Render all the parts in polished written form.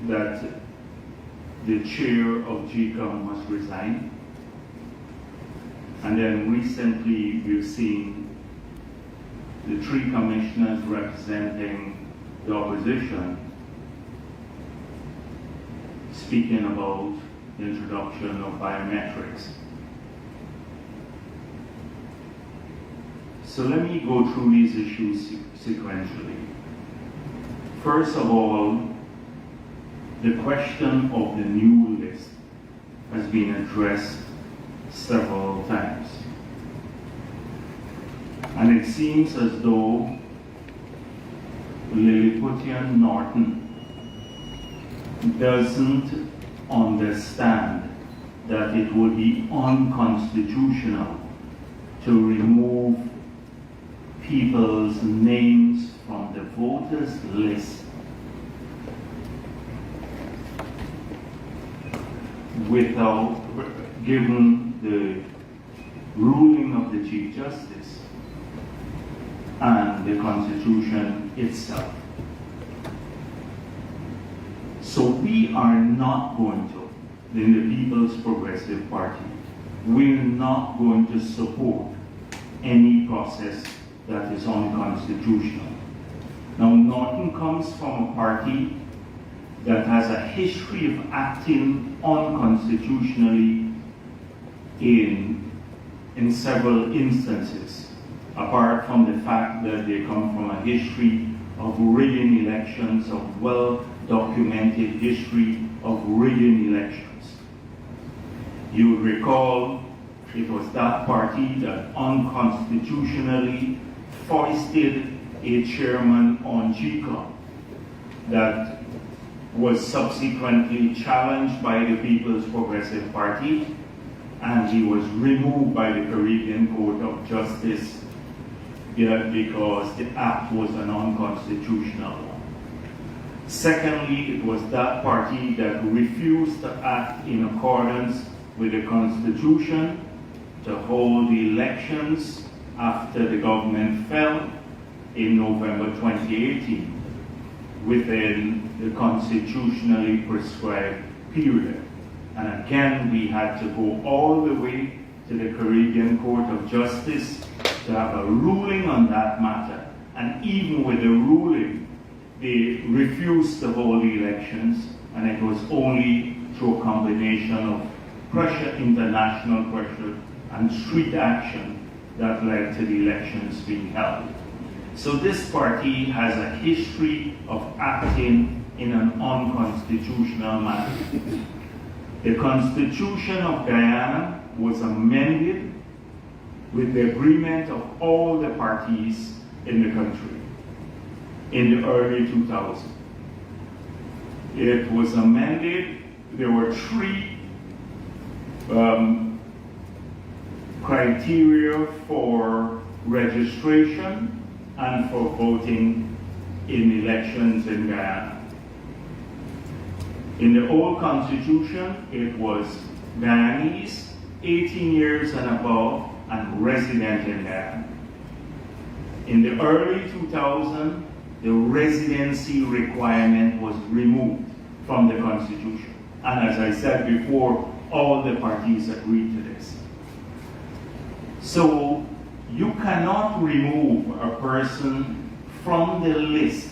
that the chair of GCOM must resign. And then recently we've seen the 3 commissioners representing the opposition speaking about the introduction of biometrics. So let me go through these issues sequentially. First of all, the question of the new list has been addressed several times. And it seems as though Lilliputian Norton doesn't understand that it would be unconstitutional to remove people's names from the voters list without, given the ruling of the Chief Justice and the Constitution itself. So we are not going to, in the People's Progressive Party, we're not going to support any process that is unconstitutional. Now, Norton comes from a party that has a history of acting unconstitutionally in several instances, apart from the fact that they come from a history of rigging elections, of well-documented history of rigging elections. You would recall it was that party that unconstitutionally foisted a chairman on GCOM that was subsequently challenged by the People's Progressive Party, and he was removed by the Caribbean Court of Justice because the act was an unconstitutional one. Secondly, it was that party that refused to act in accordance with the Constitution to hold the elections after the government fell in November 2018 within the constitutionally prescribed period. And again, we had to go all the way to the Caribbean Court of Justice to have a ruling on that matter. And even with the ruling, they refused to hold the elections, and it was only through a combination of pressure, international pressure, and street action that led to the elections being held. So this party has a history of acting in an unconstitutional manner. The Constitution of Guyana was amended with the agreement of all the parties in the country in the early 2000s. It was amended. There were 3 criteria for registration and for voting in elections in Guyana. In the old Constitution, it was Guyanese, 18 years and above, and resident in Guyana. In the early 2000s, the residency requirement was removed from the Constitution. And as I said before, all the parties agreed to this. So you cannot remove a person from the list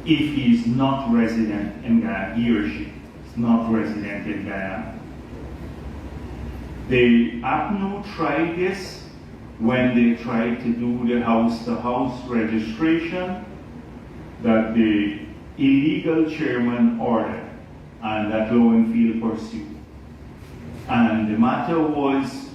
if he is not resident in Guyana, he or she is not resident in Guyana. The APNU tried this when they tried to do the house-to-house registration that the illegal chairman ordered and that Lowenfield pursued. And the matter was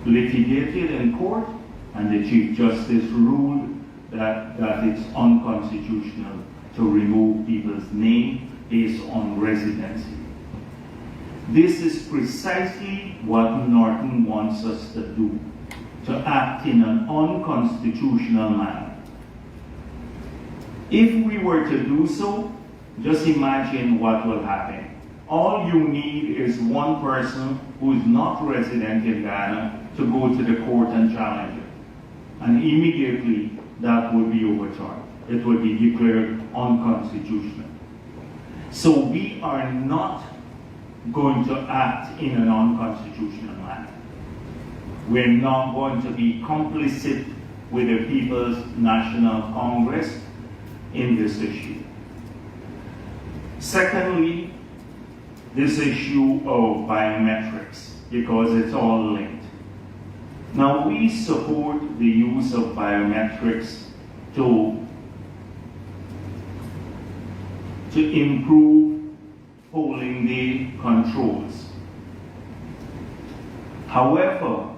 litigated in court, and the Chief Justice ruled that it's unconstitutional to remove people's name based on residency. This is precisely what Norton wants us to do, to act in an unconstitutional manner. If we were to do so, just imagine what will happen. All you need is one person who is not resident in Guyana to go to the court and challenge it. And immediately that will be overturned. it would be declared unconstitutional. So we are not going to act in an unconstitutional manner. We're not going to be complicit with the People's National Congress in this issue. Secondly, this issue of biometrics, because it's all linked. Now, we support the use of biometrics to improve polling day controls. However,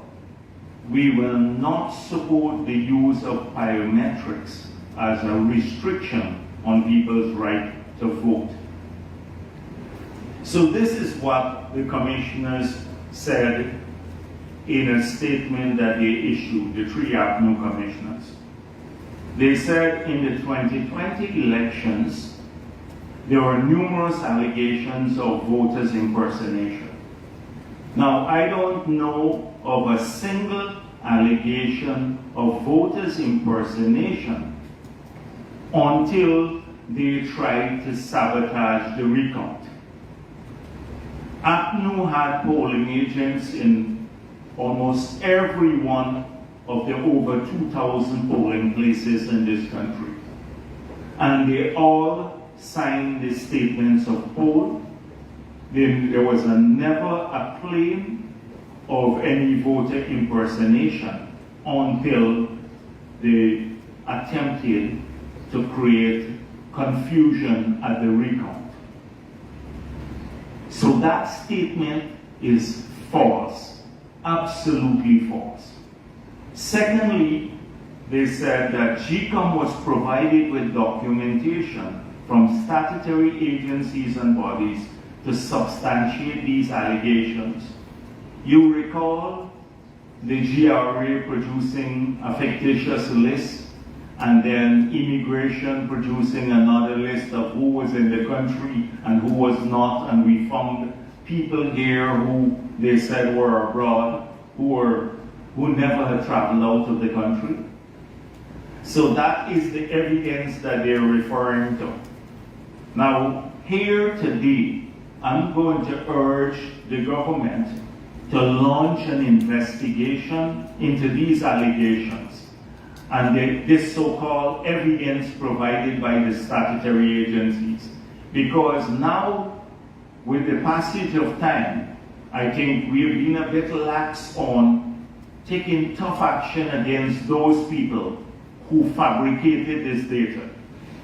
we will not support the use of biometrics as a restriction on people's right to vote. So this is what the commissioners said in a statement that they issued, the three APNU commissioners. They said in the 2020 elections, there were numerous allegations of voters impersonation. Now, I don't know of a single allegation of voters impersonation until they tried to sabotage the recount. APNU had polling agents in almost every one of the over 2,000 polling places in this country. And they all signed the statements of poll. There was never a claim of any voter impersonation until they attempted to create confusion at the recount. So that statement is false, absolutely false. Secondly, they said that GCOM was provided with documentation from statutory agencies and bodies to substantiate these allegations. You recall the GRA producing a fictitious list and then immigration producing another list of who was in the country and who was not, and we found people here who they said were abroad, who never had traveled out of the country. So that is the evidence that they're referring to. Now, here today, I'm going to urge the government to launch an investigation into these allegations and this so-called evidence provided by the statutory agencies. Because now, with the passage of time, I think we've been a bit lax on taking tough action against those people who fabricated this data.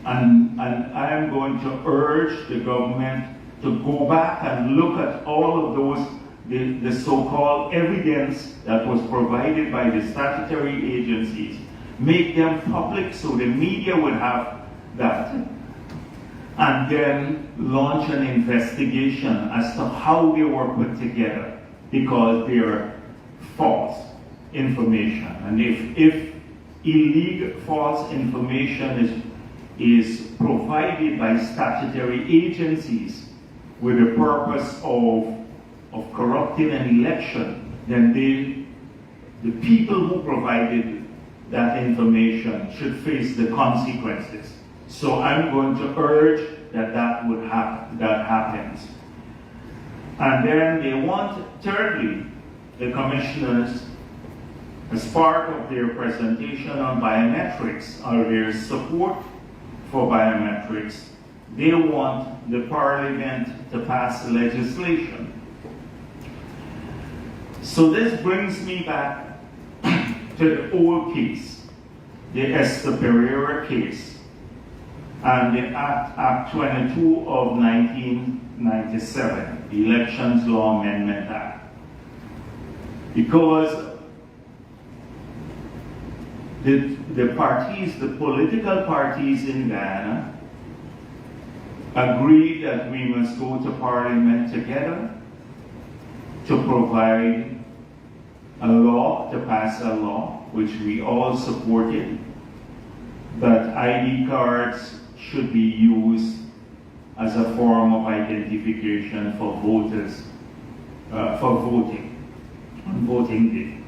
And I am going to urge the government to go back and look at all of those, the so-called evidence that was provided by the statutory agencies, make them public so the media would have that, and then launch an investigation as to how they were put together, because they are false information. And if illegal false information is provided by statutory agencies with the purpose of corrupting an election, then the people who provided that information should face the consequences. So I'm going to urge that that happens. And then they want, thirdly, the commissioners, as part of their presentation on biometrics or their support for biometrics, they want the parliament to pass legislation. So this brings me back to the old case, the Esther Pereira case, and the Act 22 of 1997, the Elections Law Amendment Act. Because the parties, the political parties in Guyana, agreed that we must go to Parliament together to provide a law, to pass a law, which we all supported, that ID cards should be used as a form of identification for voters, for voting, on voting day.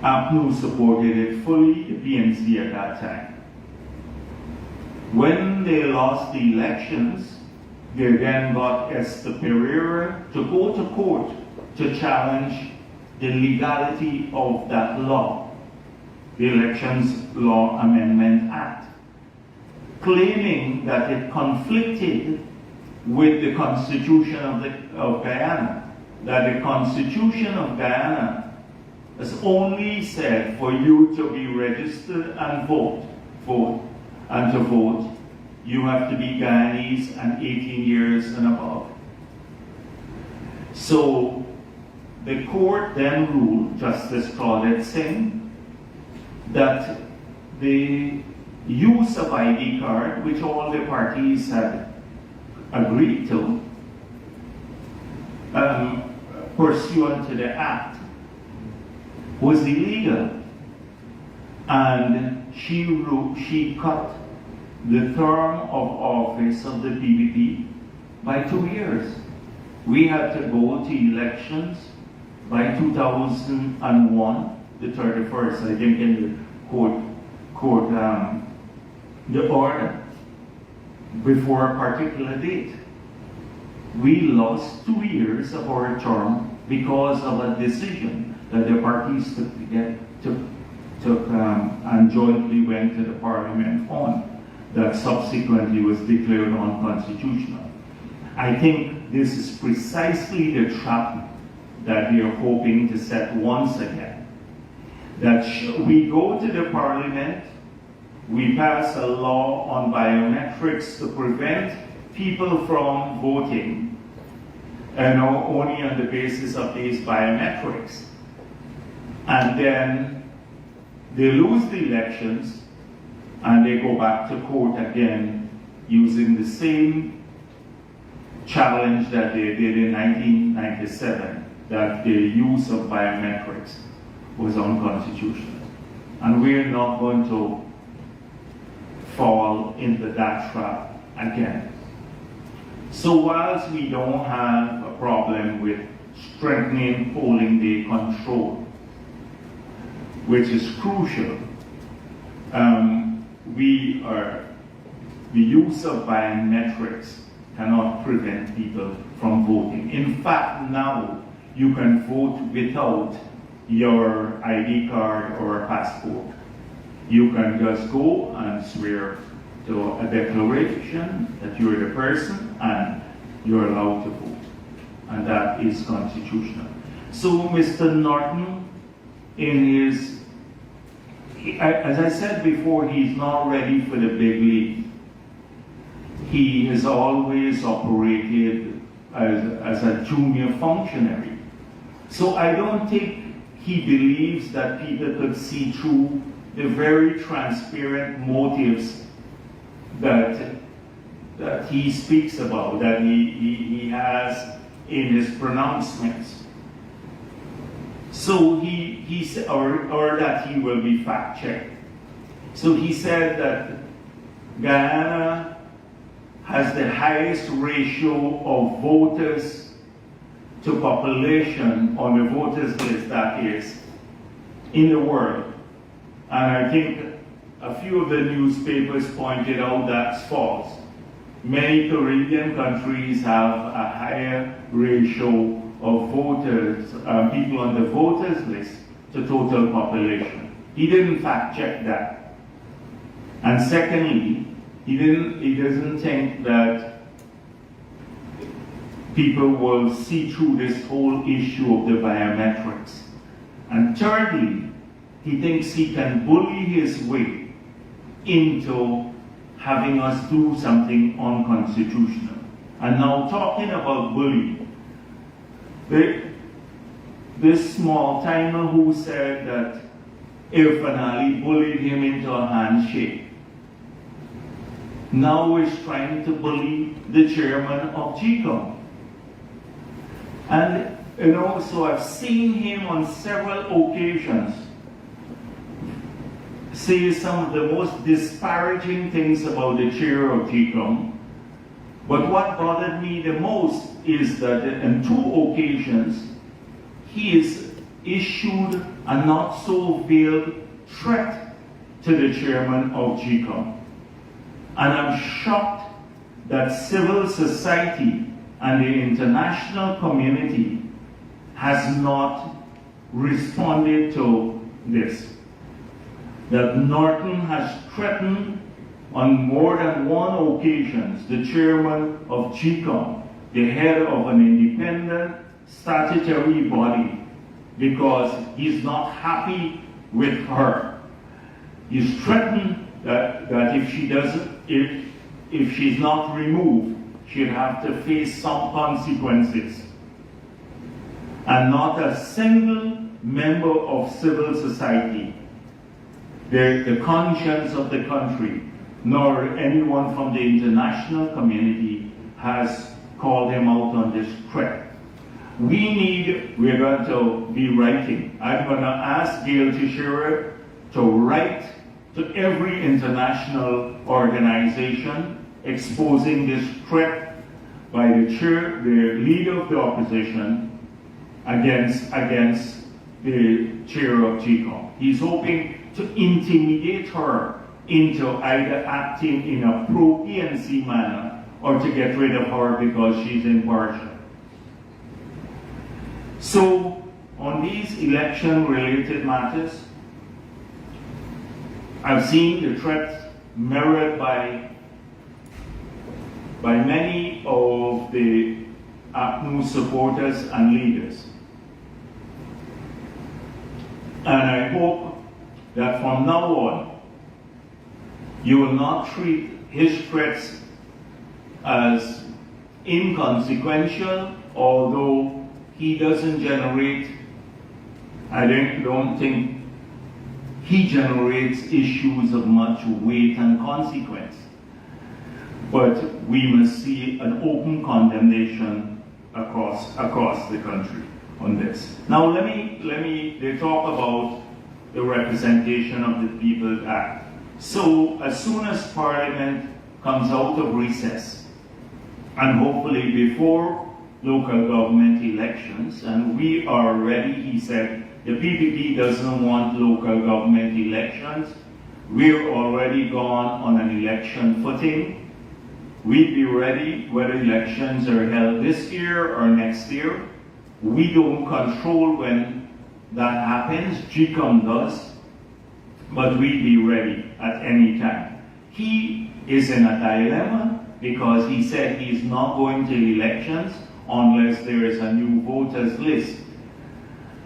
APNU supported it fully, the PNC at that time. When they lost the elections, they then got Esther Pereira to go to court to challenge the legality of that law, the Elections Law Amendment Act, claiming that it conflicted with the Constitution of Guyana, that the Constitution of Guyana has only said for you to be registered and vote, and to vote, you have to be Guyanese and 18 years and above. So the court then ruled, Justice Claudette Singh, that the use of ID card, which all the parties had agreed to, pursuant to the act, was illegal. And she cut the term of office of the PPP by 2 years. We had to go to elections by 2001, the 31st, I think, in the order, before a particular date. We lost 2 years of our term because of a decision that the parties took and jointly went to the Parliament on, that subsequently was declared unconstitutional. I think this is precisely the trap that we are hoping to set once again. That we go to the Parliament, we pass a law on biometrics to prevent people from voting, and only on the basis of these biometrics. And then they lose the elections, and they go back to court again using the same challenge that they did in 1997, that the use of biometrics was unconstitutional. And we're not going to fall into that trap again. So whilst we don't have a problem with strengthening polling day control, which is crucial, the use of biometrics cannot prevent people from voting. In fact, now you can vote without your ID card or a passport. You can just go and swear to a declaration that you're the person and you're allowed to vote. And that is constitutional. So Mr. Norton, as I said before, he's not ready for the big league. He has always operated as a junior functionary. So I don't think he believes that people could see through the very transparent motives that he speaks about, that he has in his pronouncements. So he said, or that he will be fact-checked. So he said that Guyana has the highest ratio of voters to population on the voters list, that is, in the world. And I think a few of the newspapers pointed out that's false. Many Caribbean countries have a higher ratio of voters, people on the voters list to total population. He didn't fact check that. And secondly, he doesn't think that people will see through this whole issue of the biometrics. And thirdly, he thinks he can bully his way into having us do something unconstitutional. And now talking about bullying, this small timer who said that Irfan Ali bullied him into a handshake now is trying to bully the chairman of GCOM. And so I've seen him on several occasions say some of the most disparaging things about the chair of GCOM. But what bothered me the most is that on 2 occasions, he is issued a not so veiled threat to the chairman of GCOM. And I'm shocked that civil society and the international community has not responded to this. That Norton has threatened on more than one occasion the chairman of GCOM, the head of an independent statutory body, because he's not happy with her. He's threatened that if she doesn't, if she's not removed, she'll have to face some consequences. And not a single member of civil society, the conscience of the country, nor anyone from the international community has called him out on this threat. We're going to be writing. I'm going to ask Gail Teixeira to write to every international organization exposing this threat by the leader of the opposition against the chair of GCOM. He's hoping to intimidate her into either acting in a pro-PNC manner or to get rid of her because she's impartial. So, on these election-related matters, I've seen the threats mirrored by many of the APNU supporters and leaders. And I hope that from now on, you will not treat his threats as inconsequential, although he doesn't generate, I don't think he generates issues of much weight and consequence. But we must see an open condemnation across the country on this. Now they talk about the Representation of the People Act. So as soon as Parliament comes out of recess, and hopefully before local government elections, and we are ready, he said, the PPP doesn't want local government elections. We're already gone on an election footing. We'd be ready whether elections are held this year or next year. We don't control when that happens, GCOM does, but we'd be ready at any time. He is in a dilemma because he said he's not going to elections unless there is a new voters list.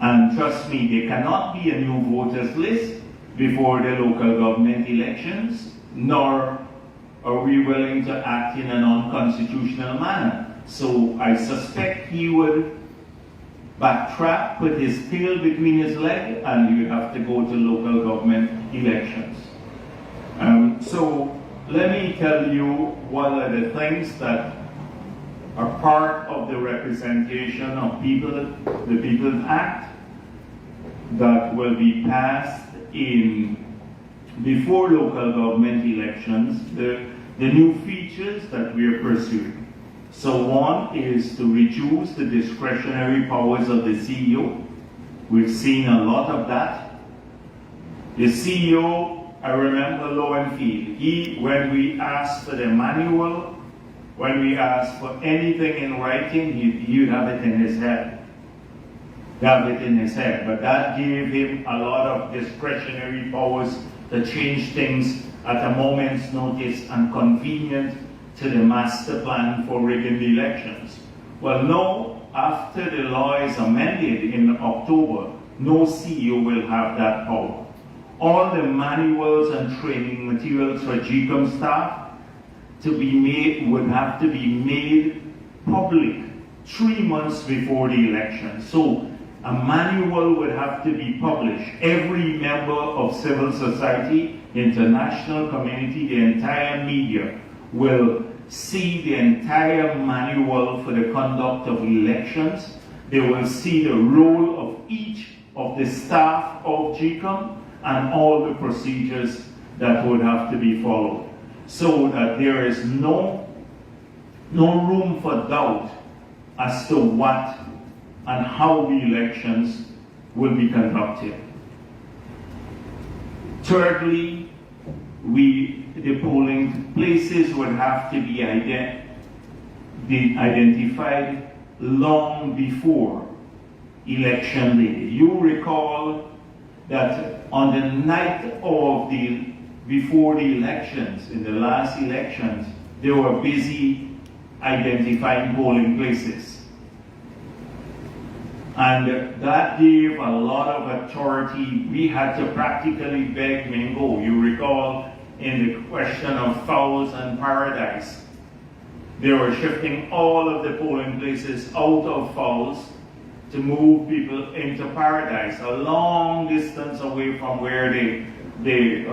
And trust me, there cannot be a new voters list before the local government elections, nor are we willing to act in an unconstitutional manner. So I suspect he would backtrack, put his tail between his legs, and you have to go to local government elections. So let me tell you what are the things that are part of the Representation of People, the People's Act, that will be passed before local government elections, the new features that we are pursuing. So one is to reduce the discretionary powers of the CEO. We've seen a lot of that. The CEO, I remember Lowenfield, when we asked for the manual, when we asked for anything in writing, he'd have it in his head. But that gave him a lot of discretionary powers to change things at a moment's notice and convenient to the master plan for rigging the elections. Well, no, after the law is amended in October, no CEO will have that power. All the manuals and training materials for GCOM staff would have to be made public 3 months before the election. So a manual would have to be published. Every member of civil society, international community, the entire media will see the entire manual for the conduct of elections. They will see the role of each of the staff of GCOM and all the procedures that would have to be followed, so that there is no room for doubt as to what and how the elections will be conducted. Thirdly, the polling places would have to be identified long before election day. You recall that on the night of before the elections, in the last elections, they were busy identifying polling places. And that gave a lot of authority. We had to practically beg Mingo. You recall in the question of fowls and paradise, they were shifting all of the polling places out of fowls to move people into paradise, a long distance away from where they live.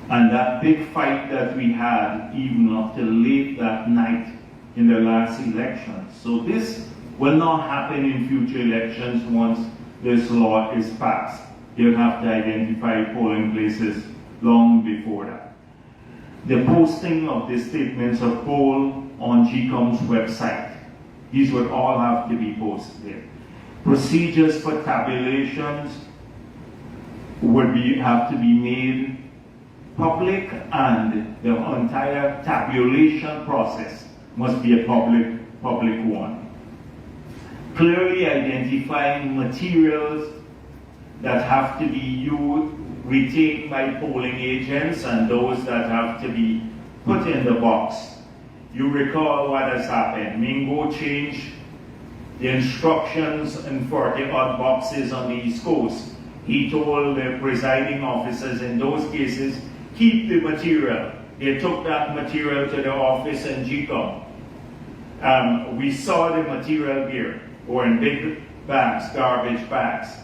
And that big fight that we had even up till late that night in the last elections. So this will not happen in future elections once this law is passed. You'll have to identify polling places long before that. The posting of the statements of poll on GCOM's website. These would all have to be posted. Procedures for tabulations would have to be made public, and the entire tabulation process must be a public one. Clearly identifying materials that have to be retained by polling agents and those that have to be put in the box. You recall what has happened. Mingo changed the instructions in 40-odd boxes on the East Coast. He told the presiding officers in those cases, keep the material. They took that material to the office in GCOM. We saw the material here, or in big bags, garbage bags.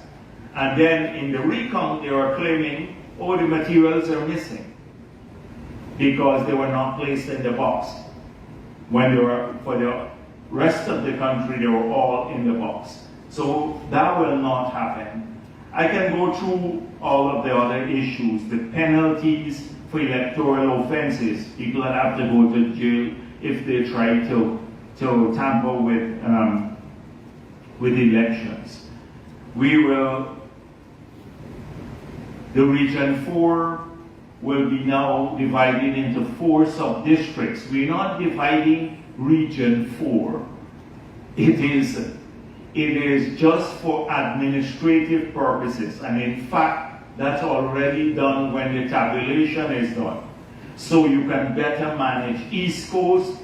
And then in the recount, they were claiming, oh, the materials are missing because they were not placed in the box. When they were, for the rest of the country, they were all in the box. So that will not happen. I can go through all of the other issues, the penalties for electoral offenses, people that have to go to jail if they try to tamper with elections. The Region 4 will be now divided into 4 sub-districts. We're not dividing Region 4. It is just for administrative purposes, and in fact, that's already done when the tabulation is done. So you can better manage East Coast,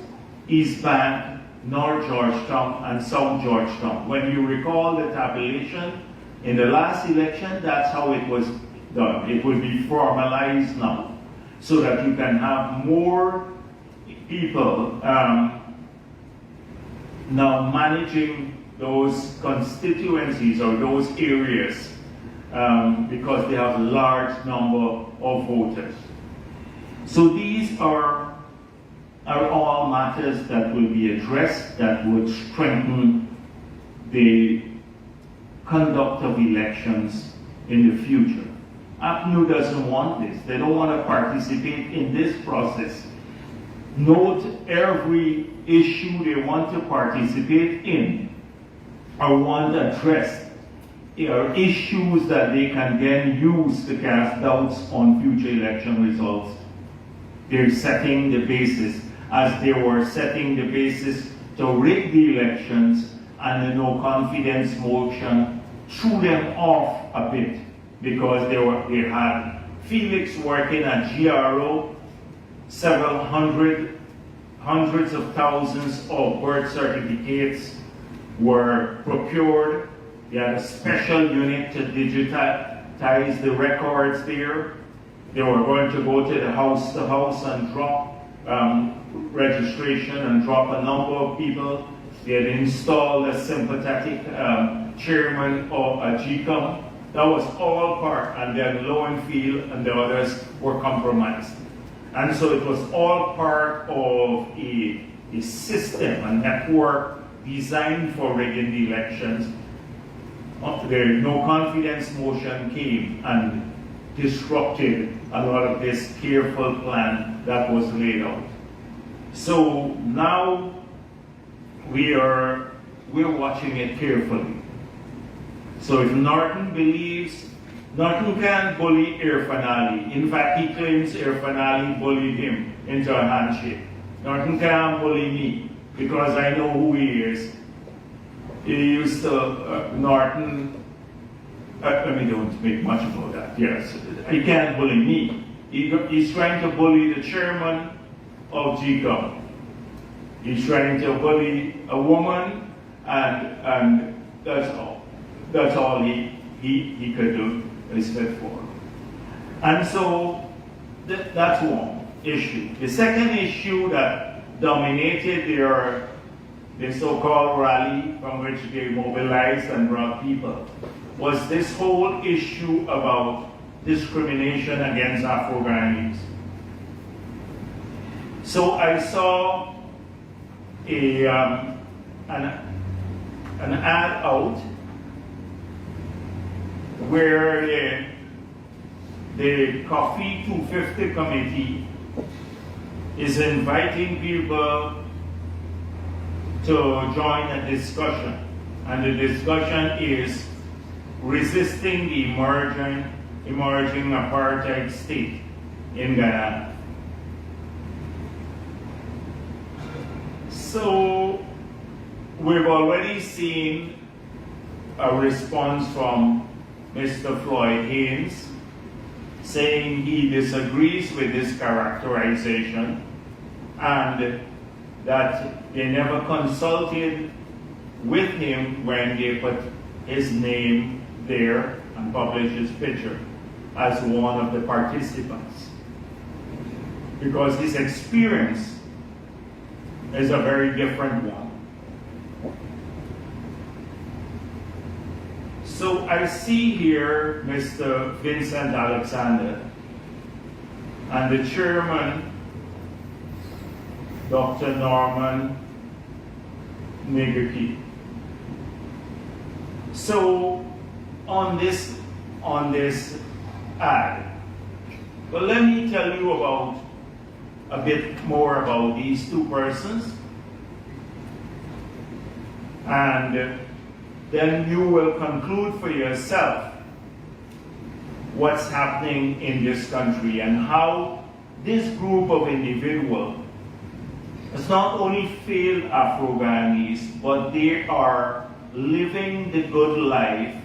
East Bank, North Georgetown, and South Georgetown. When you recall the tabulation in the last election, that's how it was done. It will be formalized now, so that you can have more people now managing those constituencies or those areas because they have a large number of voters. So these are all matters that will be addressed that would strengthen the conduct of elections in the future. APNU doesn't want this. They don't want to participate in this process. Note every issue they want to participate in or want addressed are issues that they can then use to cast doubts on future election results. They're setting the basis, as they were setting the basis to rig the elections, and the no confidence motion threw them off a bit because they had Felix working at GRO, several hundreds of thousands of birth certificates were procured. They had a special unit to digitize the records there. They were going to go to house and drop registration and drop a number of people. They had installed a sympathetic chairman of a GCOM. That was all part, and then Lowenfield and the others were compromised. And so it was all part of a system, a network designed for rigging the elections. The no confidence motion came and disrupted a lot of this careful plan that was laid out. So now we are we're watching it carefully. So if Norton believes, Norton can't bully Irfan Ali. In fact, he claims Irfan Ali bullied him into a handshake. Norton can't bully me because I know who he is. He used to, Norton, don't make much about that, yes. He can't bully me. He's trying to bully the chairman of GCOM. He's trying to bully a woman, and that's all. That's all he could do is fit for. And so that's one issue. The second issue that dominated the so-called rally from which they mobilized and brought people was this whole issue about discrimination against Afro-Guyanese. So I saw an ad out where the Coffee 250 committee is inviting people to join a discussion. And the discussion is resisting the emerging apartheid state in Guyana. So we've already seen a response from Mr. Floyd Haynes saying he disagrees with this characterization and that they never consulted with him when they put his name there and published his picture as one of the participants. Because his experience is a very different one. So I see here Mr. Vincent Alexander and the chairman, Dr. Norman Negaki. So on this ad, well, let me tell you about a bit more about these two persons, and then you will conclude for yourself what's happening in this country and how this group of individuals has not only failed Afro-Guyanese, but they are living the good life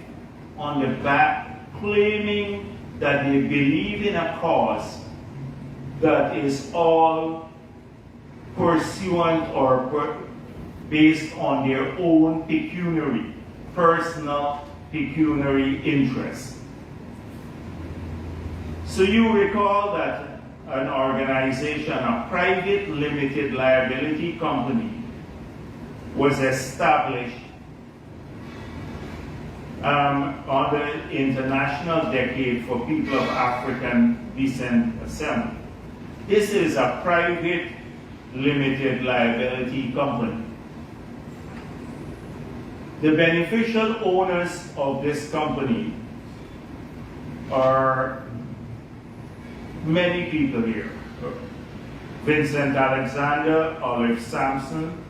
on the back, claiming that they believe in a cause that is all pursuant or based on their own personal pecuniary interests. So you recall that an organization, a private limited liability company, was established on the International Decade for People of African Descent Assembly. This is a private limited liability company. The beneficial owners of this company are many people here. Vincent Alexander, Olive Sampson,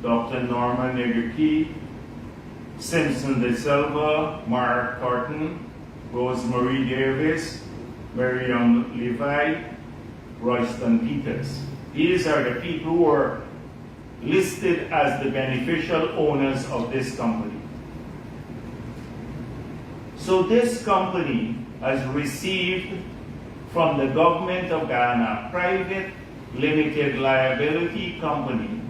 Dr. Norman Negaki, Simpson De Silva, Mark Thornton, Rosemary Davis, Miriam Levi, Royston Peters. These are the people who are listed as the beneficial owners of this company. So this company has received from the government of Ghana, private limited liability company.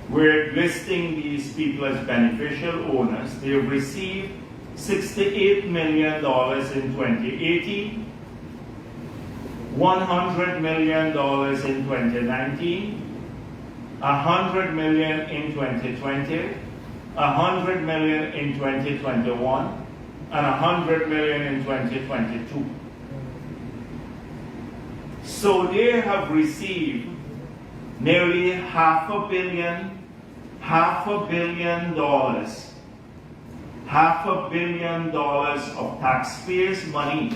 We're listing these people as beneficial owners. They have received $68 million in 2018, $100 million in 2019, $100 million in 2020, $100 million in 2021, and $100 million in 2022. So they have received nearly $500 million of taxpayers' money.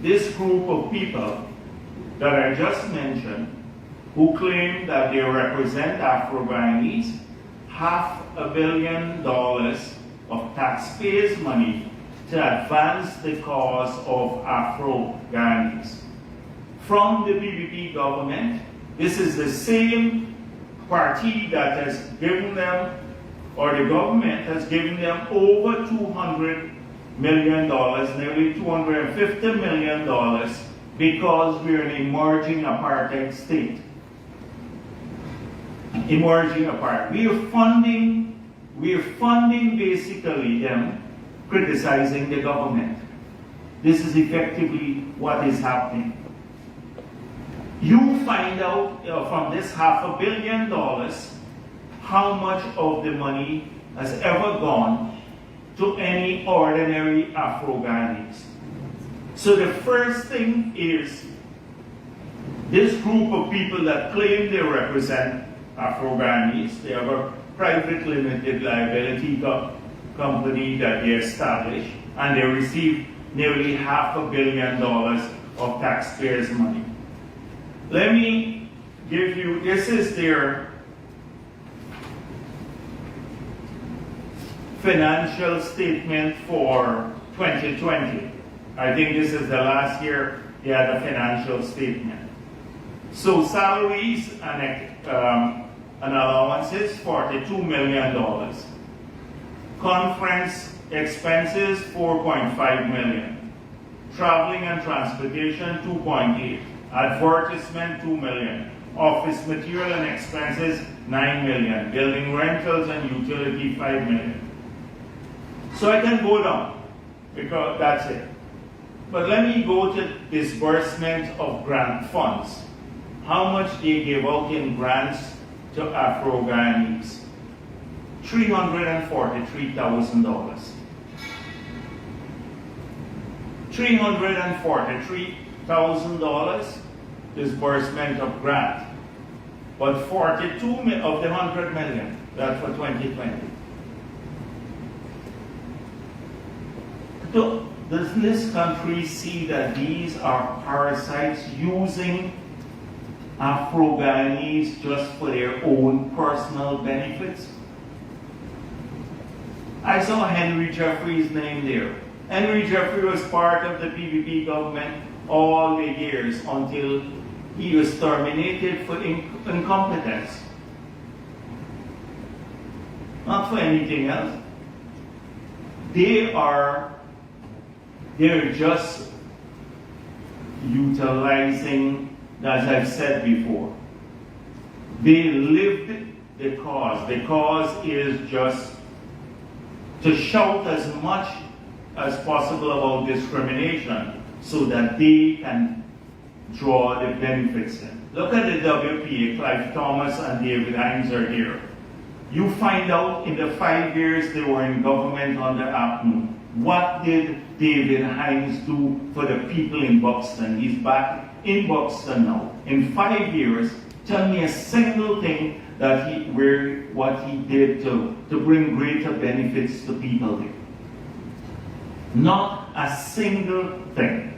This group of people that I just mentioned, who claim that they represent Afro-Guyanese, $500 million of taxpayers' money to advance the cause of Afro-Guyanese. From the PPP government, this is the same party that has given them, or the government has given them over $200 million, nearly $250 million, because we're an emerging apartheid state. Emerging apartheid. We're funding basically them criticizing the government. This is effectively what is happening. You find out from this $500 million how much of the money has ever gone to any ordinary Afro-Guyanese. So the first thing is, this group of people that claim they represent Afro-Guyanese, they have a private limited liability company that they established, and they receive nearly $500 million of taxpayers' money. Let me give you, this is their financial statement for 2020. I think this is the last year they had a financial statement. So salaries and allowances, $42 million. Conference expenses, $4.5 million. Traveling and transportation, $2.8. Advertisement, $2 million. Office material and expenses, $9 million. Building rentals and utility, $5 million. So I can go down, because that's it. But let me go to disbursement of grant funds. How much they give out in grants to Afro-Guyanese? $343,000. $343,000 disbursement of grant. But 42 of the 100 million, that's for 2020. Does this country see that these are parasites using Afro-Guyanese just for their own personal benefits? I saw Henry Jeffrey's name there. Henry Jeffrey was part of the PPP government all the years until he was terminated for incompetence. Not for anything else. They're just utilizing, as I've said before. They lived the cause. The cause is just to shout as much as possible about discrimination so that they can draw the benefits in. Look at the WPA, Clive Thomas and David Hines are here. You find out in the 5 years they were in government under APNU, what did David Hines do for the people in Buxton? He's back in Buxton now. In 5 years, tell me a single thing that what he did to bring greater benefits to people there. Not a single thing.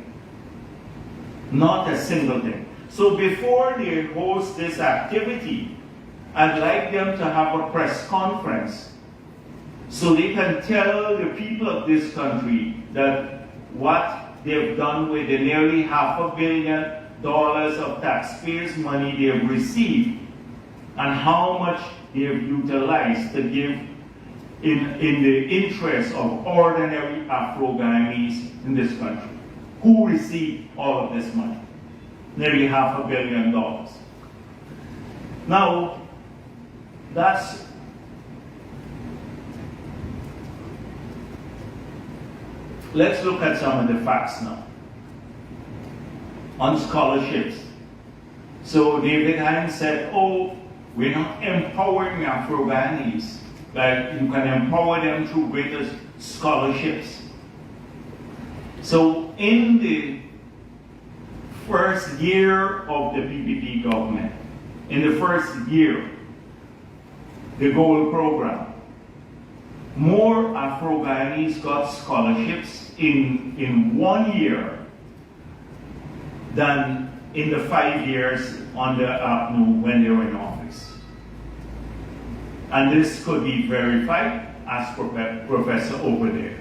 Not a single thing. So before they host this activity, I'd like them to have a press conference so they can tell the people of this country that what they've done with the nearly $500 million of taxpayers' money they've received and how much they've utilized to give in the interest of ordinary Afro-Guyanese in this country. Who received all of this money? Nearly $500 million. Now, let's look at some of the facts now. On scholarships. So David Hines said, oh, we're not empowering Afro-Guyanese, but you can empower them through greater scholarships. So in the first year of the PPP government, in the first year, the GOAL program, more Afro-Guyanese got scholarships in 1 year than in the 5 years under APNU when they were in office. And this could be verified as Professor over there.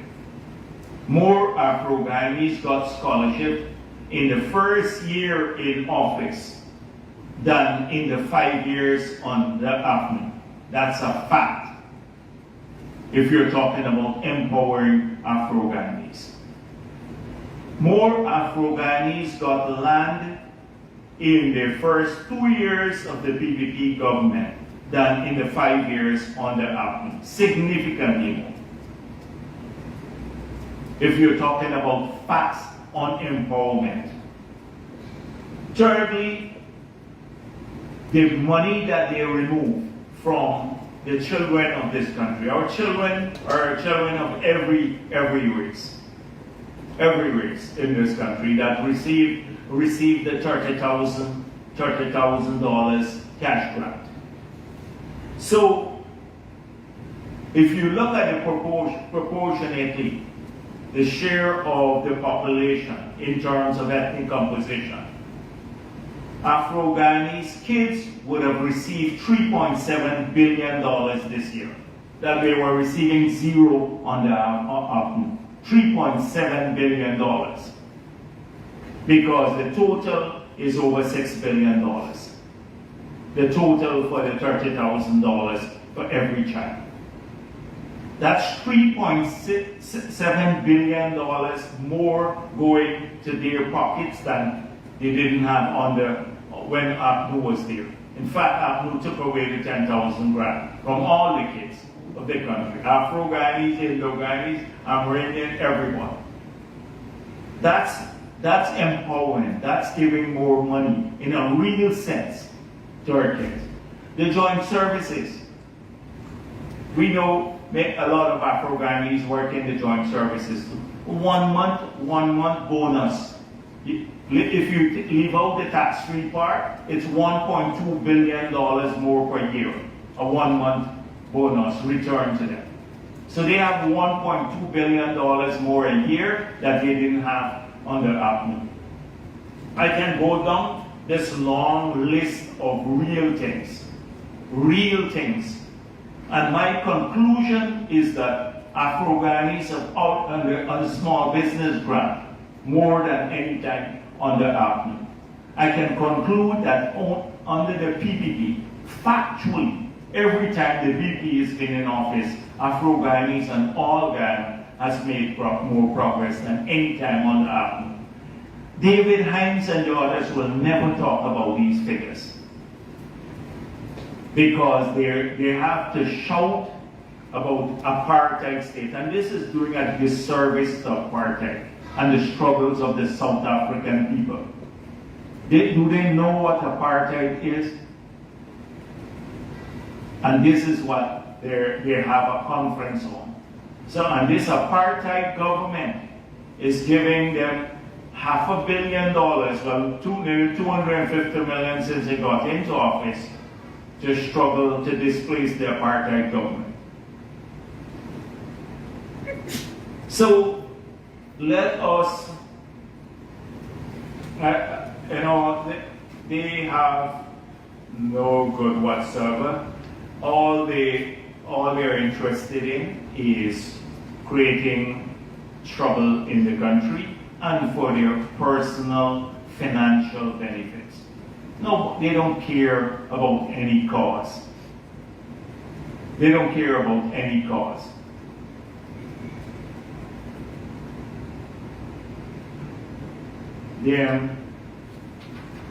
More Afro-Guyanese got scholarship in the first year in office than in the 5 years on the AFNU. That's a fact. If you're talking about empowering Afro-Guyanese. More Afro-Guyanese got land in the first 2 years of the PPP government than in the 5 years on the AFNU. Significantly more. If you're talking about facts on empowerment. Thirdly, the money that they remove from the children of this country. Our children are children of every race. Every race in this country that receive the $30,000 cash grant. So, if you look at the proportionately, the share of the population in terms of ethnic composition, Afro-Guyanese kids would have received $3.7 billion this year, that they were receiving zero on the AFNU. $3.7 billion, because the total is over $6 billion. The total for the $30,000 for every child. That's $3.7 billion more going to their pockets than they didn't have when AFNU was there. In fact, AFNU took away the 10,000 grant from all the kids of the country. Afro-Guyanese, Indo-Guyanese, Amerindian, everyone. That's empowering. That's giving more money in a real sense to our kids. The joint services. We know a lot of Afro-Guyanese work in the joint services. 1 month bonus. If you leave out the tax-free part, it's $1.2 billion more per year. A 1 month bonus return to them. So they have $1.2 billion more a year that they didn't have under AFNU. I can go down this long list of real things. And my conclusion is that Afro-Guyanese have out on the small business grant more than any time under AFNU. I can conclude that under the PPP, factually, every time the VP has been in office, Afro-Guyanese and all Guyana has made more progress than any time on the AFNU. David Hines and the others will never talk about these figures, because they have to shout about apartheid state, and this is doing a disservice to apartheid and the struggles of the South African people. Do they know what apartheid is? And this is what they have a conference on. So, and this apartheid government is giving them $500 million, well, $250 million since they got into office, to struggle to displace the apartheid government. So, let us, they have no good whatsoever. All they're interested in is creating trouble in the country and for their personal financial benefits. No, they don't care about any cause. They don't care about any cause.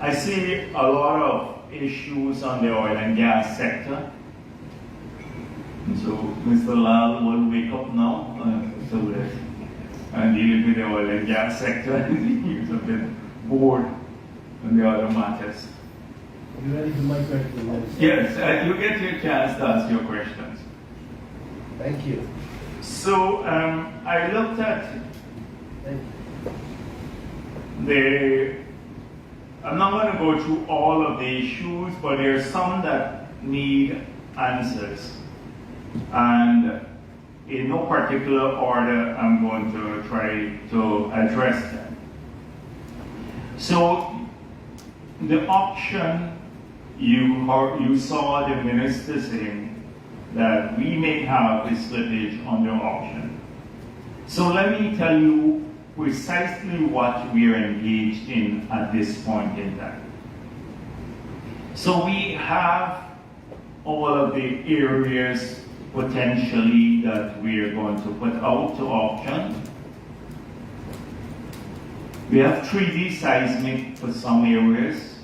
I see a lot of issues on the oil and gas sector. And so Mr. Lal will wake up now and deal with the oil and gas sector. He's a bit bored on the other matters. Are you ready for my question? Yes, you get your chance to ask your questions. Thank you. So I looked at I'm not going to go through all of the issues, but there are some that need answers. And in no particular order, I'm going to try to address them. So, the auction, you saw the minister saying that we may have a slippage on the auction. So let me tell you precisely what we are engaged in at this point in time. So we have all of the areas potentially that we are going to put out to auction. We have 3D seismic for some areas.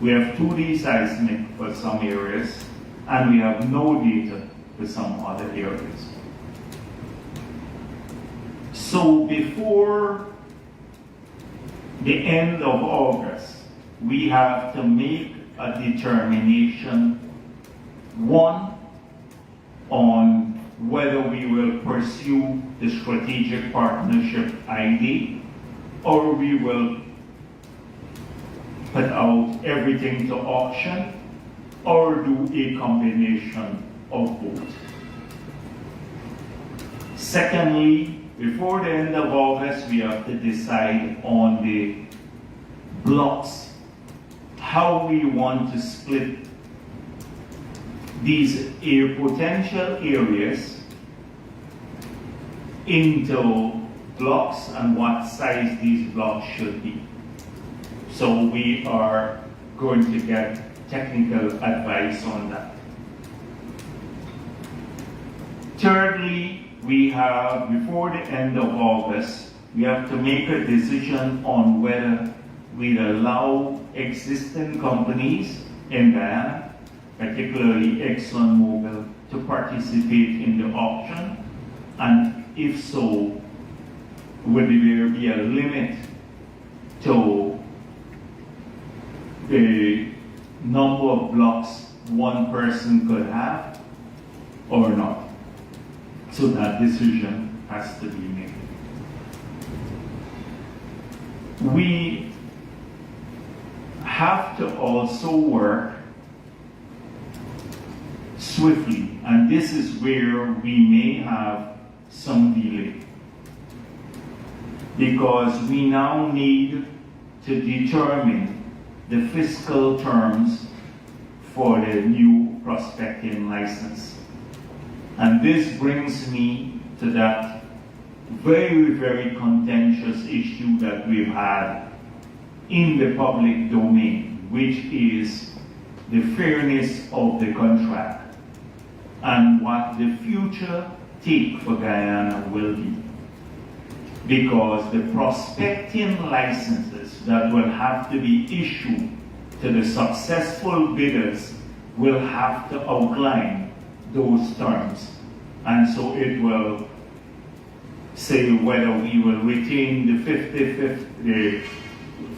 We have 2D seismic for some areas. And we have no data for some other areas. So before the end of August, we have to make a determination, one, on whether we will pursue the strategic partnership idea or we will put out everything to auction or do a combination of both. Secondly, before the end of August, we have to decide on the blocks, how we want to split these potential areas into blocks and what size these blocks should be. So we are going to get technical advice on that. Thirdly, we have, before the end of August, we have to make a decision on whether we allow existing companies in Guyana, particularly ExxonMobil, to participate in the auction, and if so, would there be a limit to the number of blocks one person could have or not? So that decision has to be made. We have to also work swiftly, and this is where we may have some delay, because we now need to determine the fiscal terms for the new prospecting license. And this brings me to that very, very contentious issue that we've had in the public domain, which is the fairness of the contract and what the future take for Guyana will be. Because the prospecting licenses that will have to be issued to the successful bidders will have to outline those terms. And so it will say whether we will retain the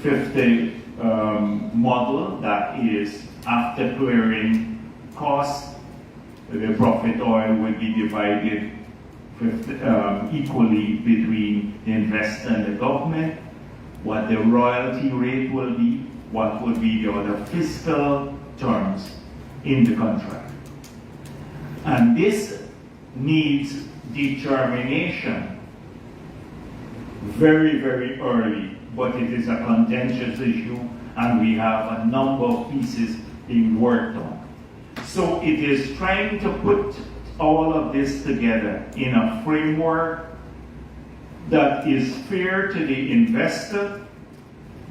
50 model, that is, after clearing costs, the profit oil will be divided equally between the investor and the government, what the royalty rate will be, what would be the other fiscal terms in the contract. And this needs determination very, very early, but it is a contentious issue and we have a number of pieces being worked on. So it is trying to put all of this together in a framework that is fair to the investor,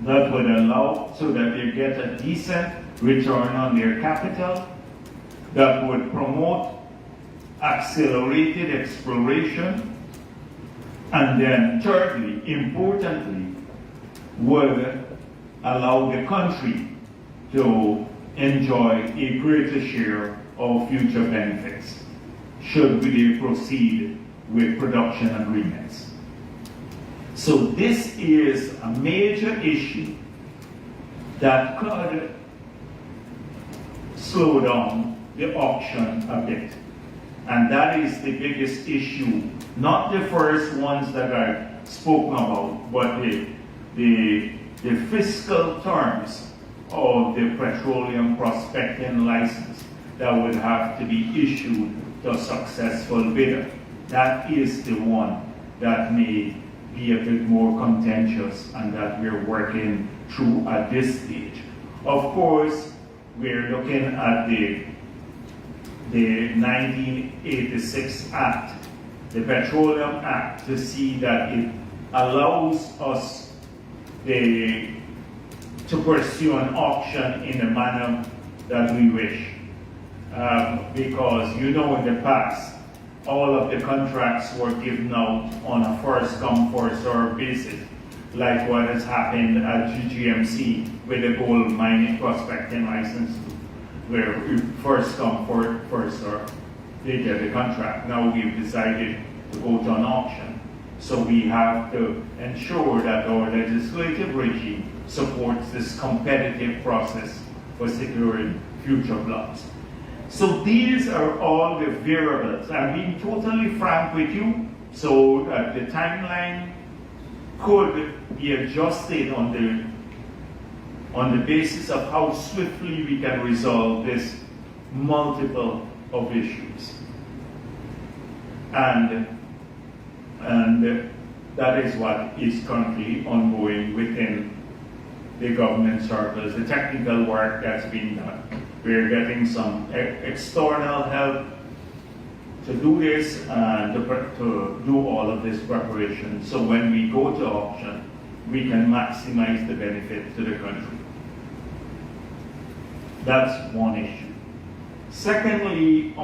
that would allow so that they get a decent return on their capital, that would promote accelerated exploration, and then thirdly, importantly, would allow the country to enjoy a greater share of future benefits should they proceed with production agreements. So this is a major issue that could slow down the auction a bit. And that is the biggest issue, not the first ones that I've spoken about, but the fiscal terms of the petroleum prospecting license that would have to be issued to a successful bidder. That is the one that may be a bit more contentious and that we're working through at this stage. Of course, we're looking at the the 1986 Act, the Petroleum Act, to see that it allows us to pursue an auction in the manner that we wish. Because in the past, all of the contracts were given out on a first come, first served basis, like what has happened at GGMC with the gold mining prospecting license, where first come, first served, they get the contract. Now we've decided to go to an auction. So we have to ensure that our legislative regime supports this competitive process for securing future blocks. So these are all the variables. I'm being totally frank with you, so that the timeline could be adjusted on the basis of how swiftly we can resolve this multiple of issues. And that is what is currently ongoing within the government circles, the technical work that's being done. We're getting some external help to do this and to do all of this preparation. So when we go to auction, we can maximize the benefit to the country. That's one issue. Secondly,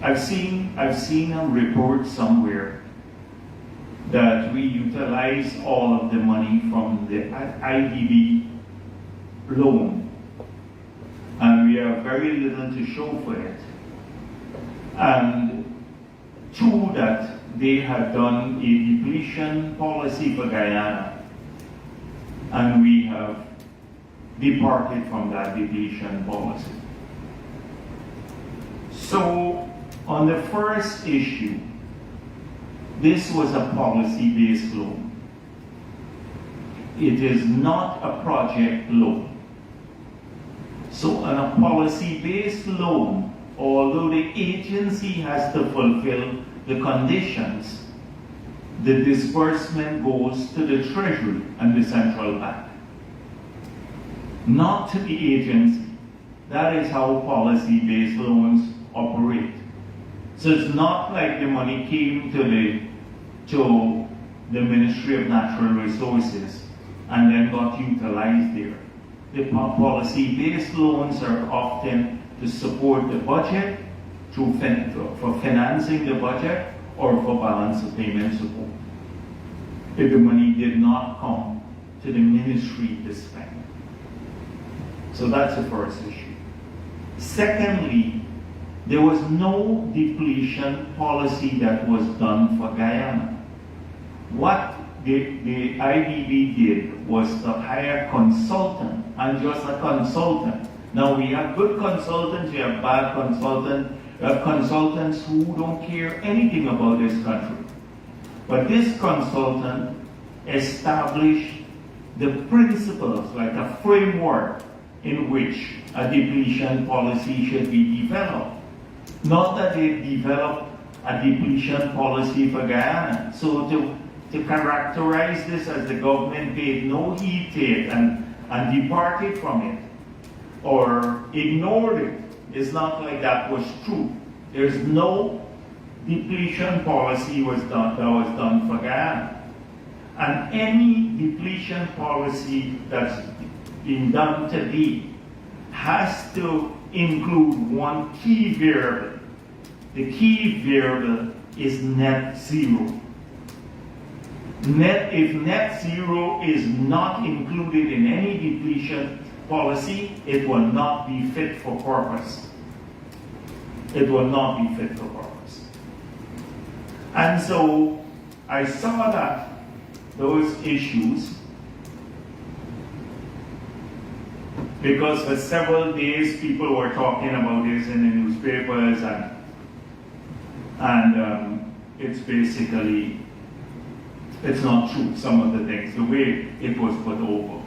I've seen a report somewhere that we utilize all of the money from the IDB loan, and we have very little to show for it. And two, that they had done a depletion policy for Guyana, and we have departed from that depletion policy. So on the first issue, this was a policy-based loan. It is not a project loan. So on a policy-based loan, although the agency has to fulfill the conditions, the disbursement goes to the Treasury and the Central Bank, not to the agency. That is how policy-based loans operate. So it's not like the money came to the Ministry of Natural Resources and then got utilized there. The policy-based loans are often to support the budget, for financing the budget, or for balance of payment support. If the money did not come to the ministry to spend. So that's the first issue. Secondly, there was no depletion policy that was done for Guyana. What the IDB did was to hire a consultant, and just a consultant. Now we have good consultants, we have bad consultants, we have consultants who don't care anything about this country. But this consultant established the principles, like a framework in which a depletion policy should be developed. Not that they developed a depletion policy for Guyana. So to characterize this as the government paid no heed to it and departed from it or ignored it, it's not like that was true. There's no depletion policy that was done for Guyana. And any depletion policy that's been done today has to include one key variable. The key variable is net zero. If net zero is not included in any depletion policy, it will not be fit for purpose. It will not be fit for purpose. And so I saw that those issues, because for several days people were talking about this in the newspapers, and it's basically, it's not true, some of the things, the way it was put over.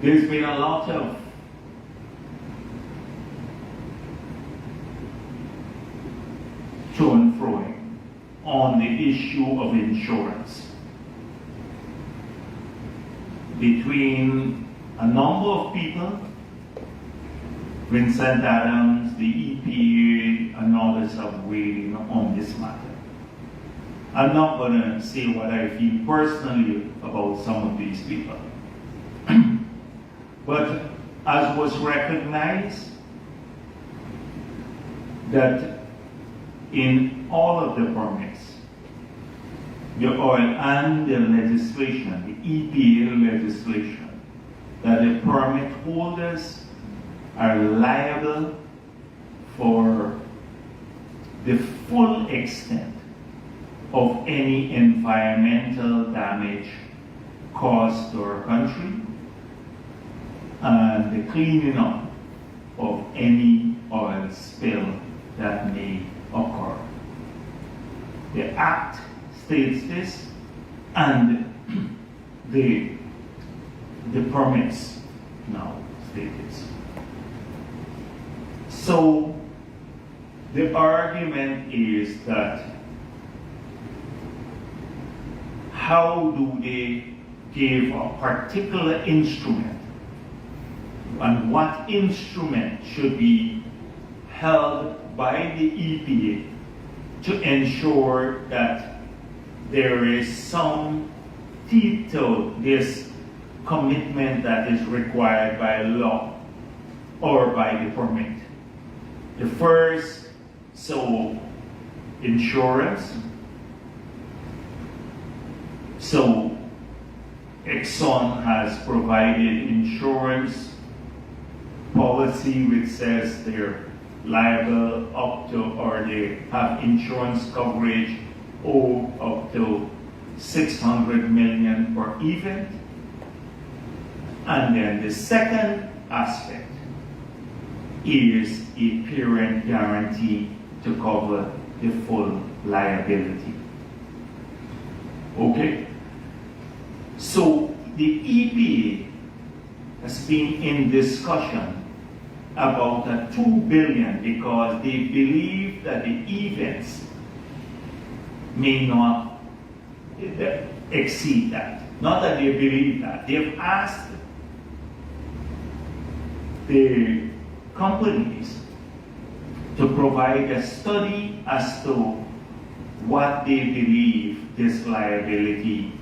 There's been a lot of to and froing on the issue of insurance. between a number of people, Vincent Adams, the EPA, and others have weighed in on this matter. I'm not going to say what I feel personally about some of these people. But as was recognized, that in all of the permits, the oil and the legislation, the EPA legislation, that the permit holders are liable for the full extent of any environmental damage caused to our country and the cleaning up of any oil spill that may occur. The Act states this, and the permits now state this. So the argument is that how do they give a particular instrument, and what instrument should be held by the EPA to ensure that there is some teeth to this commitment that is required by law or by the permit. The first, so insurance. So Exxon has provided insurance policy which says they're liable up to, or they have insurance coverage up to 600 million per event. And then the second aspect is a parent guarantee to cover the full liability. Okay? So the EPA has been in discussion about a $2 billion because they believe that the events may not exceed that. Not that they believe that. They've asked the companies to provide a study as to what they believe this liability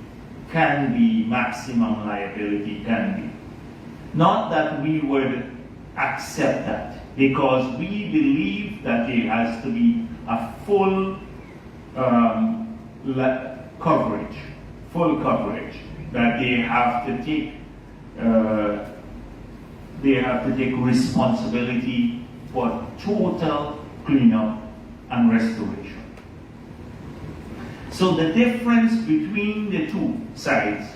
can be, maximum liability can be. Not that we would accept that, because we believe that there has to be a full coverage, that they have to take responsibility for total cleanup and restoration. So the difference between the two sides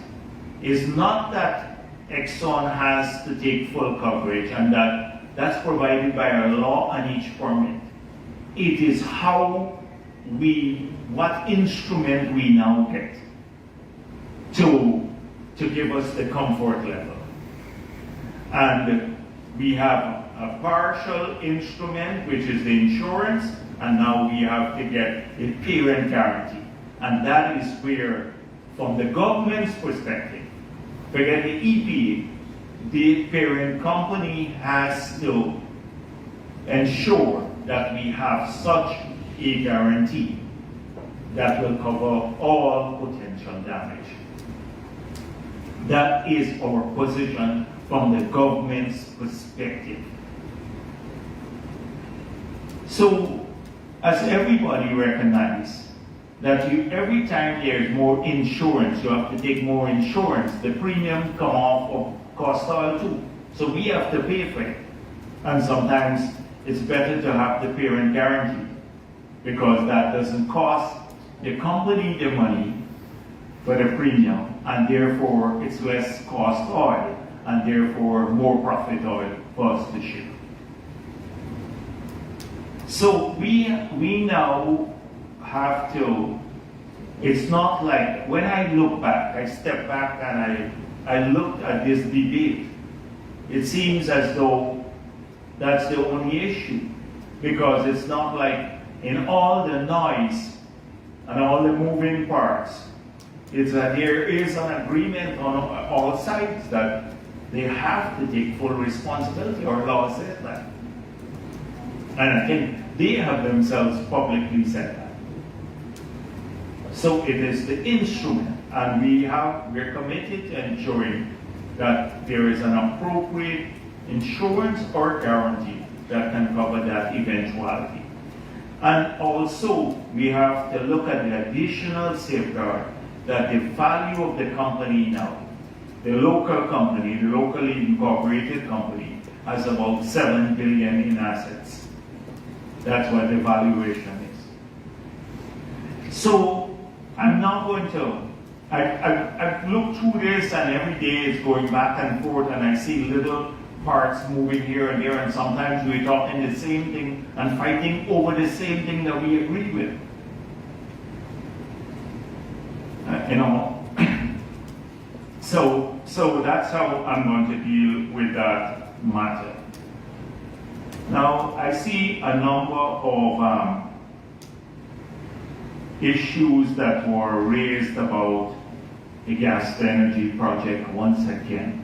is not that Exxon has to take full coverage and that's provided by our law on each permit. It is what instrument we now get to give us the comfort level. And we have a partial instrument, which is the insurance, and now we have to get a parent guarantee. And that is where, from the government's perspective, forget the EPA, the parent company has to ensure that we have such a guarantee that will cover all potential damage. That is our position from the government's perspective. So, as everybody recognizes, that every time there's more insurance, you have to take more insurance, the premium come off of cost oil too. So we have to pay for it. And sometimes it's better to have the parent guarantee, because that doesn't cost the company the money for the premium, and therefore it's less cost oil, and therefore more profit oil for us to ship. So we now have to, it's not like, when I look back, I step back and I looked at this debate, it seems as though that's the only issue, because it's not like in all the noise and all the moving parts, is that there is an agreement on all sides that they have to take full responsibility. Our law says that. And I think they have themselves publicly said that. So it is the instrument, and we're committed to ensuring that there is an appropriate insurance or guarantee that can cover that eventuality. And also, we have to look at the additional safeguard that the value of the company now, the local company, the locally incorporated company, has about 7 billion in assets. That's what the valuation is. So, I'm not going to, I've looked through this, and every day it's going back and forth, and I see little parts moving here and there, and sometimes we're talking the same thing and fighting over the same thing that we agree with. So that's how I'm going to deal with that matter. Now, I see a number of issues that were raised about the gas to energy project once again,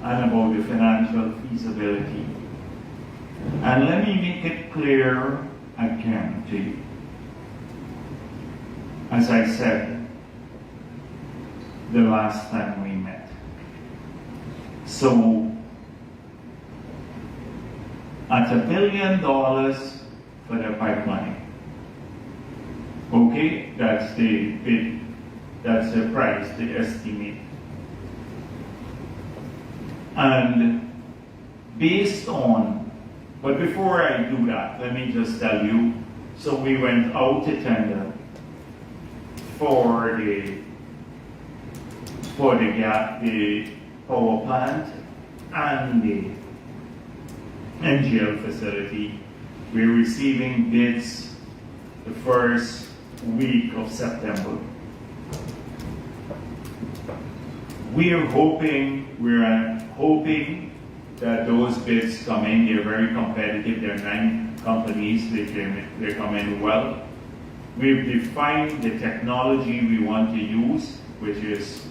and about the financial feasibility. And let me make it clear again to you. As I said the last time we met. So, at $1 billion for the pipeline, okay, that's the bid, that's the price, the estimate. And based on, but before I do that, let me just tell you, so we went out to tender for the power plant and the NGL facility. We're receiving bids the first week of September. We're hoping that those bids come in. They're very competitive. There are 9 companies. They come in well. We've defined the technology we want to use, which is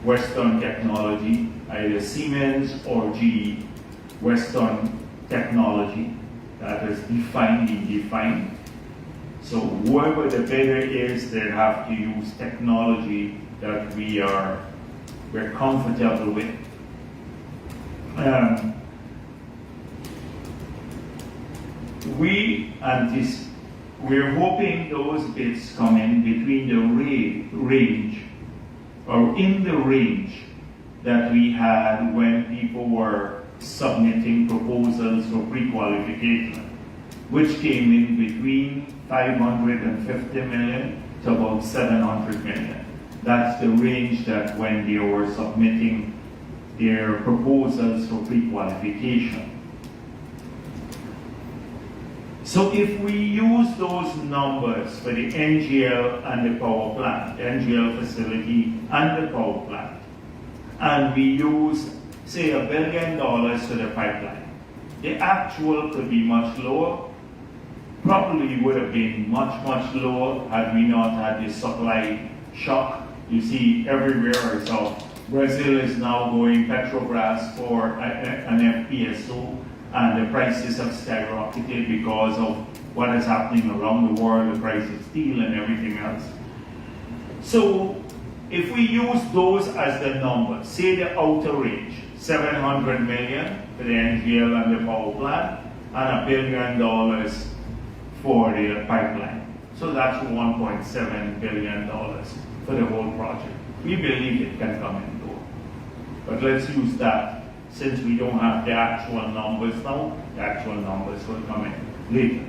Western technology, either Siemens or GE. Western technology that is defined. So whoever the bidder is, they have to use technology that we're comfortable with. We're hoping those bids come in between the range, or in the range that we had when people were submitting proposals for pre-qualification, which came in between 550 million to about 700 million. That's the range that when they were submitting their proposals for pre-qualification. So if we use those numbers for the NGL and the power plant, the NGL facility and the power plant, and we use, say, $1 billion for the pipeline, the actual could be much lower, probably would have been much, much lower had we not had the supply shock. You see everywhere. I saw Brazil is now going Petrobras for an FPSO, and the prices have skyrocketed because of what is happening around the world, the price of steel and everything else. So if we use those as the numbers, say the outer range, 700 million for the NGL and the power plant, and $1 billion for the pipeline. So that's $1.7 billion for the whole project. We believe it can come and go. But let's use that. Since we don't have the actual numbers now, the actual numbers will come in later.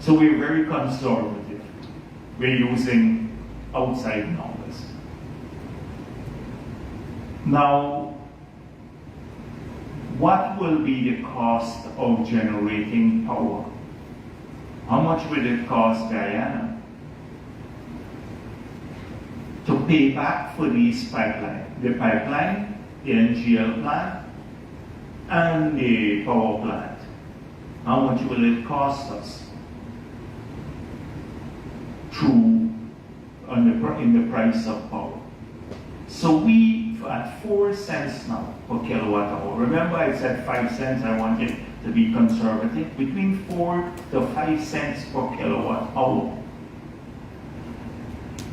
So we're very conservative. We're using outside numbers. Now, what will be the cost of generating power? How much will it cost Guyana to pay back for these pipelines? The pipeline, the NGL plant, and the power plant. How much will it cost us through in the price of power. So we at 4 cents now per kilowatt hour. Remember I said 5 cents, I wanted to be conservative. Between 4 to 5 cents per kilowatt hour,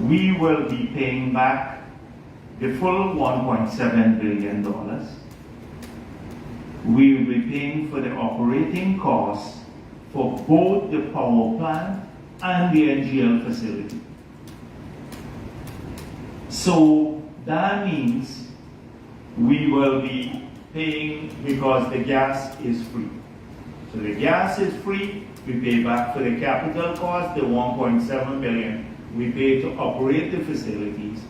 we will be paying back the full $1.7 billion. We will be paying for the operating costs for both the power plant and the NGL facility. So that means we will be paying because the gas is free. So the gas is free, we pay back for the capital cost, the $1.7 billion we pay to operate the facilities,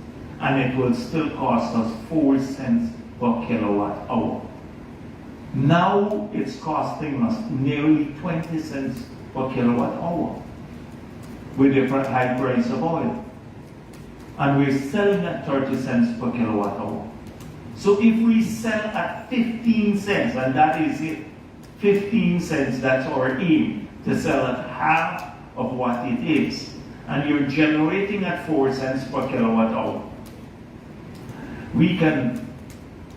and it will still cost us 4 cents per kilowatt hour. Now it's costing us nearly 20 cents per kilowatt hour with the high price of oil. And we're selling at 30 cents per kilowatt hour. So if we sell at 15 cents, and that is it, 15 cents, that's our aim, to sell at half of what it is, and you're generating at 4 cents per kilowatt hour, we can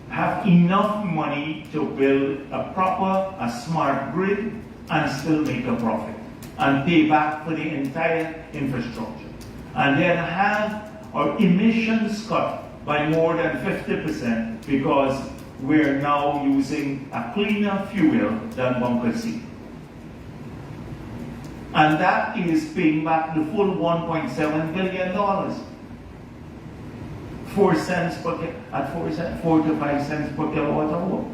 have enough money to build a proper, a smart grid and still make a profit and pay back for the entire infrastructure. And then have our emissions cut by more than 50% because we're now using a cleaner fuel than bunker C. And that is paying back the full $1.7 billion. 4 cents at 4 to 5 cents per kilowatt hour.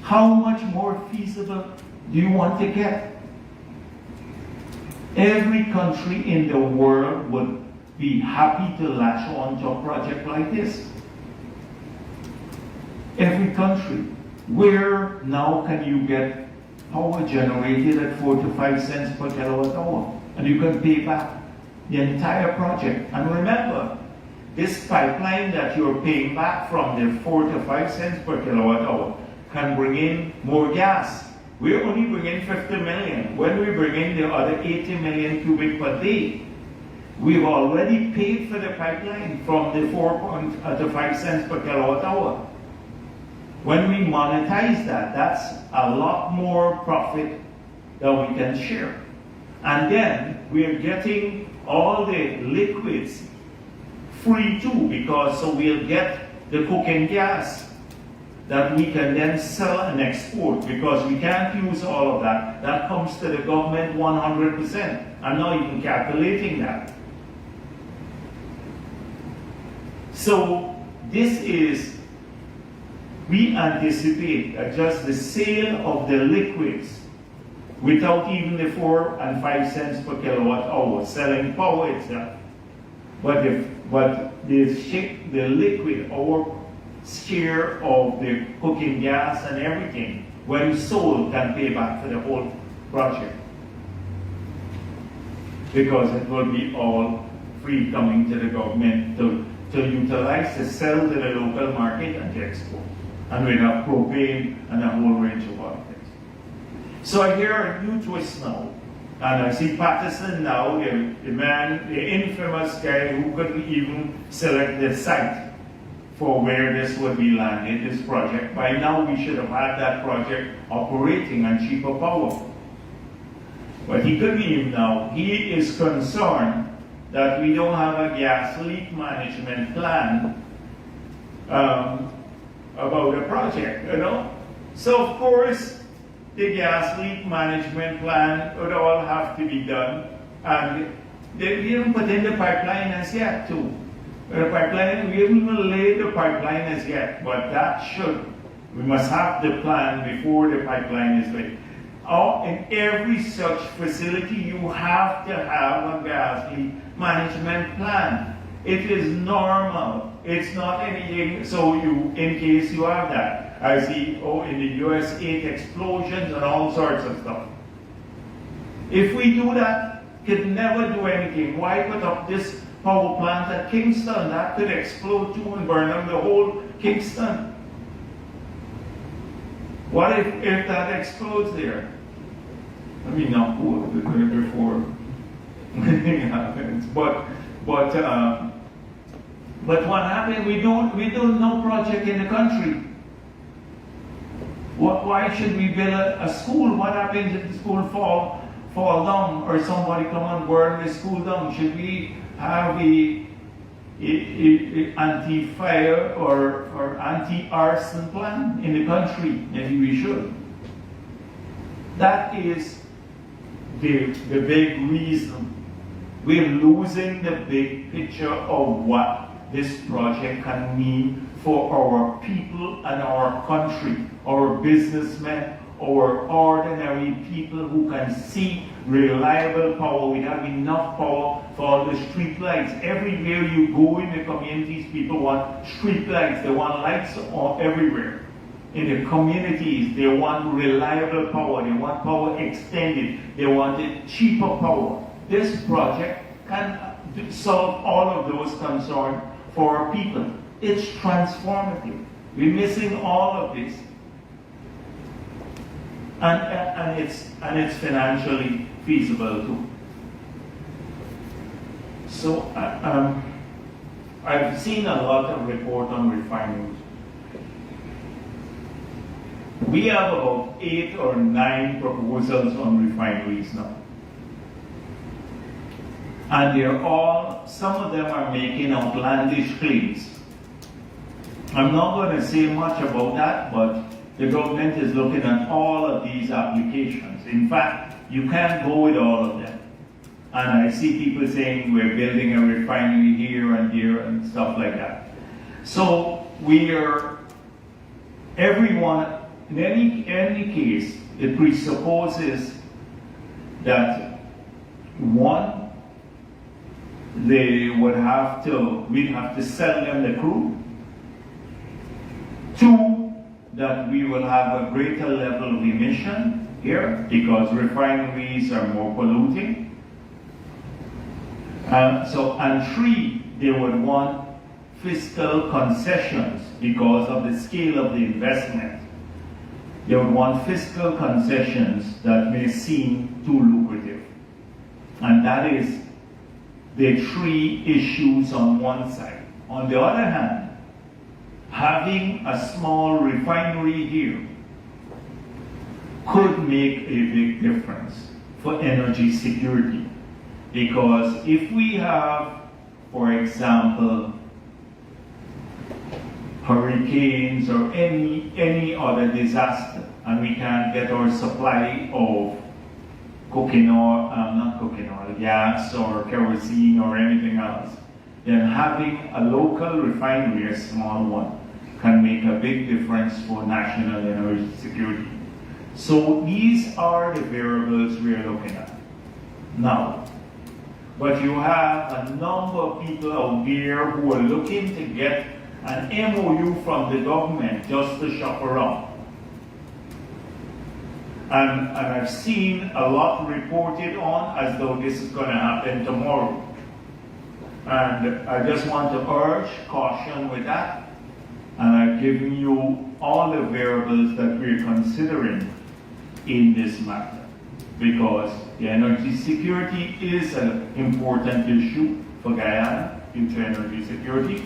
How much more feasible do you want to get? Every country in the world would be happy to latch on to a project like this. Every country. Where now can you get power generated at 4 to 5 cents per kilowatt hour? And you can pay back the entire project. And remember, this pipeline that you're paying back from the 4 to 5 cents per kilowatt hour can bring in more gas. We're only bringing 50 million. When we bring in the other 80 million cubic per day, we've already paid for the pipeline from the 4 to 5 cents per kilowatt hour. When we monetize that, that's a lot more profit that we can share. And then we're getting all the liquids free too, because so we'll get the cooking gas that we can then sell and export, because we can't use all of that. That comes to the government 100%. I'm not even calculating that. So this is, we anticipate that just the sale of the liquids without even the 4 and 5 cents per kilowatt hour selling power itself, but the liquid, our share of the cooking gas and everything, when sold, can pay back for the whole project. Because it will be all free coming to the government to utilize, to sell to the local market and to export. And we have propane and a whole range of other things. So I hear a new twist now. And I see Patterson now, the man, the infamous guy who couldn't even select the site for where this would be landed, this project. By now we should have had that project operating on cheaper power. But he couldn't even now. He is concerned that we don't have a gas leak management plan about the project, you know. So of course, the gas leak management plan would all have to be done, and they didn't put in the pipeline as yet too. The pipeline, we haven't even laid the pipeline as yet, but that should. We must have the plan before the pipeline is laid. In every such facility, you have to have a gas leak management plan. It is normal. It's not anything, so you, in case you have that. I see, in the US, 8 explosions and all sorts of stuff. If we do that, could never do anything. Why put up this power plant at Kingston? That could explode too and burn up the whole Kingston. What if that explodes there? I mean, not before anything happens. But But what happened? We do no project in the country. Why should we build a school? What happens if the school fall down or somebody come and burn the school down? Should we have a anti-fire or anti-arson plan in the country? Maybe we should. That is the big reason. We're losing the big picture of what this project can mean for our people and our country, our businessmen, our ordinary people who can see reliable power. We have enough power for all the street lights. Everywhere you go in the communities, people want street lights. They want lights everywhere. In the communities, they want reliable power. They want power extended. They want it cheaper power. This project can solve all of those concerns for our people. It's transformative. We're missing all of this. And it's financially feasible too. So I've seen a lot of report on refineries. We have about 8 or 9 proposals on refineries now. And they're all, some of them are making outlandish claims. I'm not going to say much about that, but the government is looking at all of these applications. In fact, you can't go with all of them. And I see people saying we're building a refinery here and there and stuff like that. So everyone, in any case, it presupposes that one, we'd have to sell them the crude. 2, that we will have a greater level of emission here because refineries are more polluting. And 3, they would want fiscal concessions because of the scale of the investment. They would want fiscal concessions that may seem too lucrative. And that is the 3 issues on one side. On the other hand, having a small refinery here could make a big difference for energy security. Because if we have, for example, hurricanes or any other disaster, and we can't get our supply of gas or kerosene or anything else, then having a local refinery, a small one, can make a big difference for national energy security. So these are the variables we are looking at now. But you have a number of people out there who are looking to get an MOU from the government just to shop around. And I've seen a lot reported on as though this is going to happen tomorrow. And I just want to urge caution with that. And I've given you all the variables that we're considering in this matter. Because the energy security is an important issue for Guyana, future energy security.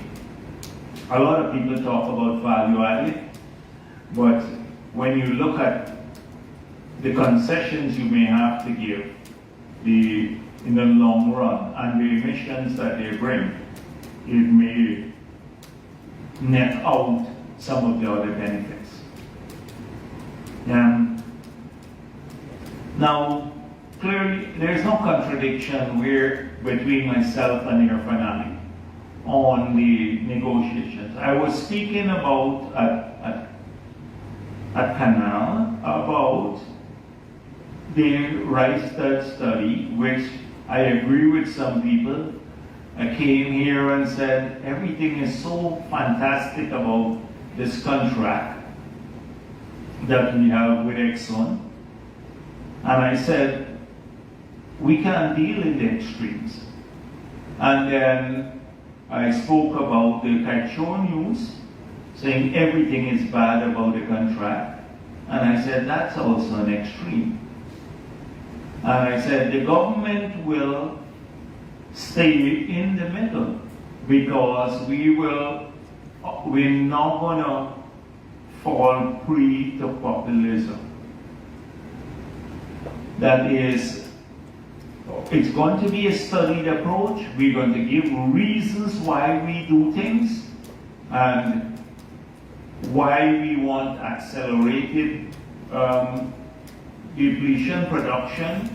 A lot of people talk about value added, but when you look at the concessions you may have to give in the long run and the emissions that they bring, it may net out some of the other benefits. Now, clearly, there's no contradiction between myself and your finale on the negotiations. I was speaking about at Canal about the rice study, which I agree with some people. I came here and said everything is so fantastic about this contract that we have with Exxon. And I said, we can't deal in the extremes. And then I spoke about the Kaichou news, saying everything is bad about the contract. And I said, that's also an extreme. And I said, the government will stay in the middle, because we're not going to fall prey to populism. That is, it's going to be a studied approach. We're going to give reasons why we do things and why we want accelerated depletion production,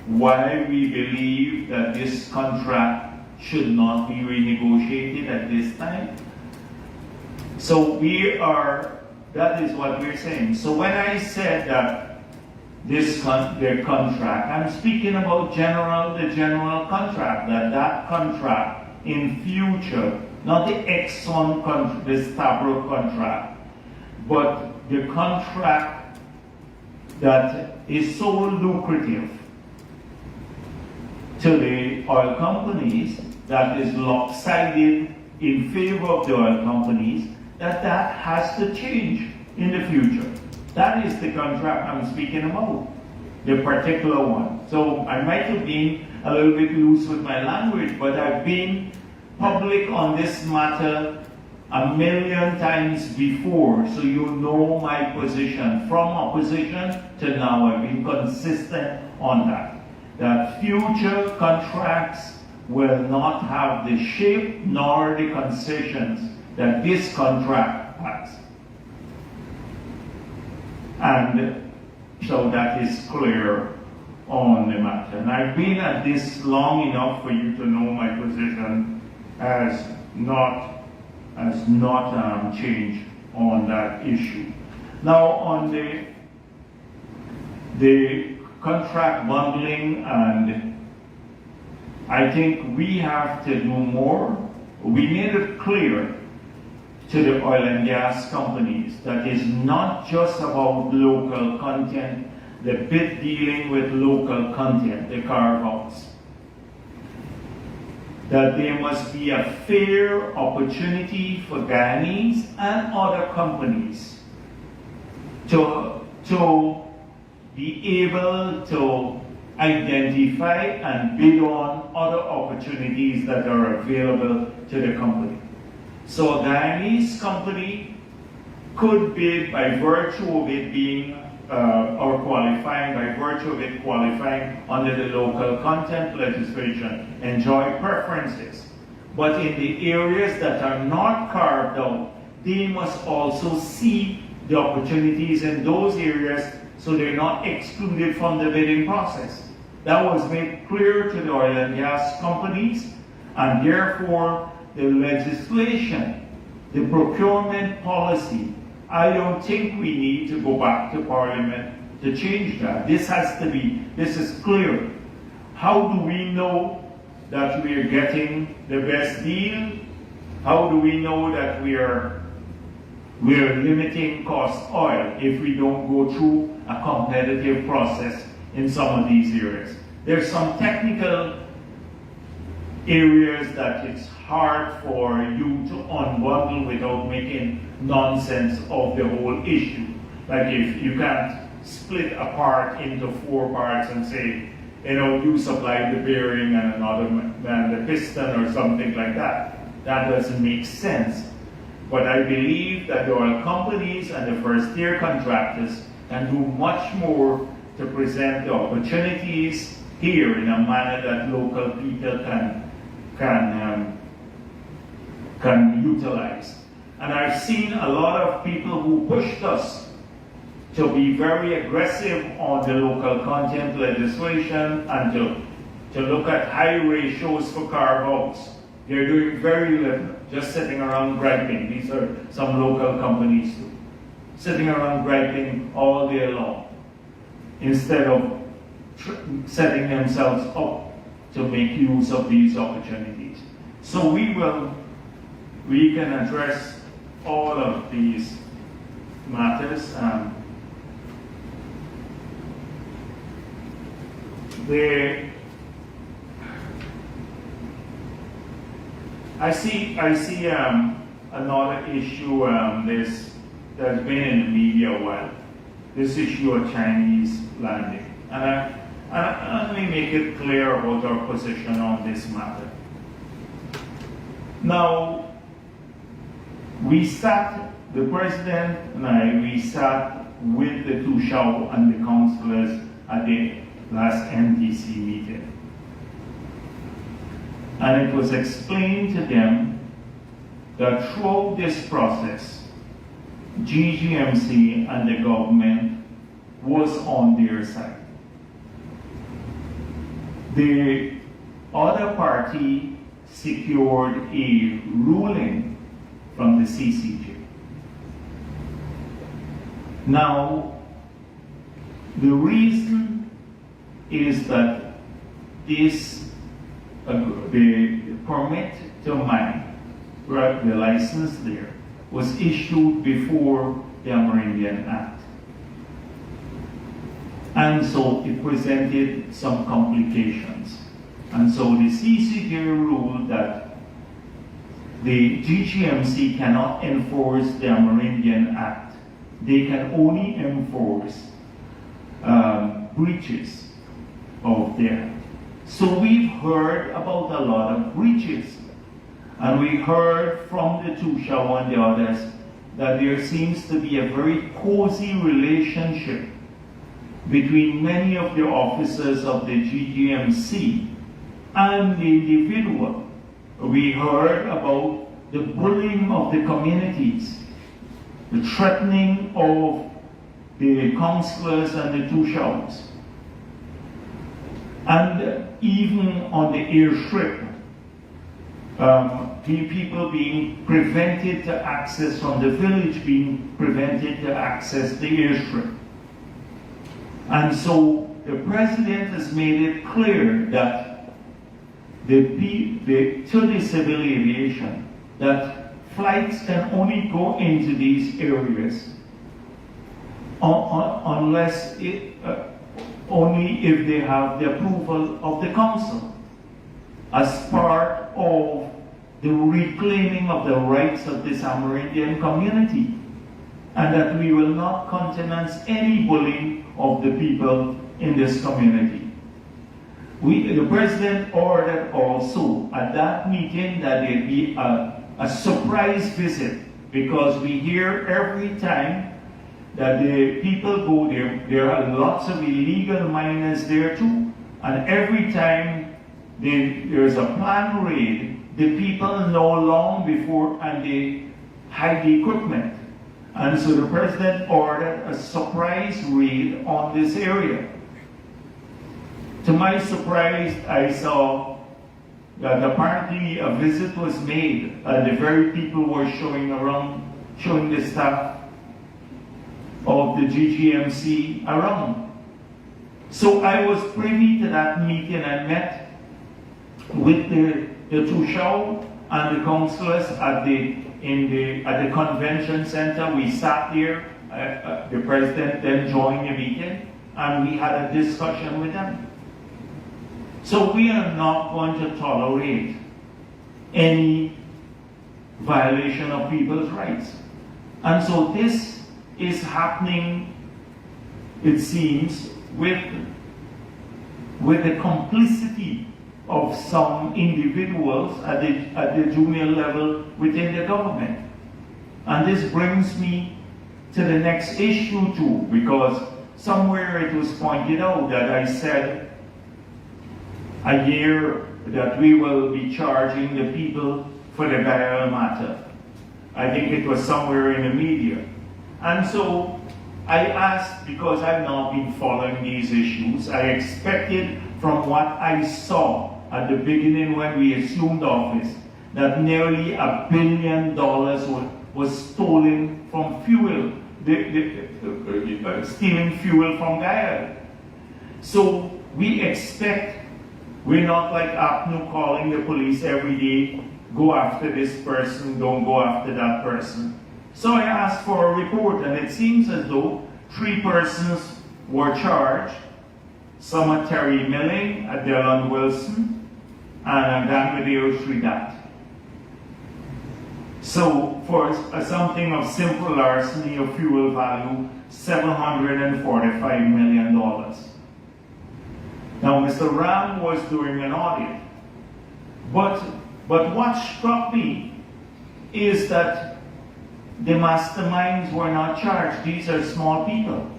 why we believe that this contract should not be renegotiated at this time. So that is what we're saying. So when I said that their contract, I'm speaking about the general contract, that contract in future, not the Exxon contract, the Stabroek contract, but the contract that is so lucrative to the oil companies, that is lopsided in favor of the oil companies, that has to change in the future. That is the contract I'm speaking about, the particular one. So I might have been a little bit loose with my language, but I've been public on this matter a million times before, so you know my position. From opposition to now, I've been consistent on that future contracts will not have the shape nor the concessions that this contract has. And so that is clear on the matter. And I've been at this long enough for you to know my position has not changed on that issue. Now on the contract bundling, and I think we have to do more. We made it clear to the oil and gas companies that it's not just about local content, the bit dealing with local content, the carve-outs. That there must be a fair opportunity for Guyanese and other companies to be able to identify and bid on other opportunities that are available to the company. So a Guyanese company could bid by virtue of it being or qualifying, by virtue of it qualifying under the local content legislation, enjoy preferences. But in the areas that are not carved out, they must also see the opportunities in those areas so they're not excluded from the bidding process. That was made clear to the oil and gas companies, and therefore the legislation, the procurement policy, I don't think we need to go back to Parliament to change that. This is clear. How do we know that we are getting the best deal? How do we know that we are limiting cost oil if we don't go through a competitive process in some of these areas? There's some technical areas that it's hard for you to unbundle without making nonsense of the whole issue. Like if you can't split a part into 4 parts and say, you supply the bearing and another man the piston or something like that. That doesn't make sense. But I believe that the oil companies and the first-tier contractors can do much more to present the opportunities here in a manner that local people can utilize. And I've seen a lot of people who pushed us to be very aggressive on the local content legislation and to look at high ratios for carve-outs. They're doing very little, just sitting around griping. These are some local companies too. Sitting around griping all day long instead of setting themselves up to make use of these opportunities. So we can address all of these matters. I see another issue that's been in the media a while. This issue of Chinese landing, and And let me make it clear about our position on this matter. Now, the President and I, we sat with the Tushao and the councillors at the last NTC meeting. And it was explained to them that throughout this process, GGMC and the government was on their side. The other party secured a ruling from the CCJ. Now, the reason is that this, the permit to mine, the license there, was issued before the Amerindian Act. And so it presented some complications. And so the CCJ ruled that the GGMC cannot enforce the Amerindian Act. They can only enforce breaches of the Act. So we've heard about a lot of breaches. And we heard from the Tushao and the others that there seems to be a very cozy relationship between many of the officers of the GGMC and the individual. We heard about the bullying of the communities, the threatening of the councillors and the Tushaos, and even on the airstrip, people being prevented to access from the village, being prevented to access the airstrip. And so the President has made it clear that to the civil aviation, that flights can only go into these areas unless only if they have the approval of the council as part of the reclaiming of the rights of this Amerindian community, and that we will not countenance any bullying of the people in this community. The President ordered also at that meeting that there be a surprise visit, because we hear every time that the people go there, there are lots of illegal miners there too, and every time there's a planned raid, the people know long before and they hide the equipment. And so the President ordered a surprise raid on this area. To my surprise, I saw that apparently a visit was made and the very people were showing the staff of the GGMC around. So I was privy to that meeting. I met with the Tushao and the councillors at the convention center. We sat there. The President then joined the meeting, and we had a discussion with them. So we are not going to tolerate any violation of people's rights. And so this is happening, it seems, with the complicity of some individuals at the junior level within the government. And this brings me to the next issue too, because somewhere it was pointed out that I said a year that we will be charging the people for the Guyana matter. I think it was somewhere in the media. And so I asked, because I've now been following these issues, I expected from what I saw at the beginning when we assumed office that nearly $1 billion was stolen from fuel, stealing fuel from Guyana. So we expect, we're not like APNU calling the police every day, go after this person, don't go after that person. So I asked for a report, and it seems as though 3 persons were charged. Some at Terry Milling, at Delon Wilson, and at Danvideo Sridat. So for something of simple larceny of fuel value, $745 million. Now, Mr. Ram was doing an audit. But what struck me is that the masterminds were not charged. These are small people.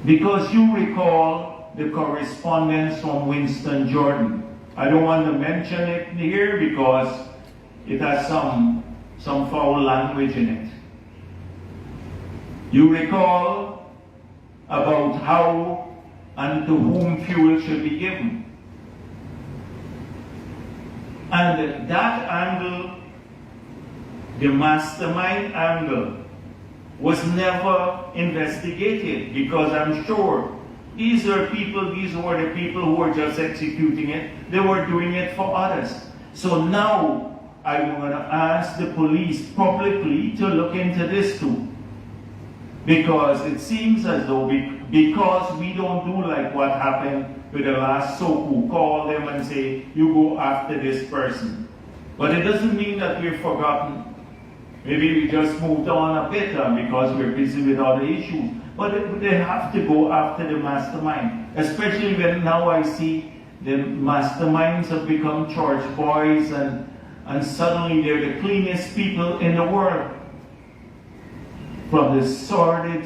Because you recall the correspondence from Winston Jordan. I don't want to mention it here because it has some foul language in it. You recall about how and to whom fuel should be given. And that angle, the mastermind angle, was never investigated, because I'm sure these were the people who were just executing it. They were doing it for others. So now I'm going to ask the police publicly to look into this too. Because it seems as though because we don't do like what happened with the last Soku, call them and say, you go after this person. But it doesn't mean that we've forgotten. Maybe we just moved on a bit because we're busy with other issues. But they have to go after the mastermind. Especially when now I see the masterminds have become church boys and suddenly they're the cleanest people in the world. From the sordid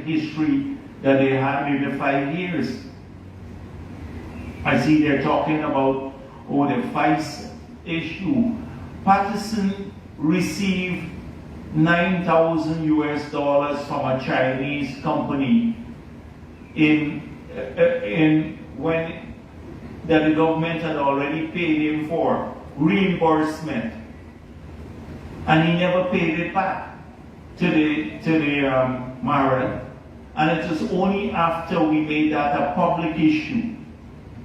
history that they had in the 5 years. I see they're talking about, the FICE issue. Patterson received $9,000 US from a Chinese company when the government had already paid him for reimbursement, and he never paid it back to the Marin. And it was only after we made that a public issue,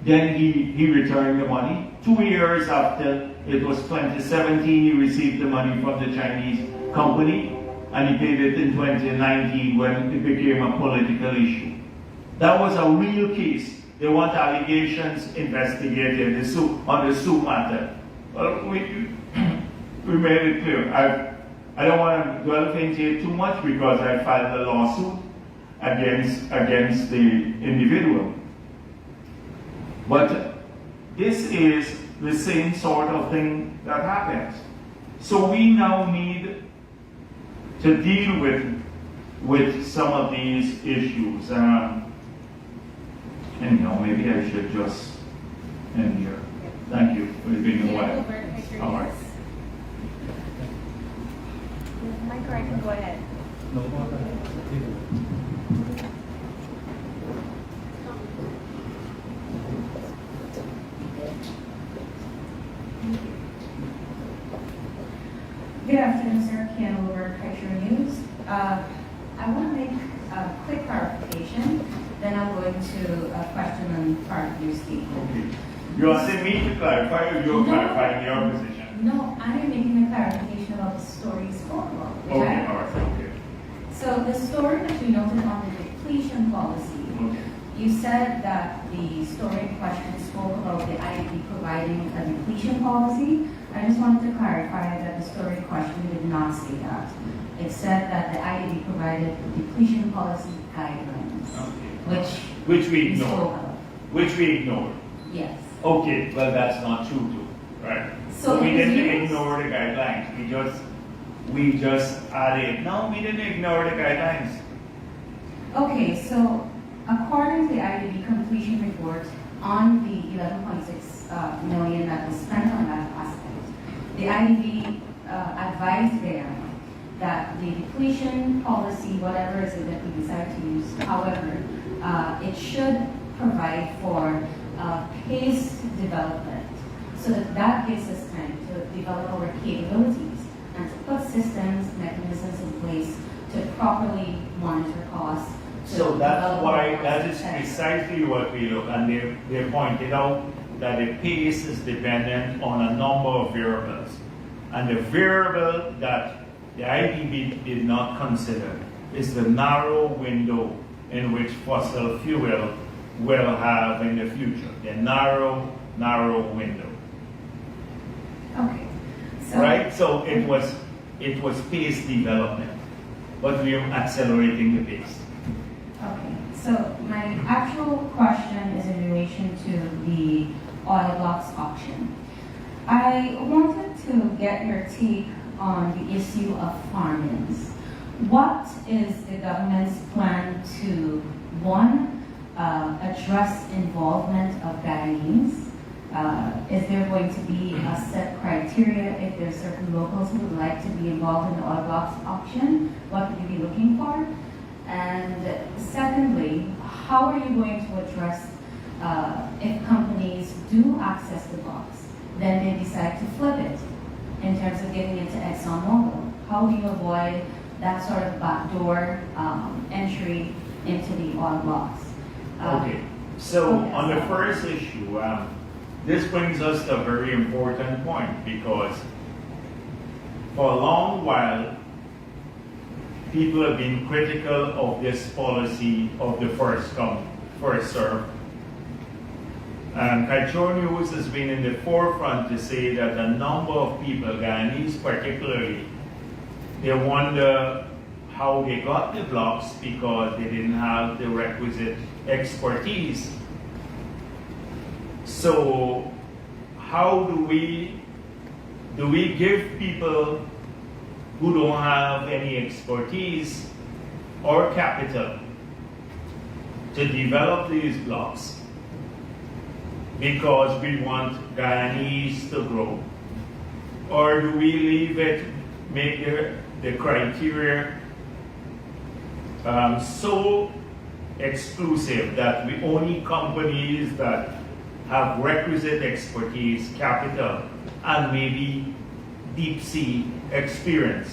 then he returned the money. 2 years after, it was 2017, he received the money from the Chinese company, and he paid it in 2019 when it became a political issue. That was a real case. They want allegations investigated on the Sioux matter. Well, we made it clear. I don't want to dwell into it too much because I filed a lawsuit against the individual. But this is the same sort of thing that happens. So we now need to deal with some of these issues. Anyhow, maybe I should just end here. Thank you for being a while. All right. Mike, or I can go ahead. Good afternoon, sir. Ken over Kaiser News. I want to make a quick clarification, then I'll go into a question on part of your statement. Okay. You asking me to clarify, or you're clarifying your position? No, I am making a clarification about the story you spoke about. Okay, all right, okay. So the story that you noted on the depletion policy, Okay. you said that the story in question spoke about the IDB providing a depletion policy. I just wanted to clarify that the story in question did not say that. It said that the IDB provided depletion policy guidelines, Okay. Which we spoke ignored. about. Which we ignored. Yes. Okay, well that's not true too, right? So we it was didn't used- ignore the guidelines. We just added. No, we didn't ignore the guidelines. Okay, so according to the IDB completion report on the 11.6 million that was spent on that aspect, the IDB advised Guyana that the depletion policy, whatever it is that we decide to use, however, it should provide for paced development so that gives us time to develop our capabilities and to put systems, mechanisms in place to properly monitor costs. to So that's develop why, our that is costs. precisely what we look, and they pointed out that the pace is dependent on a number of variables. And the variable that the IDB did not consider is the narrow window in which fossil fuel will have in the future. The narrow window. Okay. So, Right? So it was paced development, but we are accelerating the pace. Okay. So my actual question is in relation to the oil blocks auction. I wanted to get your take on the issue of farm-ins. What is the government's plan to, one, address involvement of Guyanese? Is there going to be a set criteria if there are certain locals who would like to be involved in the oil blocks auction? What would you be looking for? And secondly, how are you going to address if companies do access the blocks, then they decide to flip it in terms of giving it to ExxonMobil? How do you avoid that sort of backdoor entry into the oil blocks? Okay, so on the first issue, this brings us to a very important point, because for a long while, people have been critical of this policy of the first come, first served. And Culture News has been in the forefront to say that a number of people, Guyanese particularly, they wonder how they got the blocks because they didn't have the requisite expertise. So how do we give people who don't have any expertise or capital to develop these blocks because we want Guyanese to grow? Or do we leave it, make the criteria so exclusive that we only companies that have requisite expertise, capital, and maybe deep sea experience,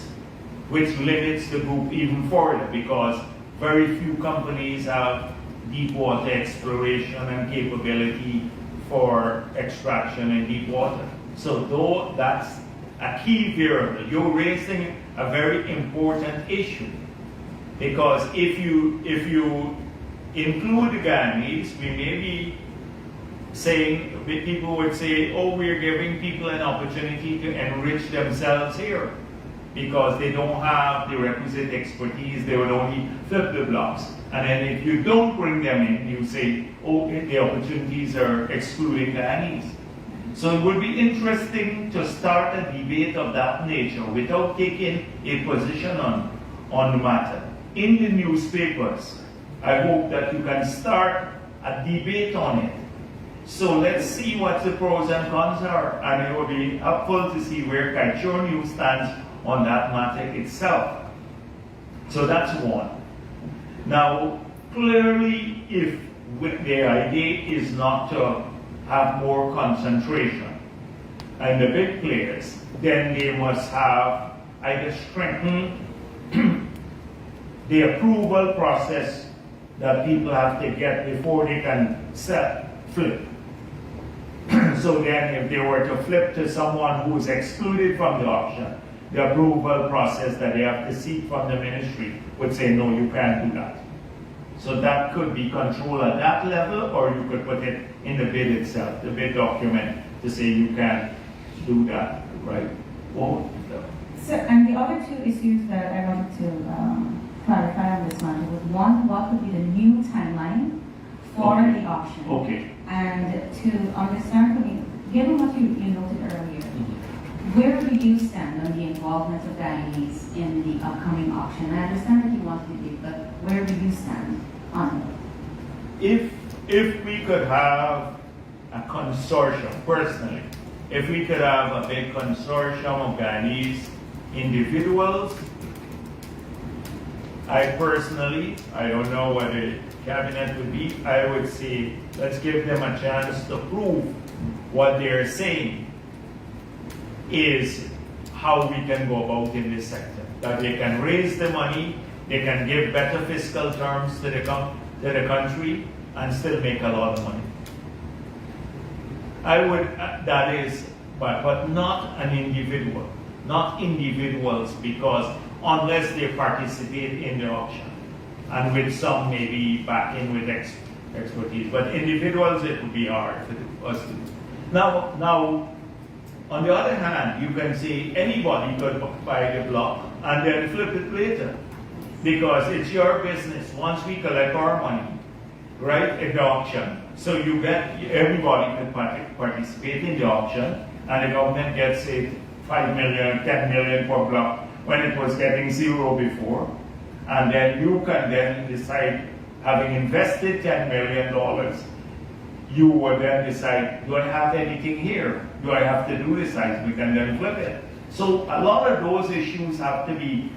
which limits the group even further, because very few companies have deep water exploration and capability for extraction in deep water. So though that's a key variable, you're raising a very important issue, because if you include the Guyanese, we may be saying, people would say, oh, we're giving people an opportunity to enrich themselves here because they don't have the requisite expertise, they would only flip the blocks. And then if you don't bring them in, you say, oh, the opportunities are excluding Guyanese. So it would be interesting to start a debate of that nature without taking a position on the matter. In the newspapers, I hope that you can start a debate on it. So let's see what the pros and cons are, and it will be helpful to see where Culture News stands on that matter itself. So that's one. Now, clearly, if the idea is not to have more concentration and the big players, then they must have either strengthen the approval process that people have to get before they can flip. So then if they were to flip to someone who's excluded from the auction, the approval process that they have to seek from the ministry would say, no, you can't do that. So that could be controlled at that level, or you could put it in the bid itself, the bid document, to say you can't do that, right? Well, So, and the other two issues that I wanted to clarify on this matter was, one, what would be the new timeline for the auction? Okay. And to understand from you, given what you noted earlier, where do you stand on the involvement of Guyanese in the upcoming auction? I understand that you want to do, but where do you stand on it? If we could have a consortium, personally, if we could have a big consortium of Guyanese individuals, I don't know what the cabinet would be, I would say, let's give them a chance to prove what they're saying is how we can go about in this sector. That they can raise the money, they can give better fiscal terms to the country, and still make a lot of money. I would, that is, but not an individual, not individuals, because unless they participate in the auction, and with some maybe backing with expertise, but individuals it would be hard for us to do. Now, on the other hand, you can say anybody could buy the block and then flip it later, because it's your business. Once we collect our money, right, in the auction. So you get, everybody can participate in the auction, and the government gets, say, 5 million, 10 million per block, when it was getting 0 before. And then you can then decide, having invested $10 million, you would then decide, do I have anything here? Do I have to do the seismic and then flip it? So a lot of those issues have to be,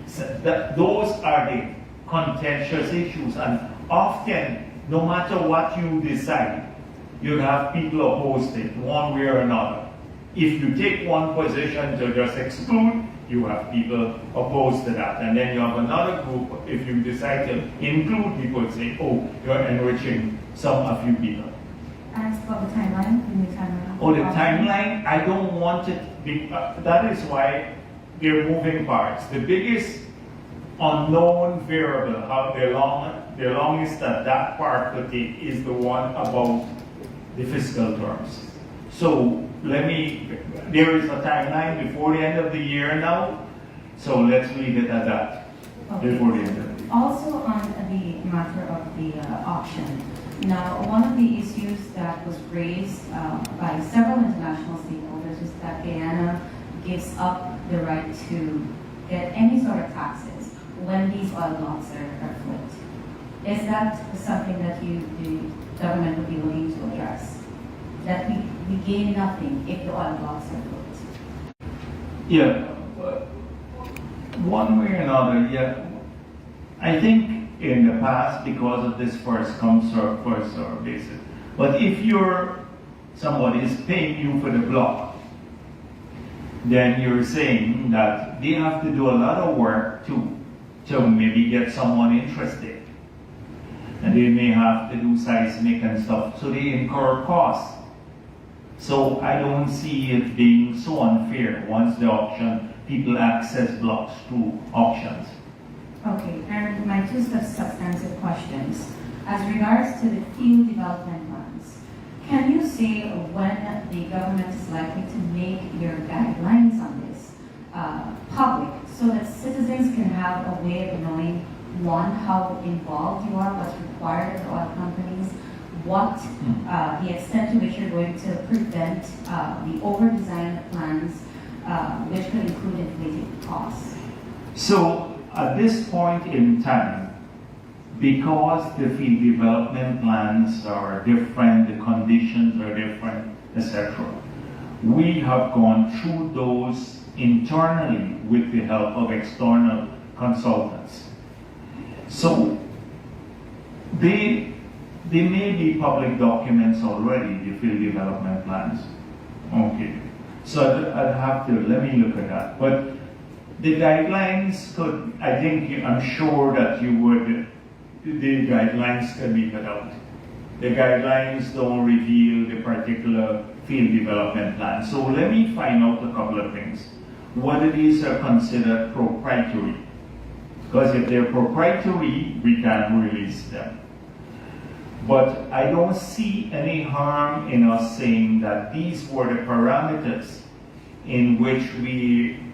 those are the contentious issues, and often, no matter what you decide, you'll have people opposed to it, one way or another. If you take one position to just exclude, you have people opposed to that. And then you have another group, if you decide to include, people say, oh, you're enriching a few people. As for the timeline, the new timeline. Oh, the timeline, I don't want it, that is why they're moving parts. The biggest unknown variable, how the longest that part could take, is the one about the fiscal terms. So there is a timeline before the end of the year now, so let's leave it at that, before the end of the year. Also on the matter of the auction. Now, one of the issues that was raised by several international stakeholders is that Guyana gives up the right to get any sort of taxes when these oil blocks are flipped. Is that something that the government would be looking to address? That we gain nothing if the oil blocks are flipped? Yeah, one way or another, yeah. I think in the past, because of this first come, first served basis. But if somebody is paying you for the block, then you're saying that they have to do a lot of work to maybe get someone interested. And they may have to do seismic and stuff, so they incur costs. So I don't see it being so unfair once the auction, people access blocks through auctions. Okay, and my two substantive questions. As regards to the field development plans, can you say when the government is likely to make your guidelines on this public, so that citizens can have a way of knowing, one, how involved you are, what's required of the oil companies, what the extent to which you're going to prevent the over-designed plans, which could include inflated costs? So, at this point in time, because the field development plans are different, the conditions are different, etc., we have gone through those internally with the help of external consultants. So they may be public documents already, the field development plans. Okay. So I'd have to, let me look at that. But the guidelines could, I'm sure that the guidelines can be put out. The guidelines don't reveal the particular field development plan. So let me find out a couple of things. What of these are considered proprietary? Because if they're proprietary, we can release them. But I don't see any harm in us saying that these were the parameters in which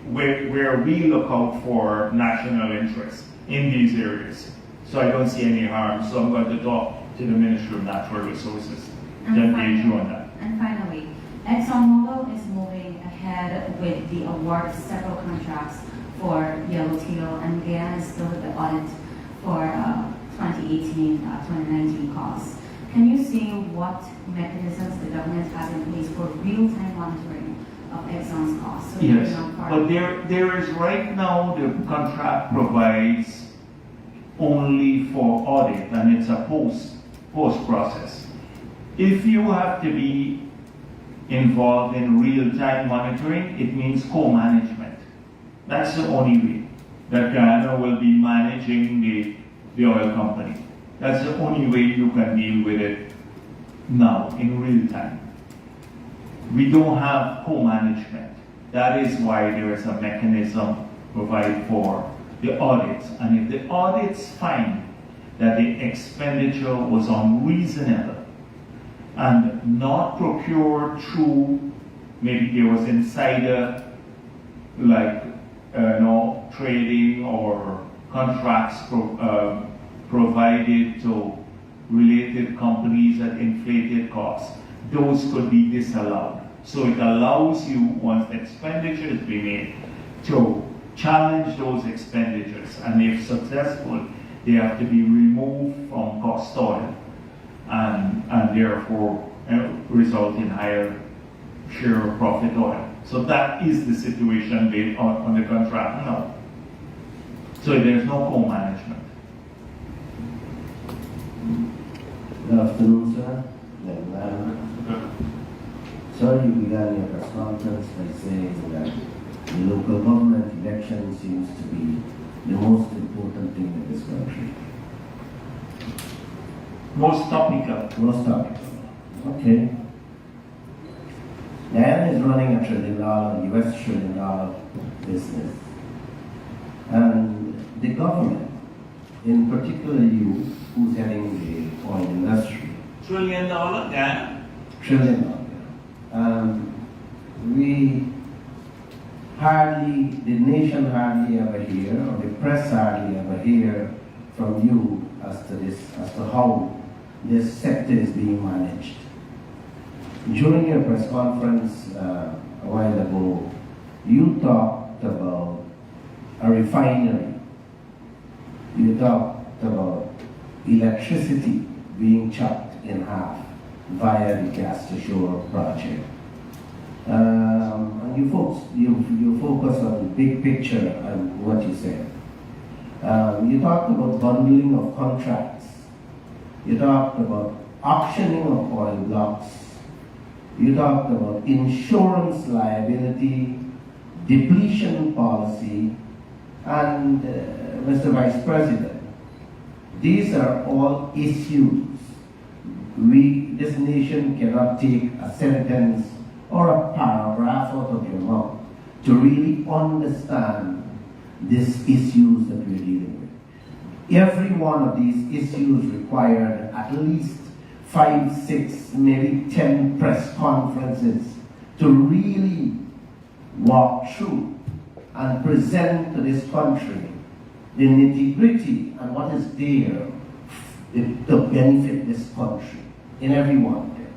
where we look out for national interest in these areas. So I don't see any harm. So I'm going to talk to the Ministry of Natural Resources to engage you on that. And finally, ExxonMobil is moving ahead with the award of several contracts for Yellowtail, and Guyana is still at the audit for 2018-2019 costs. Can you say what mechanisms the government has in place for real-time monitoring of Exxon's costs? So yes, but there is right now, the contract provides only for audit, and it's a post process. If you have to be involved in real-time monitoring, it means co-management. That's the only way that Guyana will be managing the oil company. That's the only way you can deal with it now, in real time. We don't have co-management. That is why there is a mechanism provided for the audits. And if the audits find that the expenditure was unreasonable and not procured through, maybe there was insider, like trading or contracts provided to related companies at inflated costs, those could be disallowed. So it allows you, once expenditures be made, to challenge those expenditures, and if successful, they have to be removed from cost oil, and therefore result in higher share of profit oil. So that is the situation based on the contract now. So there's no co-management. Good afternoon, sir. Sir, you began your press conference by saying that the local government election seems to be the most important thing in this country. Most topical. Most topical. Okay. Guyana is running $1 trillion, US $1 trillion business. And the government, in particular you, who's heading the oil industry, $1 trillion, yeah? $1 trillion. We hardly, the nation hardly ever hear, or the press hardly ever hear from you as to this, as to how this sector is being managed. During your press conference a while ago, you talked about a refinery. You talked about electricity being chopped in half via the gas to shore project. And you focus on the big picture and what you said. You talked about bundling of contracts. You talked about auctioning of oil blocks. You talked about insurance liability, depletion policy, and Mr. Vice President, these are all issues. This nation cannot take a sentence or a paragraph out of your mouth to really understand these issues that we're dealing with. Every one of these issues required at least 5, 6, maybe 10 press conferences to really walk through and present to this country the nitty-gritty and what is there to benefit this country in every one of them.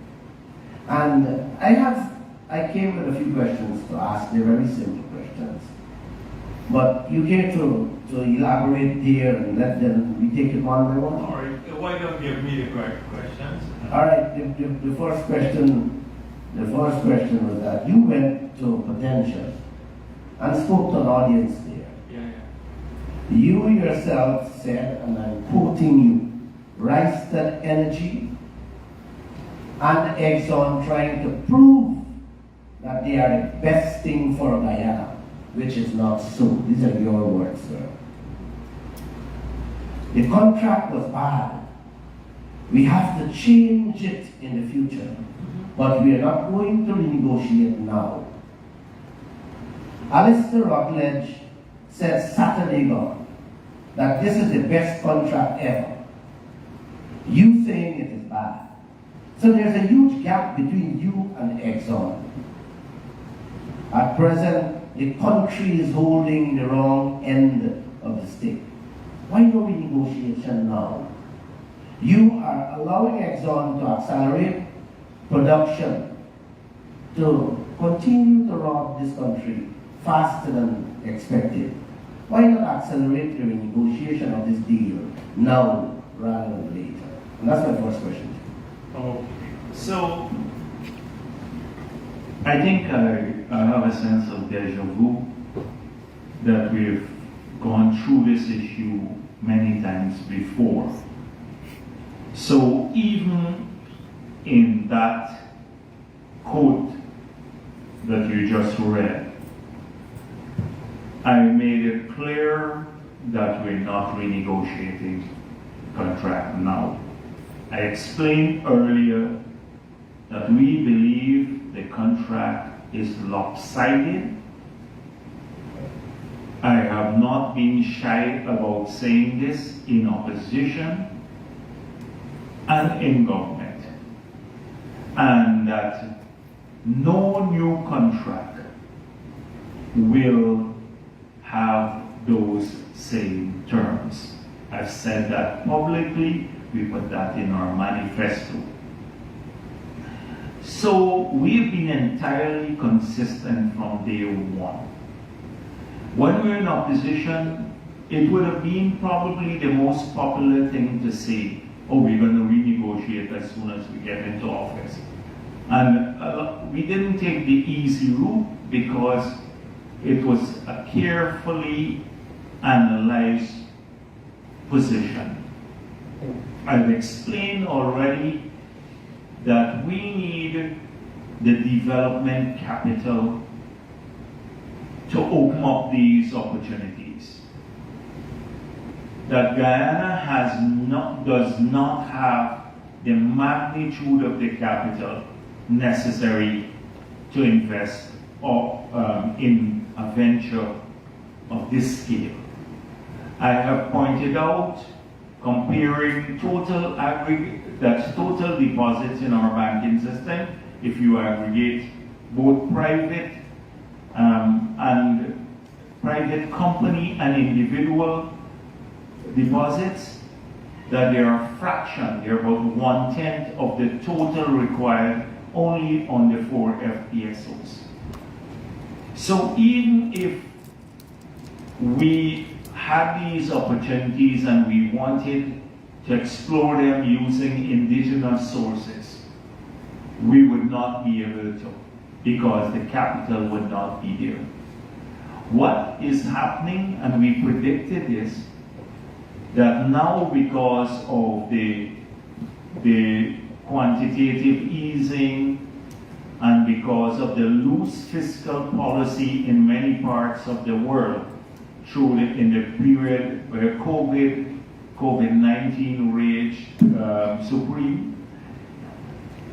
And I came with a few questions to ask. They're very simple questions. But you came to elaborate there and let them, we take it one by one. All right, why don't you give me the correct questions? All right, the first question was that you went to Potential and spoke to an audience there. Yeah. You yourself said, and I'm quoting you, Rystad Energy and Exxon trying to prove that they are the best thing for Guyana, which is not so. These are your words, sir. The contract was bad. We have to change it in the future, but we are not going to renegotiate now. Alistair Rutledge said Saturday gone that this is the best contract ever. You saying it is bad. So there's a huge gap between you and Exxon. At present, the country is holding the wrong end of the stick. Why no renegotiation now? You are allowing Exxon to accelerate production, to continue to rob this country faster than expected. Why not accelerate the renegotiation of this deal now rather than later? And that's my first question. Okay. So, I think I have a sense of deja vu that we've gone through this issue many times before. So even in that quote that you just read, I made it clear that we're not renegotiating the contract now. I explained earlier that we believe the contract is lopsided. I have not been shy about saying this in opposition and in government, and that no new contract will have those same terms. I've said that publicly we put that in our manifesto. So we've been entirely consistent from day one. When we're in opposition, it would have been probably the most popular thing to say, oh, we're going to renegotiate as soon as we get into office. And we didn't take the easy route because it was a carefully analyzed position. I've explained already that we need the development capital to open up these opportunities. That Guyana does not have the magnitude of the capital necessary to invest in a venture of this scale. I have pointed out, comparing total deposits in our banking system, if you aggregate both private company and individual deposits, that they are a fraction, they're about 1/10 of the total required only on the 4 FPSOs. So even if we had these opportunities and we wanted to explore them using indigenous sources, we would not be able to, because the capital would not be there. What is happening, and we predicted this, that now because of the quantitative easing and because of the loose fiscal policy in many parts of the world, in the period where COVID-19 raged supreme,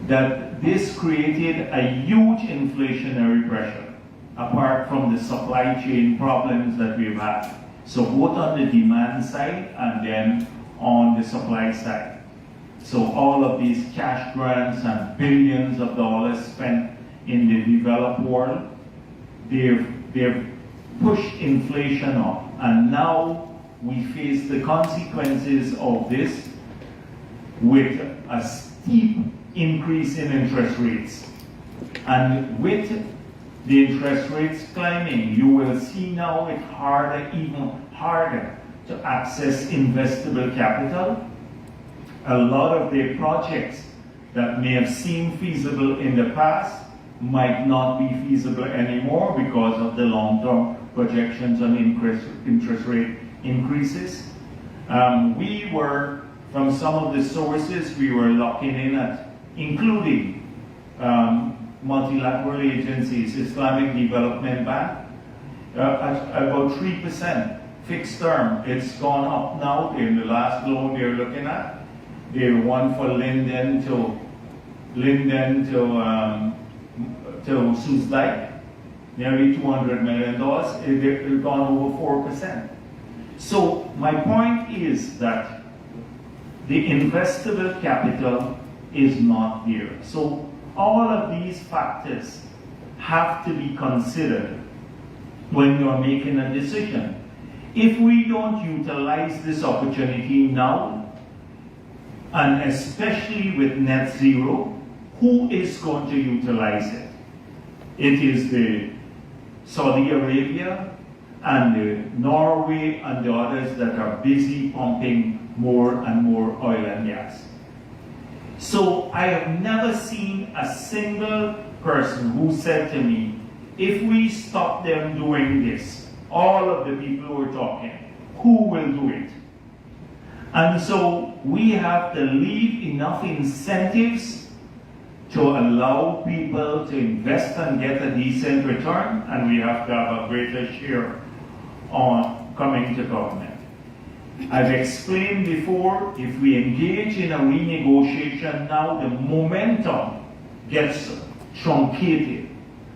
that this created a huge inflationary pressure, apart from the supply chain problems that we've had. So both on the demand side and then on the supply side. So all of these cash grants and billions of dollars spent in the developed world, they've pushed inflation up. And now we face the consequences of this with a steep increase in interest rates. And with the interest rates climbing, you will see now it's even harder to access investable capital. A lot of the projects that may have seemed feasible in the past might not be feasible anymore because of the long-term projections on interest rate increases. From some of the sources, we were locking in at, including multilateral agencies, Islamic Development Bank, at about 3% fixed term. It's gone up now. In the last loan they're looking at, the one for Linden to Soesdijk, nearly $200 million. It's gone over 4%. So my point is that the investable capital is not there. So all of these factors have to be considered when you're making a decision. If we don't utilize this opportunity now, and especially with net zero, who is going to utilize it? It is the Saudi Arabia and the Norway and the others that are busy pumping more and more oil and gas. So I have never seen a single person who said to me, if we stop them doing this, all of the people who are talking, who will do it? And so we have to leave enough incentives to allow people to invest and get a decent return, and we have to have a greater share on coming to government. I've explained before, if we engage in a renegotiation now, the momentum gets truncated,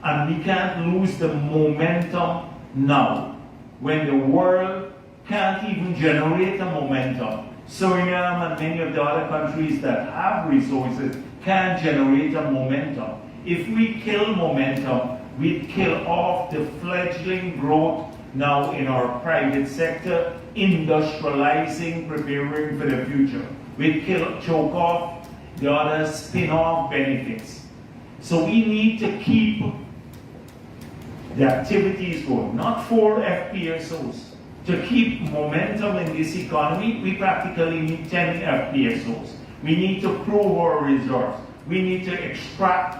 and we can't lose the momentum now, when the world can't even generate a momentum. Suriname and many of the other countries that have resources can't generate a momentum. If we kill momentum, we kill off the fledgling growth now in our private sector, industrializing, preparing for the future. we choke off the other spin-off benefits. So we need to keep the activities going, not 4 FPSOs. To keep momentum in this economy, we practically need 10 FPSOs. We need to prove our resource. We need to extract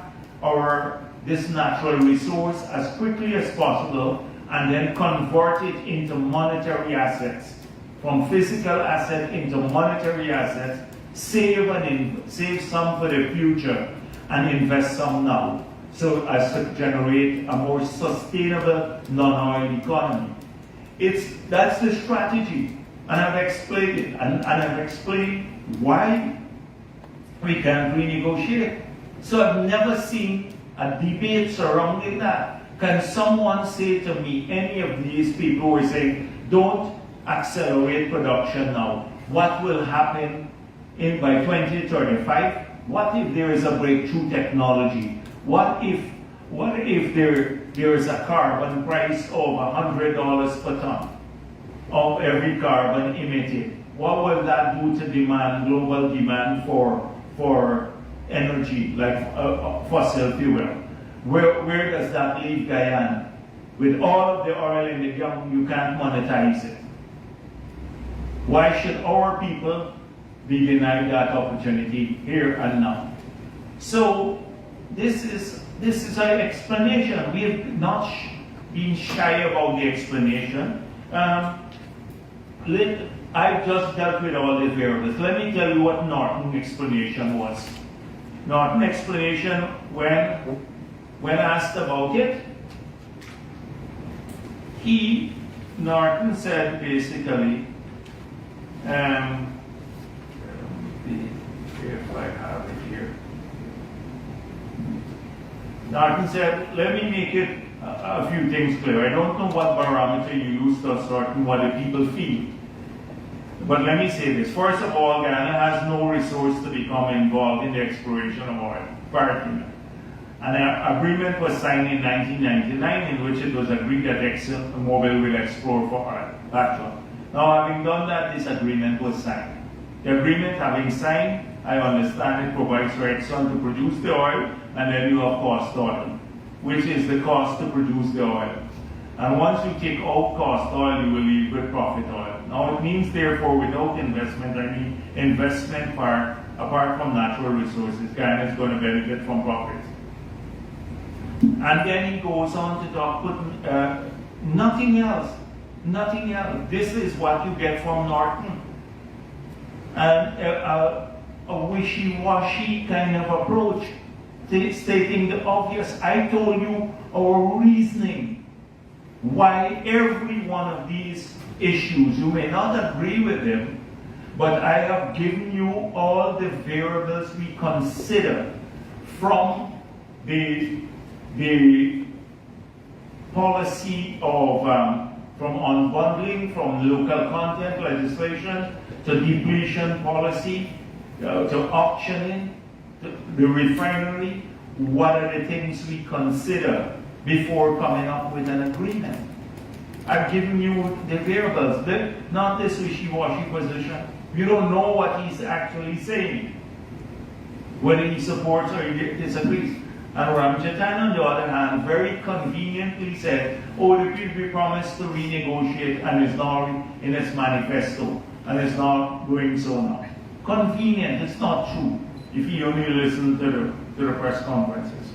this natural resource as quickly as possible and then convert it into monetary assets. From physical asset into monetary assets, save some for the future and invest some now, so as to generate a more sustainable non-oil economy. That's the strategy, and I've explained it, and I've explained why we can't renegotiate. So I've never seen a debate surrounding that. Can someone say to me, any of these people who are saying, don't accelerate production now, what will happen by 2035? What if there is a breakthrough technology? What if there is a carbon price of $100 per ton of every carbon emitted? What will that do to demand, global demand for energy, like fossil fuel? Where does that leave Guyana? With all of the oil in the ground, you can't monetize it. Why should our people be denied that opportunity here and now? So this is our explanation. We have not been shy about the explanation. I've just dealt with all the variables. Let me tell you what Norton's explanation was. Norton's explanation, when asked about it, Norton said basically, if I have it here. Norton said, let me make it a few things clear. I don't know what barometer you use to ascertain what the people feel. But let me say this. First of all, Guyana has no resource to become involved in the exploration of oil. An agreement was signed in 1999 in which it was agreed that ExxonMobil will explore for oil. Now, having done that, this agreement was signed. The agreement having signed, I understand it provides for Exxon to produce the oil, and then you have cost oil, which is the cost to produce the oil. And once you take out cost oil, you will leave with profit oil. Now it means, therefore, without investment, I mean investment apart from natural resources, Guyana is going to benefit from profits. And then he goes on to talk, nothing else. Nothing else. This is what you get from Norton. And a wishy-washy kind of approach, stating the obvious. I told you our reasoning why every one of these issues, you may not agree with them, but I have given you all the variables we consider from the policy of from unbundling, from local content legislation to depletion policy, to auctioning, the refinery. What are the things we consider before coming up with an agreement? I've given you the variables, not this wishy-washy position. You don't know what he's actually saying, whether he supports or he disagrees. And Ramjatan, on the other hand, very conveniently said, oh, the PDP promised to renegotiate and is now in its manifesto, and is not doing so now. Convenient, it's not true, if you only listen to the press conferences.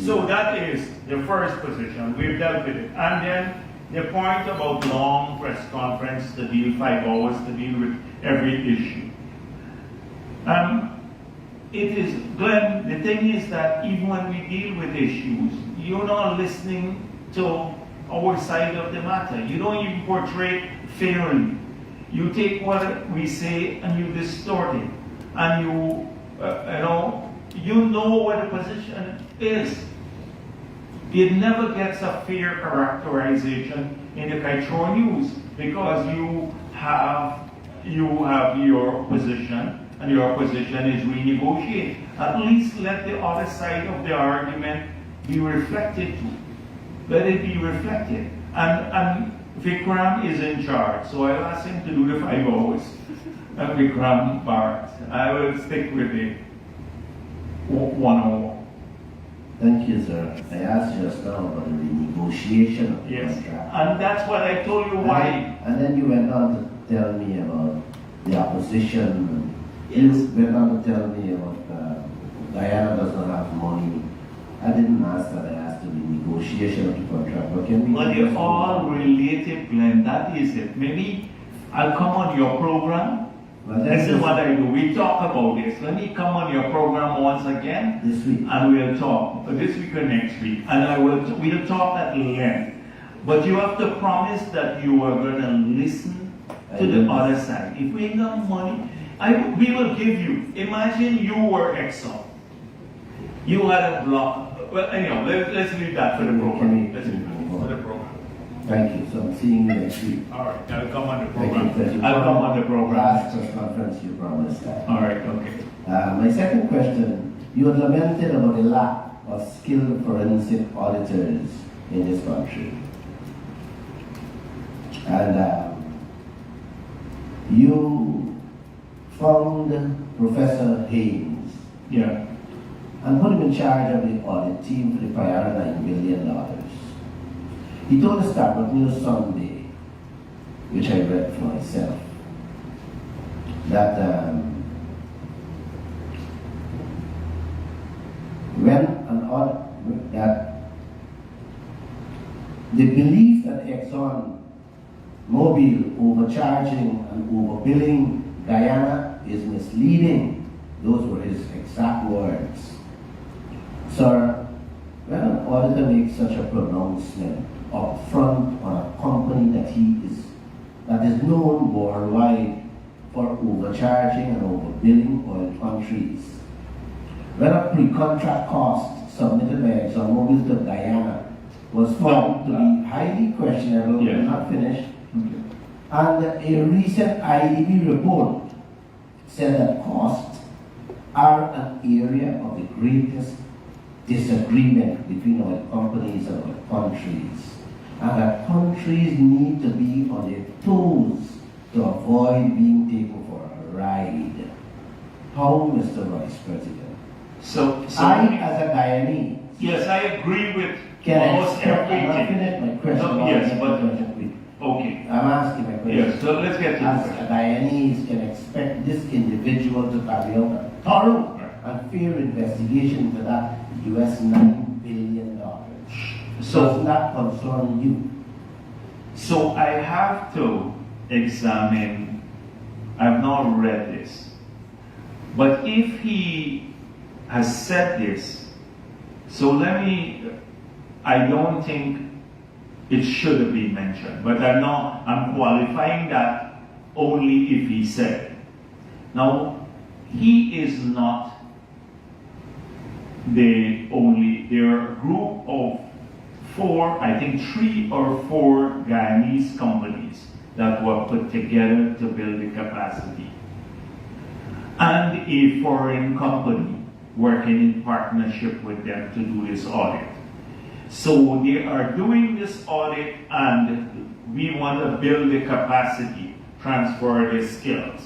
So that is the first position. We've dealt with it. And then the point about long press conference to deal 5 hours to deal with every issue. It is, Glenn, the thing is that even when we deal with issues, you're not listening to our side of the matter. You don't even portray it fairly. You take what we say and you distort it. And you know what the position is. It never gets a fair characterization in the Kaitro News because you have your position, and your position is renegotiate. At least let the other side of the argument be reflected to. Let it be reflected. And Vikram is in charge, so I'll ask him to do the 5 hours. Vikram Bharat. I will stick with the 101. Thank you, sir. I asked just now about the renegotiation of the Yes, contract. and that's what I told you why. And then you went on to tell me about the opposition. Yes. You went on to tell me about Guyana does not have money. I didn't ask that. I asked the renegotiation of the contract. But can we? But they're all related, Glenn. That is it. Maybe I'll come on your program. Well, This is what I do. We talk about this. Let me come on your program once again, this week. and we'll talk this week or next week, and we'll talk at length. But you have to promise that you are going to listen to the other side. If we ain't got money, we will give you. Imagine you were Exxon. You had a block. Well, anyhow, let's leave that for the program. Let's leave it for the program. Thank you. So I'm seeing you next week. All right, I'll come on the Thank program. you. I'll come on the program. Last press conference you promised that. All right, okay. My second question, you had lamented about the lack of skilled forensic auditors in this country. And you found Professor Haynes Yeah. and put him in charge of the audit team for the prior $9 billion. He told us that on News Sunday, which I read for myself, that when an audit, that the belief that Exxon Mobil overcharging and overbilling Guyana is misleading. Those were his exact words. Sir, when an auditor makes such a pronouncement up front on a company that is known worldwide for overcharging and overbilling oil countries, when a pre-contract cost submitted by ExxonMobil to Guyana was found to be highly questionable, Yeah. not finished, Okay. and a recent IDB report said that costs are an area of the greatest disagreement between oil companies and oil countries, and that countries need to be on their toes to avoid being taken for a ride. How, Mr. Vice President? So I, as a Guyanese, yes, I agree with can almost expect, I'm not everything. finished my question. No, yes, but I'm okay. asking my question. Yes, so let's get to the As a question. Guyanese can expect this individual to carry out a thorough and fair investigation into that US $9 billion. So- Does that concern you? So I have to examine, I've not read this, but if he has said this, so I don't think it should have been mentioned, but I'm qualifying that only if he said it. Now, he is not the only, there are a group of 3 or 4 Guyanese companies that were put together to build the capacity. And a foreign company working in partnership with them to do this audit. So they are doing this audit and we want to build the capacity, transfer the skills.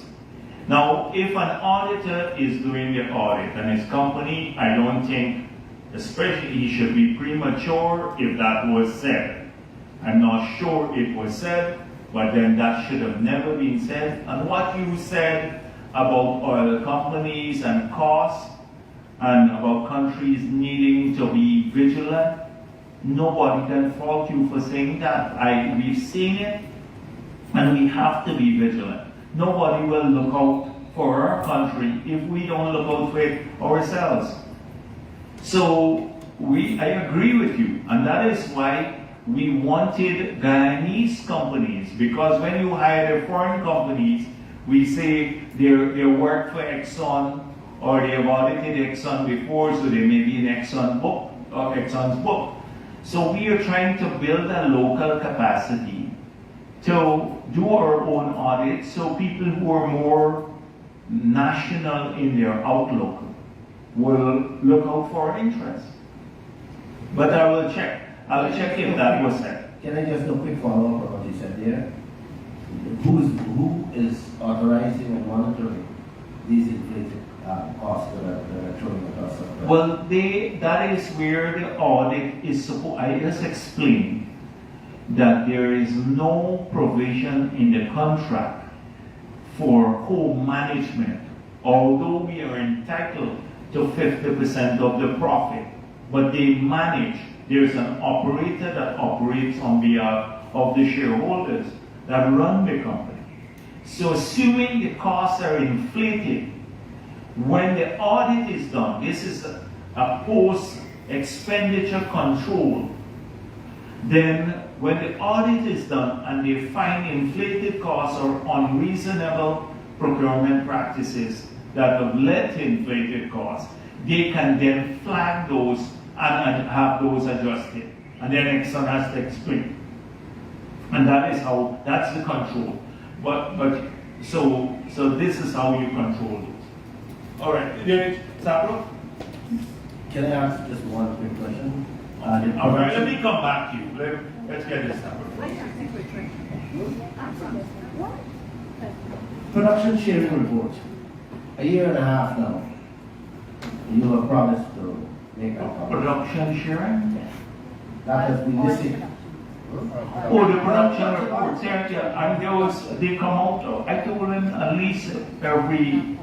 Now, if an auditor is doing the audit and his company, I don't think, especially he should be premature if that was said. I'm not sure it was said, but then that should have never been said. And what you said about oil companies and costs and about countries needing to be vigilant, nobody can fault you for saying that. We've seen it and we have to be vigilant. Nobody will look out for our country if we don't look out for it ourselves. So I agree with you, and that is why we wanted Guyanese companies, because when you hire the foreign companies, we say they work for Exxon or they have audited Exxon before, so they may be in Exxon's book. So we are trying to build a local capacity to do our own audits, so people who are more national in their outlook will look out for our interests. But I will check. I'll check if that was said. Can I just do a quick follow-up on what you said there? who is authorizing and monitoring these inflated costs that are throwing at us? Well, that is where the audit is supposed. I just explained that there is no provision in the contract for co-management, although we are entitled to 50% of the profit, but they manage. There's an operator that operates on behalf of the shareholders that run the company. So assuming the costs are inflated, when the audit is done, this is a post-expenditure control, then when the audit is done and they find inflated costs or unreasonable procurement practices that have led to inflated costs, they can then flag those and have those adjusted. And then Exxon has to explain. And that's the control. So this is how you control it. All right, Sabro? Can I ask just one quick question? All right, let me come back to you. Let's get this Sabro. Production sharing report. A year and a half now. You have promised to make a comment. Production sharing? That has been missing. Oh, the production reports, yeah. And they come out, I told them at least every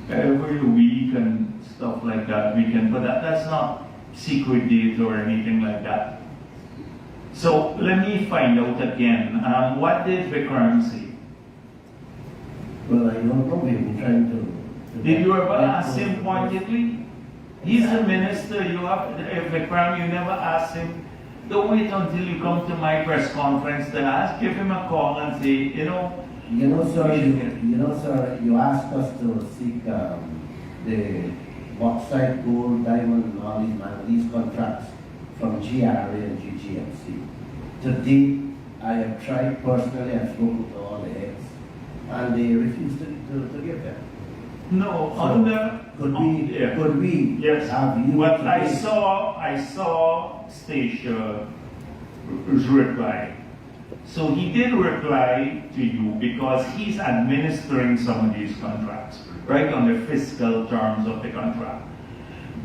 week and stuff like that we can, but that's not secret data or anything like that. So let me find out again. What did Vikram say? Well, I don't know. We've been trying to Did you ever ask him pointedly? He's the minister. Vikram, you never asked him. Don't wait until you come to my press conference to ask. Give him a call and say, You know, sir, you asked us to seek the bauxite, gold, diamond, and all these contracts from GRA and GGMC. To date, I have tried personally, I've spoken to all the heads, and they refuse to give them. No, So could we yes. have you? But I saw Stacia's reply. So he did reply to you because he's administering some of these contracts, right, on the fiscal terms of the contract.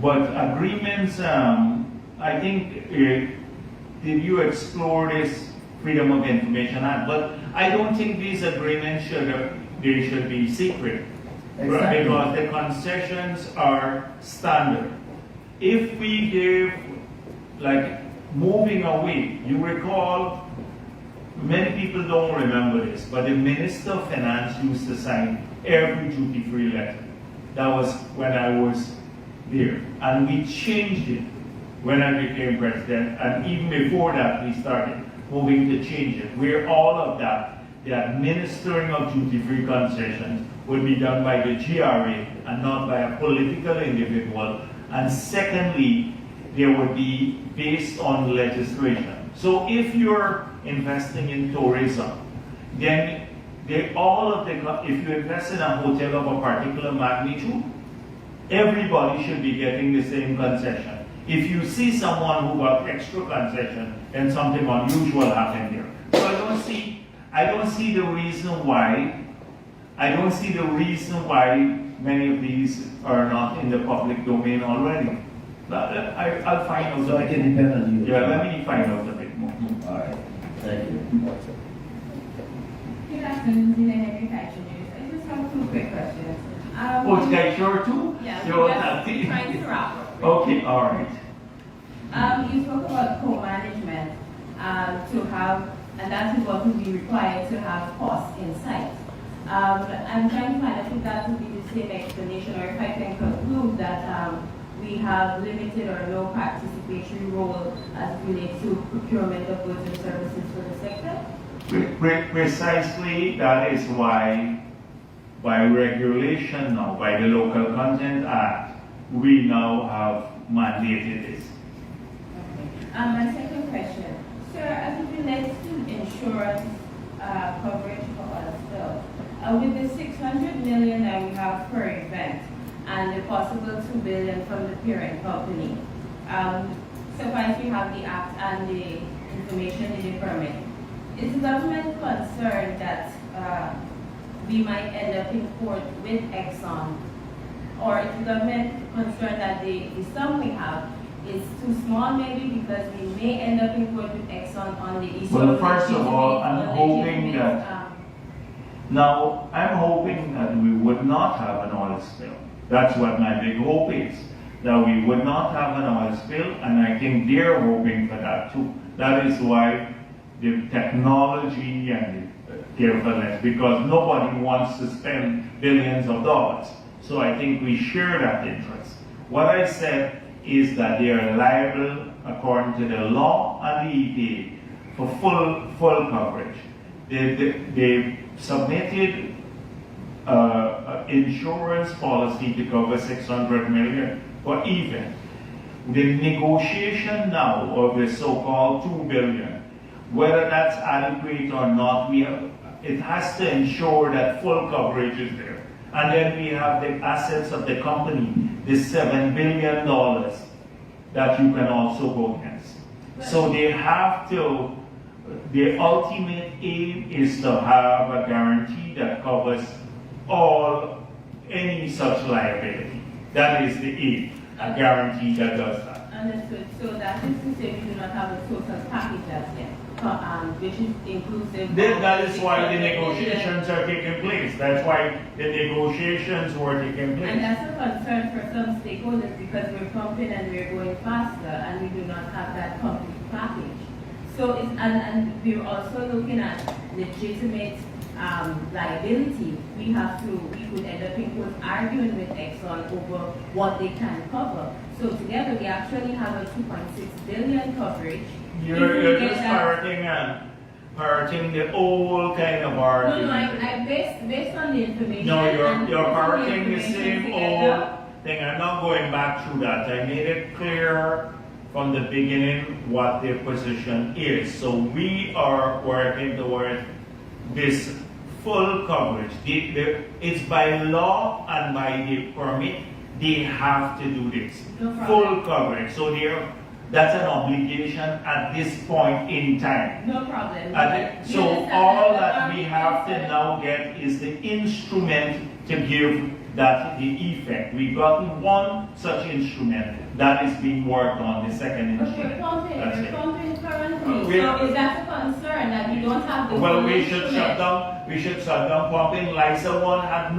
But agreements, I think, did you explore this Freedom of Information Act? But I don't think these agreements should be secret. Exactly. Because the concessions are standard. If we give, like, moving away, you recall, many people don't remember this, but the Minister of Finance used to sign every duty-free letter. That was when I was there. And we changed it when I became president, and even before that, we started moving to change it, where all of that, the administering of duty-free concessions, would be done by the GRA and not by a political individual. And secondly, there would be based on legislation. So if you're investing in tourism, then if you invest in a hotel of a particular magnitude, everybody should be getting the same concession. If you see someone who got extra concession, then something unusual happened there. So I don't see the reason why many of these are not in the public domain already. I'll find out. So I can depend on you. Yeah, let me find out a bit more. All right. Thank you. Good afternoon, Zina Henry Fashion News. I just have two quick questions. Oh, it's sure too? Yeah, You're just trying to wrap up. Okay, all right. You spoke about co-management to have, and that is what would be required to have costs in sight. I'm trying to find out if that would be the same explanation, or if I can conclude that we have limited or no participatory role as it relates to procurement of goods and services for the sector? Precisely, that is why, by regulation now, by the Local Content Act, we now have mandated this. Okay. My second question, sir, as it relates to insurance coverage for us still, with the 600 million that we have per event and the possible 2 billion from the parent company, suffice we have the act and the information in the permit. Is the government concerned that we might end up in court with Exxon? Or is the government concerned that the sum we have is too small maybe because we may end up in court with Exxon on the issue Well, of first of all, I'm hoping legitimate, that, now, I'm hoping that we would not have an oil spill. That's what my big hope is, that we would not have an oil spill, and I think they're hoping for that too. That is why the technology and the carefulness, because nobody wants to spend billions of dollars. So I think we share that interest. What I said is that they are liable, according to the law and the EPA, for full coverage. They submitted insurance policy to cover 600 million for event. The negotiation now of the so-called 2 billion, whether that's adequate or not, it has to ensure that full coverage is there. And then we have the assets of the company, the $7 billion that you can also go against. So they have to, the ultimate aim is to have a guarantee that covers any such liability. That is the aim, a guarantee that does that. Understood. So that is to say we do not have a total package as yet, which is inclusive. That is why the negotiations are taking place. That's why the negotiations were taking place. And that's a concern for some stakeholders because we're pumping and we're going faster and we do not have that complete package. So, and we're also looking at legitimate liability. We could end up in court arguing with Exxon over what they can cover. So together we actually have a 2.6 billion coverage. You're just parroting the old kind of argument. No, I based on the information. No, you're parroting the same old thing. I'm not going back through that. I made it clear from the beginning what their position is. So we are working toward this full coverage. It's by law and by the permit, they have to do this. No problem. Full coverage. So that's an obligation at this point in time. No problem. So all that we have to now get is the instrument to give that the effect. We've gotten one such instrument that is being worked on, the second But instrument. we're pumping currently. We So is that a concern that we don't have the Well, full we should shut down pumping. LISA 1 had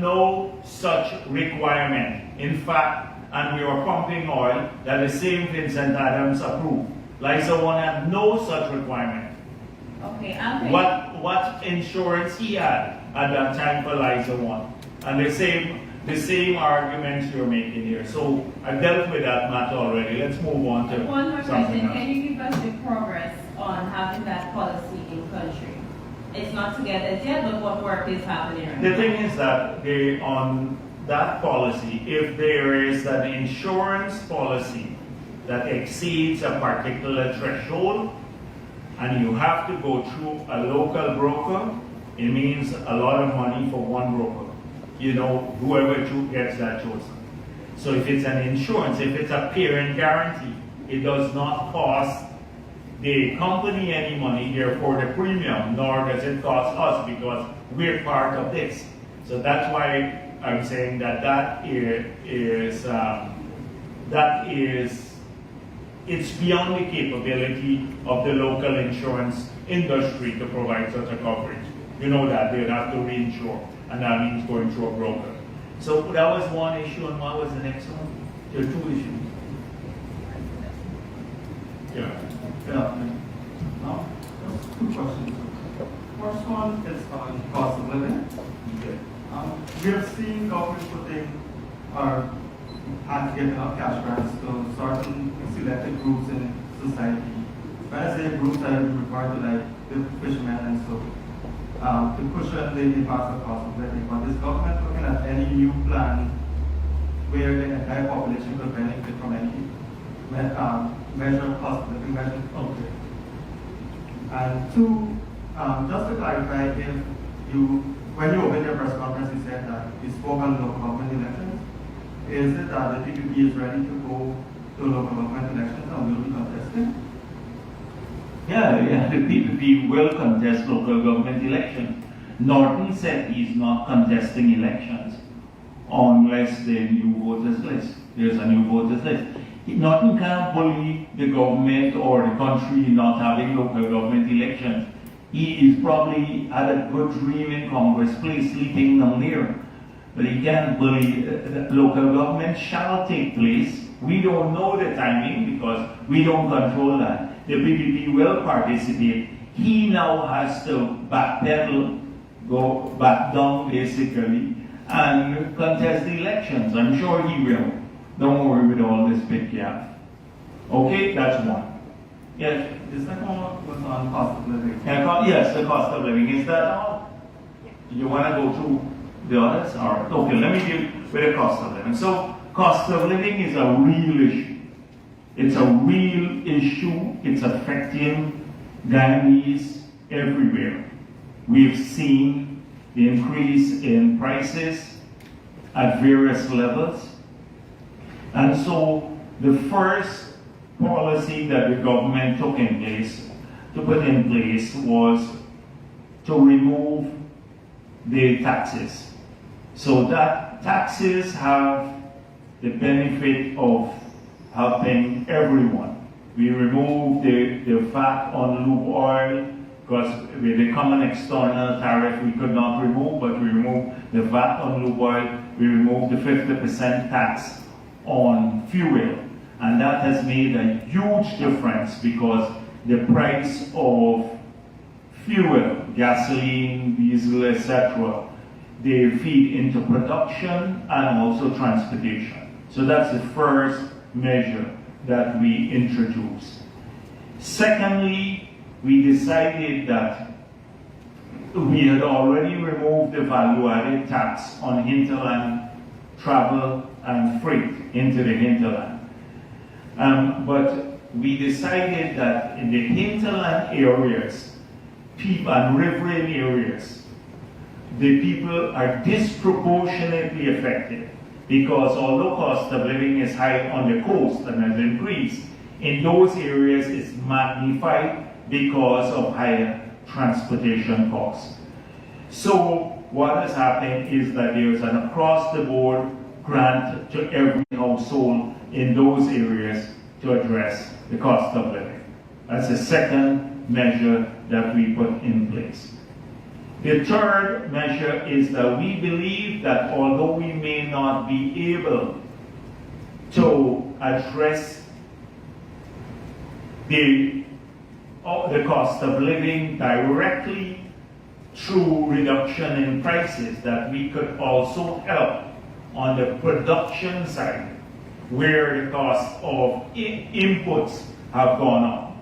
no such requirement. In fact, and we were pumping oil that the same Vincent Adams approved. LISA 1 had no such requirement. Okay, What insurance he had at that time for LISA 1. And the same arguments you're making here. So I dealt with that matter already. Let's move on to one more something question. else. Can you give us the progress on having that policy in country? It's not together yet, but what work is happening right The now? thing is that on that policy, if there is an insurance policy that exceeds a particular threshold, and you have to go through a local broker, it means a lot of money for one broker. Whoever gets that chosen. So if it's an insurance, if it's a parent guarantee, it does not cost the company any money, therefore the premium, nor does it cost us because we're part of this. So that's why I'm saying that it's beyond the capability of the local insurance industry to provide such a coverage. You know that they'd have to reinsure, and that means going through a broker. So that was one issue, and what was the next one? There are two issues. Yeah. Just two questions. First one is on cost of living. Okay. We are seeing government putting our hands giving out cash grants to certain selected groups in society. When I say groups, I refer to like the fishermen and so to cushion the impact of cost of living. But is government looking at any new plan where the entire population could benefit from any measure cost of living measure? Okay. And two, just to clarify, when you opened your press conference, you said that you spoke on local government elections. Is it that the PPP is ready to go to local government elections and will be contesting? Yeah, the PPP will contest local government elections. Norton said he's not contesting elections unless the new voters list. There's a new voters list. Norton can't bully the government or the country not having local government elections. He is probably had a good dream in Congress Place, sleeping down there. But he can't bully local government shall take place. We don't know the timing because we don't control that. The PPP will participate. He now has to backpedal, go back down basically, and contest the elections. I'm sure he will. Don't worry with all this big gap. Okay, that's one. Yes. The second one was on cost of living. Yes, the cost of living. Is that all? You want to go through the others? All right. Okay, let me deal with the cost of living. So, cost of living is a real issue. It's a real issue. It's affecting Guyanese everywhere. We've seen the increase in prices at various levels. And so the first policy that the government took to put in place was to remove the taxes. So that taxes have the benefit of helping everyone. We removed the VAT on lube oil because with the common external tariff we could not remove, but we removed the VAT on lube oil. We removed the 50% tax on fuel, and that has made a huge difference because the price of fuel, gasoline, diesel, etc., they feed into production and also transportation. So that's the first measure that we introduced. Secondly, we decided that we had already removed the value-added tax on hinterland travel and freight into the hinterland. But we decided that in the hinterland areas, and riverine areas, the people are disproportionately affected because although cost of living is high on the coast and has increased, in those areas it's magnified because of higher transportation costs. So what has happened is that there's an across-the-board grant to every household in those areas to address the cost of living. That's the second measure that we put in place. The third measure is that we believe that although we may not be able to address the cost of living directly through reduction in prices, that we could also help on the production side where the cost of inputs have gone up.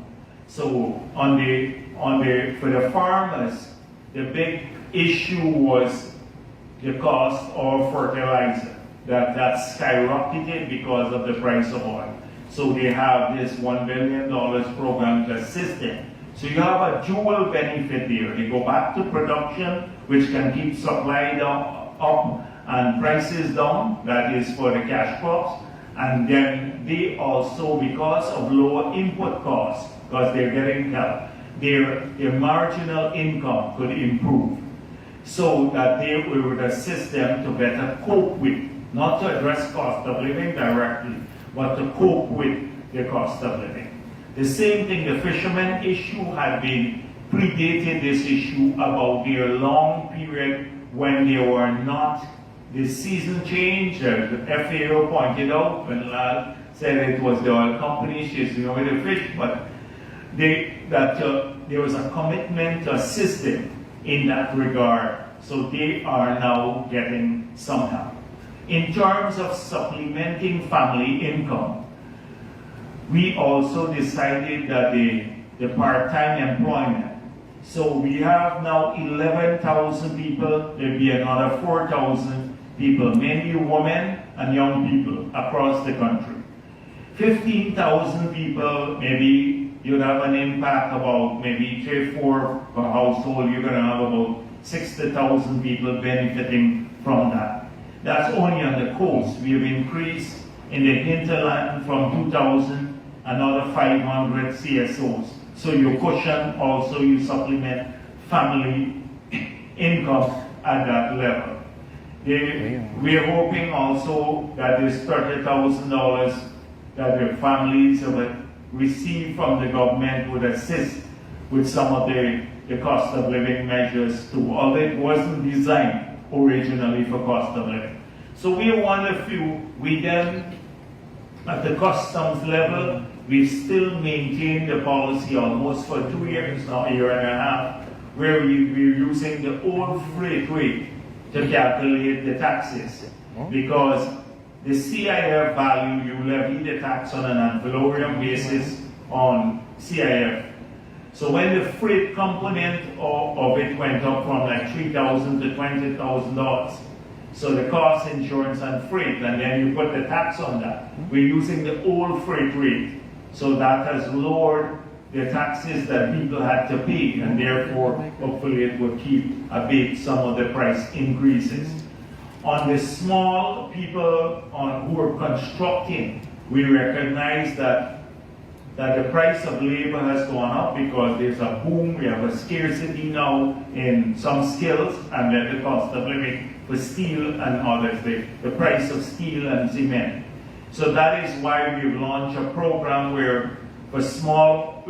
So for the farmers, the big issue was the cost of fertilizer, that skyrocketed because of the price of oil. So they have this $1 billion program to assist them. So you have a dual benefit there. They go back to production, which can keep supply down, up and prices down, that is for the cash crops. And then they also, because of lower input costs, because they're getting help, their marginal income could improve. So that we would assist them to better cope with, not to address cost of living directly, but to cope with the cost of living. The same thing, the fishermen issue had been predated this issue about their long period when they were not, the season change, the FAO pointed out, when Lal said it was the oil companies chasing away the fish, but there was a commitment to assist them in that regard. So they are now getting some help. In terms of supplementing family income, we also decided that the part-time employment. So we have now 11,000 people, there'll be another 4,000 people, mainly women and young people across the country. 15,000 people, maybe you'd have an impact about maybe 3-4 per household. You're going to have about 60,000 people benefiting from that. That's only on the coast. We have increased in the hinterland from 2,000, another 500 CSOs. So you cushion, also you supplement family income at that level. We're hoping also that this $30,000 that the families have received from the government would assist with some of the cost of living measures too, although it wasn't designed originally for cost of living. So we are one of few. We then, at the customs level, we've still maintained the policy almost for 2 years now, a year and a half, where we're using the old freight rate to calculate the taxes. Because the CIF value, you levy the tax on an ad valorem basis on CIF. So when the freight component of it went up from like $3,000 to $20,000, so the cost, insurance, and freight, and then you put the tax on that, we're using the old freight rate. So that has lowered the taxes that people had to pay, and therefore, hopefully it will abate some of the price increases. On the small people who are constructing, we recognize that the price of labor has gone up because there's a boom, we have a scarcity now in some skills, and then the cost of living for steel and others, the price of steel and cement. So that is why we've launched a program where for small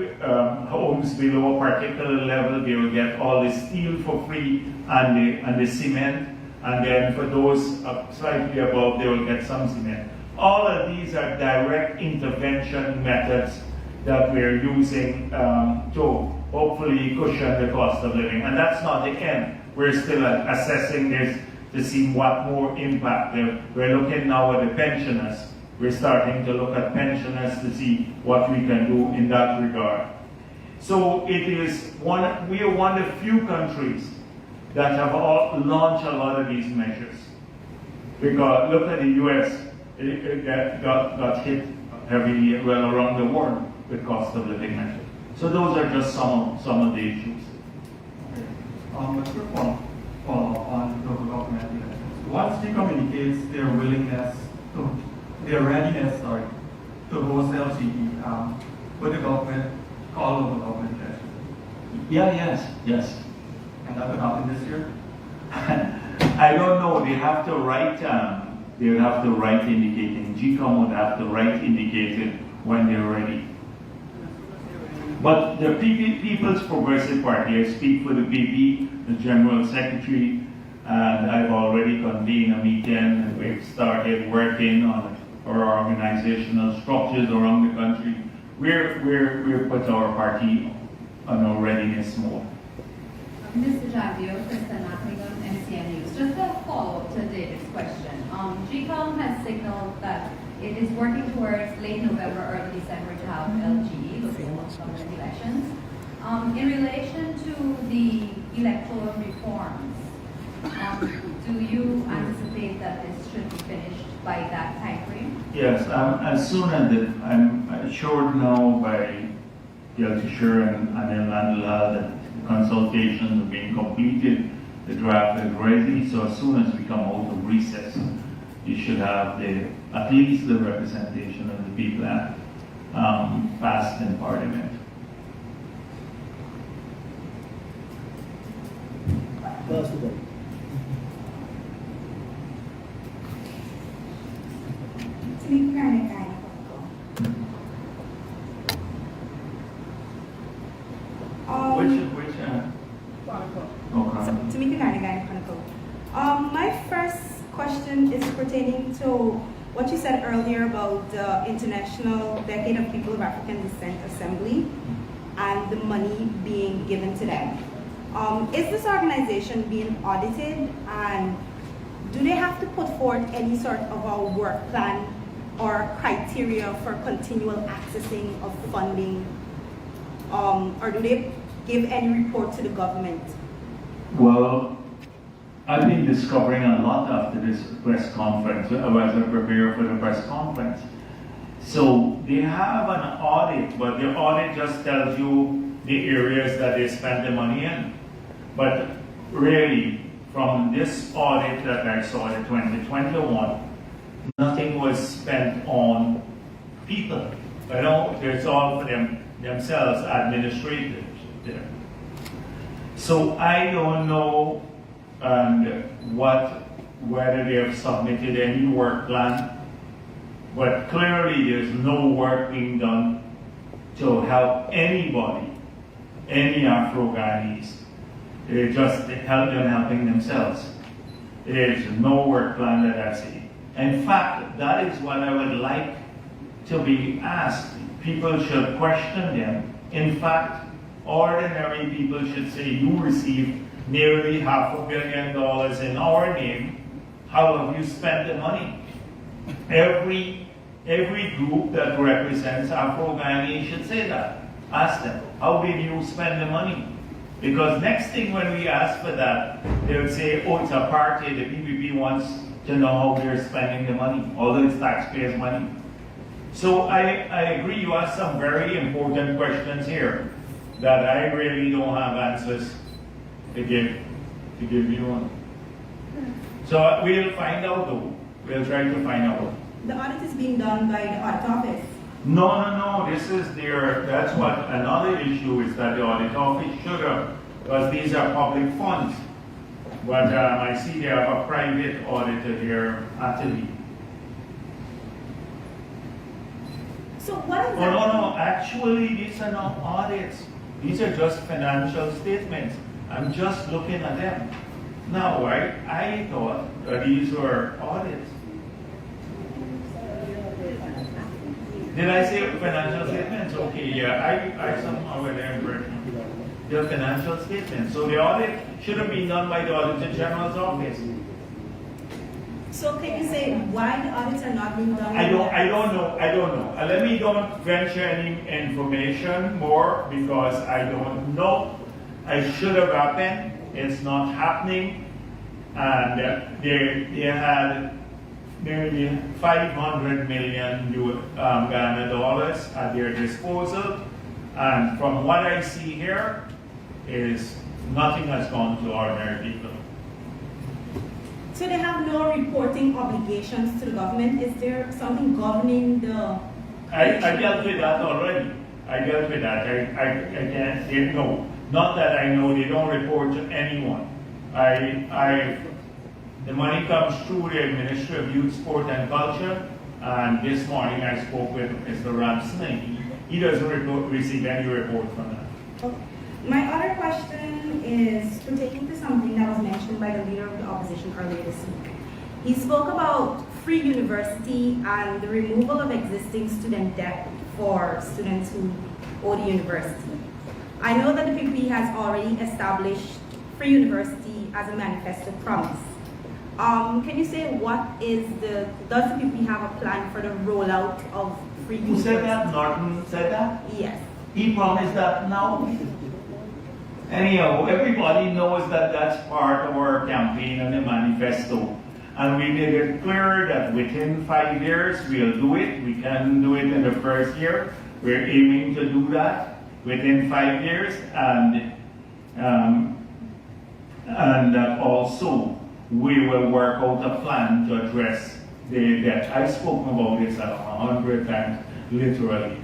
homes below a particular level, they will get all the steel for free and the cement, and then for those slightly above, they will get some cement. All of these are direct intervention methods that we're using to hopefully cushion the cost of living. And that's not the end. We're still assessing this to see what more impact. We're looking now at the pensioners. We're starting to look at pensioners to see what we can do in that regard. So we are one of few countries that have launched a lot of these measures. Because look at the US, it got hit heavily around the world with cost of living measures. So those are just some of the issues. A quick follow-up on local government elections. Once they communicates their readiness to host LGE, would the government call local government elections? Yes. And that would happen this year? I don't know. They have to write. They would have to write indicating. GCOM would have to write indicating when they're ready. But the People's Progressive Party, I speak for the PP, the General Secretary, and I've already convened a meeting, and we've started working on our organizational structures around the country. We're put our party on our readiness mode. Mr. Jagdeo, Kristen Nottingham, MCN News. Just a follow-up to David's question. GCOM has signaled that it is working towards late November, early December to have LGE, local government elections. In relation to the electoral reforms, do you anticipate that this should be finished by that time frame? Yes, as soon as I'm assured now by the Altisher and Anil Nandlal that consultations are being completed, the draft is ready, so as soon as we come out of recess, you should have at least the representation of the people passed in Parliament. My first question is pertaining to what you said earlier about the International Decade of People of African Descent Assembly and the money being given to them. Is this organization being audited, and do they have to put forth any sort of a work plan or criteria for continual accessing of funding, or do they give any report to the government? Well, I've been discovering a lot after this press conference, as I prepare for the press conference. So they have an audit, but the audit just tells you the areas that they spend the money in. But really, from this audit that I saw in 2021, nothing was spent on people. You know, it's all for them themselves administrators there. So I don't know whether they have submitted any work plan, but clearly there's no work being done to help anybody, any Afro-Guyanese. They just help them helping themselves. There's no work plan that I see. In fact, that is what I would like to be asked. People should question them. In fact, ordinary people should say, you received nearly $500 million in our name. How have you spent the money? Every group that represents Afro-Guyanese should say that. Ask them, how did you spend the money? Because next thing when we ask for that, they would say, oh, it's a party, the PPP wants to know how they're spending the money, although it's taxpayers' money. So I agree, you asked some very important questions here that I really don't have answers to give you on. So we'll find out though. We'll try to find out. The audit is being done by the audit office. No, this is that's what another issue is, that the audit office should have, because these are public funds. But I see they have a private auditor here at the So what is Oh, no, actually these are not audits. These are just financial statements. I'm just looking at them. Now, right, I thought that these were audits. Did I say financial statements? Okay, yeah, I somehow had the impression. They're financial statements. So the audit should have been done by the Auditor General's office. So can you say why the audits are not being done? I don't know. Let me don't venture any information more because I don't know. I should have happened. It's not happening. And they had nearly 500 million Guyana dollars at their disposal. And from what I see here is nothing has gone to ordinary people. So they have no reporting obligations to the government. Is there something governing the? I dealt with that already. I dealt with that. I can't say no. Not that I know, they don't report to anyone. The money comes through the Ministry of Youth, Sport and Culture, and this morning I spoke with Mr. Ramsey. He doesn't receive any report from that. Okay. My other question is pertaining to something that was mentioned by the leader of the opposition earlier this week. He spoke about free university and the removal of existing student debt for students who owe the university. I know that the PPP has already established free university as a manifesto promise. Can you say does the PPP have a plan for the rollout of free university? Who said that? Norton said that? Yes. He promised that now. Anyhow, everybody knows that that's part of our campaign and the manifesto. And we made it clear that within 5 years we'll do it. We can do it in the first year. We're aiming to do that within 5 years. And also we will work out a plan to address the debt. I've spoken about this 100 times, literally.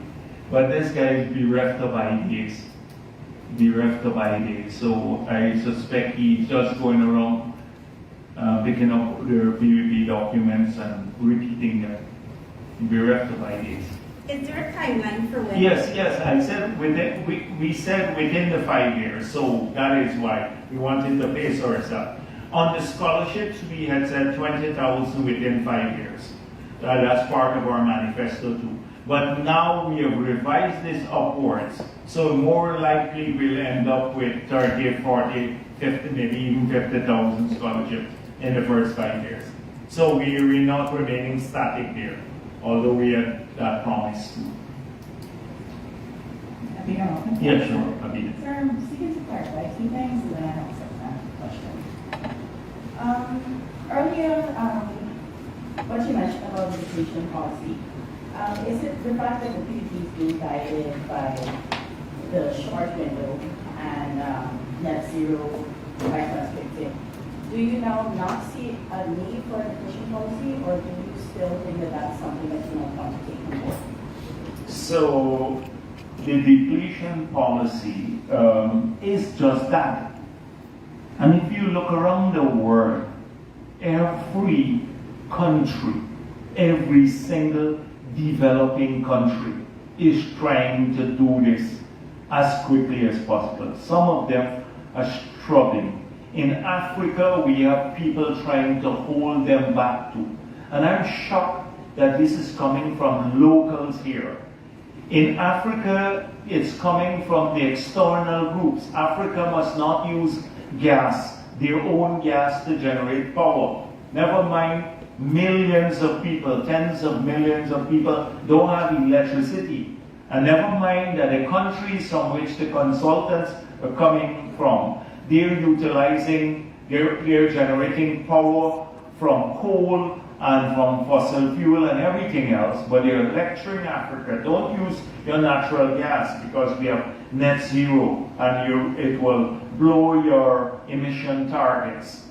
But this guy is bereft of ideas. So I suspect he's just going around picking up their PPP documents and repeating them. Bereft of ideas. Is there a timeline for when? Yes, I said within, we said within the 5 years, so that is why we wanted to pace ourselves. On the scholarships, we had said 20,000 within 5 years. That's part of our manifesto too. But now we have revised this upwards, so more likely we'll end up with 30, 40, 50, maybe even 50,000 scholarships in the first 5 years. So we're not remaining static there, although we had that promise too. Yeah, sure, Abida. Sir, I'm seeking to clarify 2 things, and then I have a second question. Earlier, what you mentioned about the education policy, is it the fact that the PPP is being guided by the short window and net zero by 2050? Do you now not see a need for an education policy, or do you still think that that's something that you don't want to take on board? So the depletion policy is just that. And if you look around the world, every country, every single developing country is trying to do this as quickly as possible. Some of them are struggling. In Africa, we have people trying to hold them back too. And I'm shocked that this is coming from locals here. In Africa, it's coming from the external groups. Africa must not use gas, their own gas, to generate power. Never mind, millions of people, tens of millions of people don't have electricity. And never mind that the countries from which the consultants are coming from, they're utilizing, they're generating power from coal and from fossil fuel and everything else, but they're lecturing Africa, don't use your natural gas because we have net zero and it will blow your emission targets.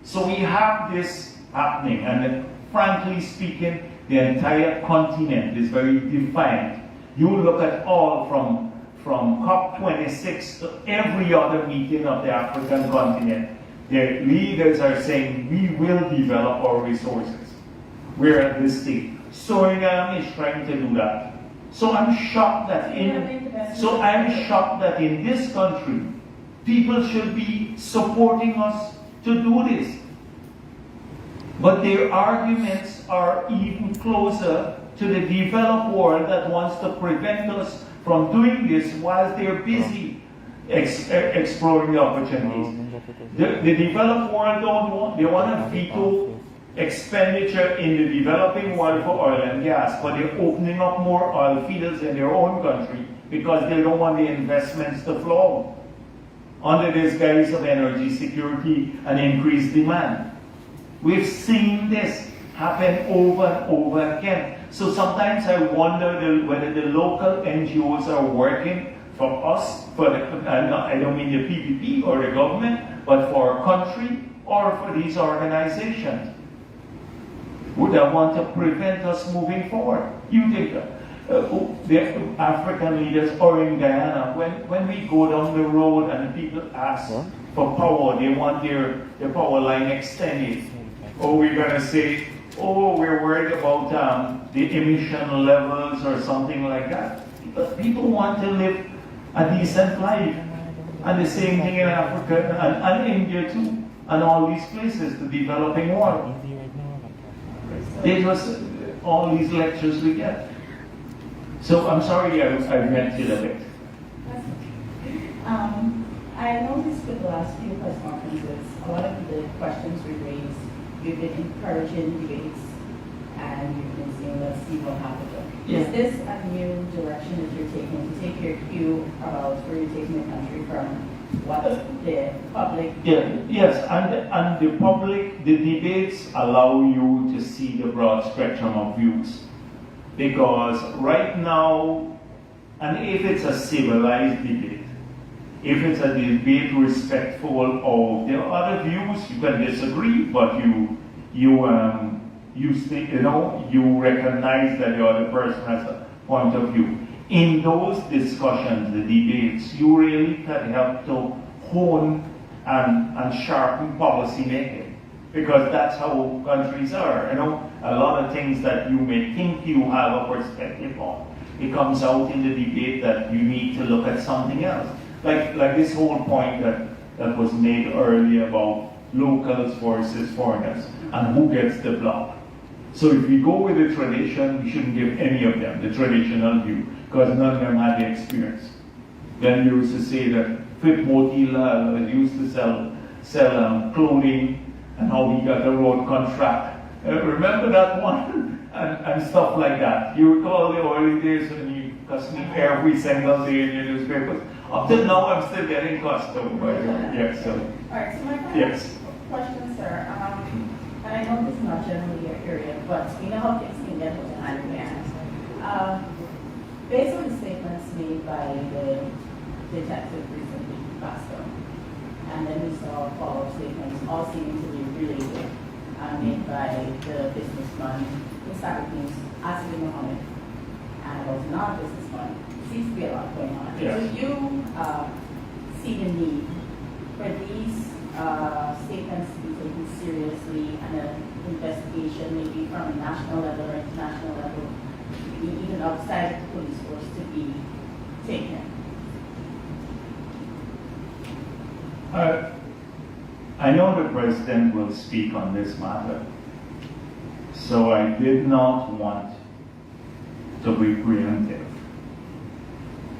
So we have this happening, and frankly speaking, the entire continent is very defiant. You look at all from COP26 to every other meeting of the African continent, the leaders are saying we will develop our resources. We're at this stage. Suriname is trying to do that. So I'm shocked that in this country, people should be supporting us to do this. But their arguments are even closer to the developed world that wants to prevent us from doing this while they're busy exploring the opportunities. The developed world they want to veto expenditure in the developing world for oil and gas, but they're opening up more oil fields in their own country because they don't want the investments to flow under this guise of energy security and increased demand. We've seen this happen over and over again. So sometimes I wonder whether the local NGOs are working for us, I don't mean the PPP or the government, but for our country or for these organizations. Would I want to prevent us moving forward? You think the African leaders or in Guyana, when we go down the road and people ask for power, they want their power line extended. Or we're going to say, oh, we're worried about the emission levels or something like that. But people want to live a decent life. And the same thing in Africa and India too, and all these places, the developing world. They just, all these lectures we get. So I'm sorry I vented a bit. I noticed with the last few press conferences, a lot of the questions we raised, you've been encouraging debates, and you've been saying, let's see what happens. Yeah. Is this a new direction that you're taking to take your cue about where you're taking the country from what the public... Yes, and the public, the debates allow you to see the broad spectrum of views. Because right now, and if it's a civilized debate, if it's a debate respectful of the other views, you can disagree, but you recognize that the other person has a point of view. In those discussions, the debates, you really can help to hone and sharpen policy making, because that's how countries are. A lot of things that you may think you have a perspective on, it comes out in the debate that you need to look at something else. Like this whole point that was made earlier about locals versus foreigners and who gets the block. So if we go with the tradition, we shouldn't give any of them the traditional view, because none of them had the experience. Then you used to say that Fit Motila used to sell clothing and how he got a road contract. Remember that one? and stuff like that. You recall the early days when you cussed me every single day in your newspapers? Up till now, I'm still getting cussed over. Yes, so. All right, so my Yes. question, sir, and I know this is not generally your area, but we know how things can get out of hand. Based on the statements made by the detective recently, Pastor, and then we saw follow-up statements, all seeming to be related, made by the businessman, Asad Mohammed, and about non-business money. Seems to be a lot going on. Yes. Do you see the need for these statements to be taken seriously and an investigation maybe from a national level or international level, even outside the police force, to be taken? I know the President will speak on this matter, so I did not want to be preemptive.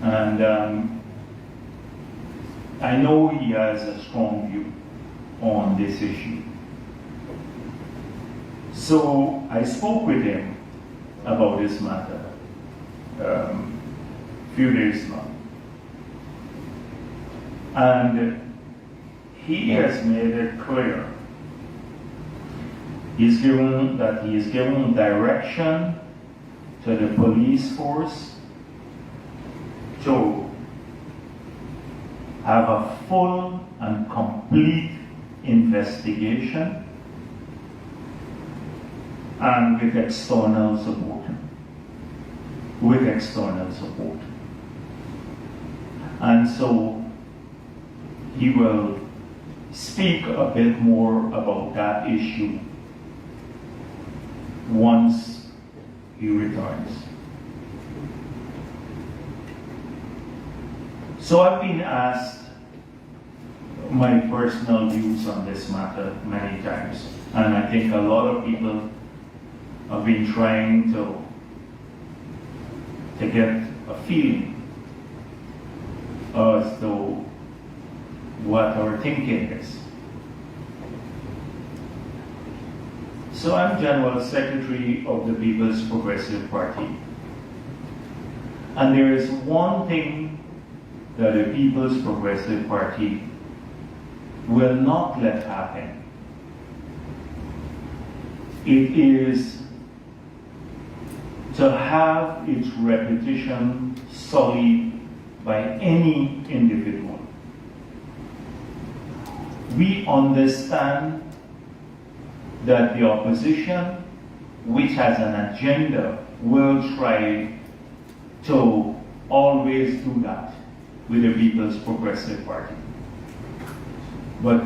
And I know he has a strong view on this issue. So I spoke with him about this matter a few days now. And he has made it clear he is given direction to the police force to have a full and complete investigation and with external support. And so he will speak a bit more about that issue once he returns. So I've been asked my personal views on this matter many times, and I think a lot of people have been trying to get a feeling as to what our thinking is. So I'm General Secretary of the People's Progressive Party. And there is one thing that the People's Progressive Party will not let happen. It is to have its reputation sullied by any individual. We understand that the opposition, which has an agenda, will try to always do that with the People's Progressive Party. But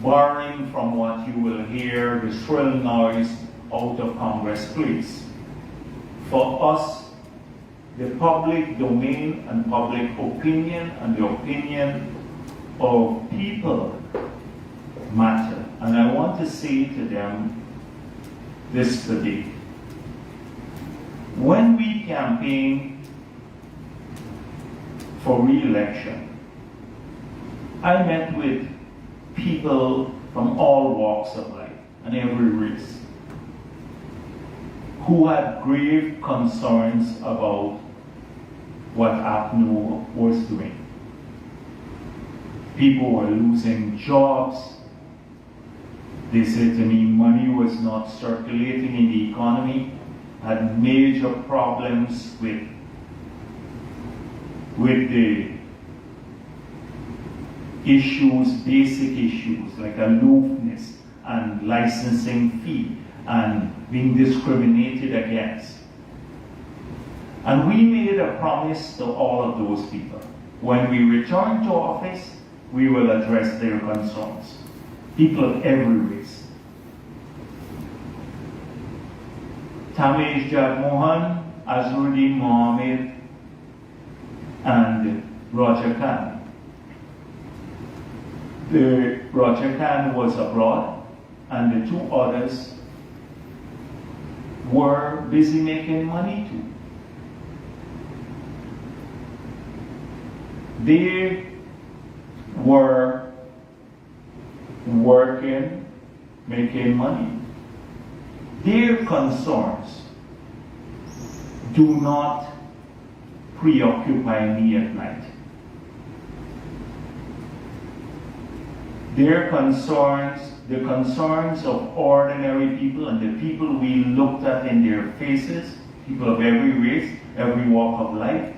barring from what you will hear, the shrill noise out of Congress, please, for us, the public domain and public opinion and the opinion of people matter. And I want to say to them this today. When we campaign for re-election, I met with people from all walks of life and every race who had grave concerns about what APNO was doing. People were losing jobs. They said to me money was not circulating in the economy, had major problems with the issues, basic issues like aloofness and licensing fee and being discriminated against. And we made a promise to all of those people. When we return to office, we will address their concerns. People of every race. Tamesh Jagmohan, Azruddin Mohammed, and Roger Khan. Roger Khan was abroad, and the two others were busy making money too. They were working, making money. Their concerns do not preoccupy me at night. Their concerns, the concerns of ordinary people and the people we looked at in their faces, people of every race, every walk of life,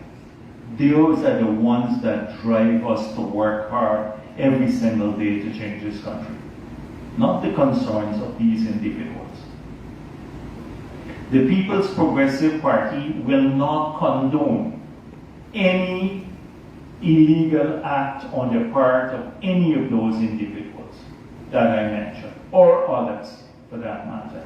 those are the ones that drive us to work hard every single day to change this country, not the concerns of these individuals. the People's Progressive Party will not condone any illegal act on the part of any of those individuals that I mentioned, or others for that matter.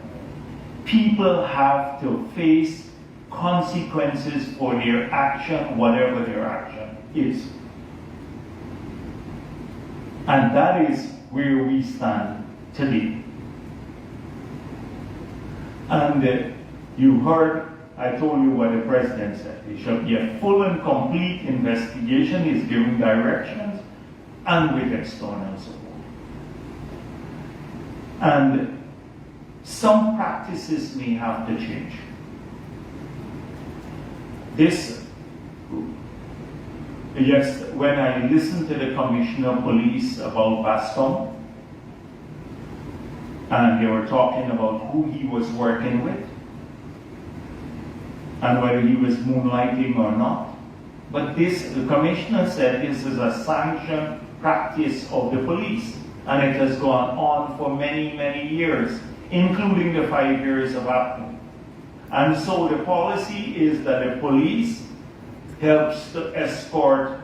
People have to face consequences for their action, whatever their action is. And that is where we stand today. And you heard, I told you what the president said. There shall be a full and complete investigation. He's giving directions and with external support. And some practices may have to change. Yes, when I listened to the Commissioner of Police about Bascom, and they were talking about who he was working with, and whether he was moonlighting or not. But the Commissioner said this is a sanctioned practice of the police, and it has gone on for many, many years, including the 5 years of APNO. And so the policy is that the police helps to escort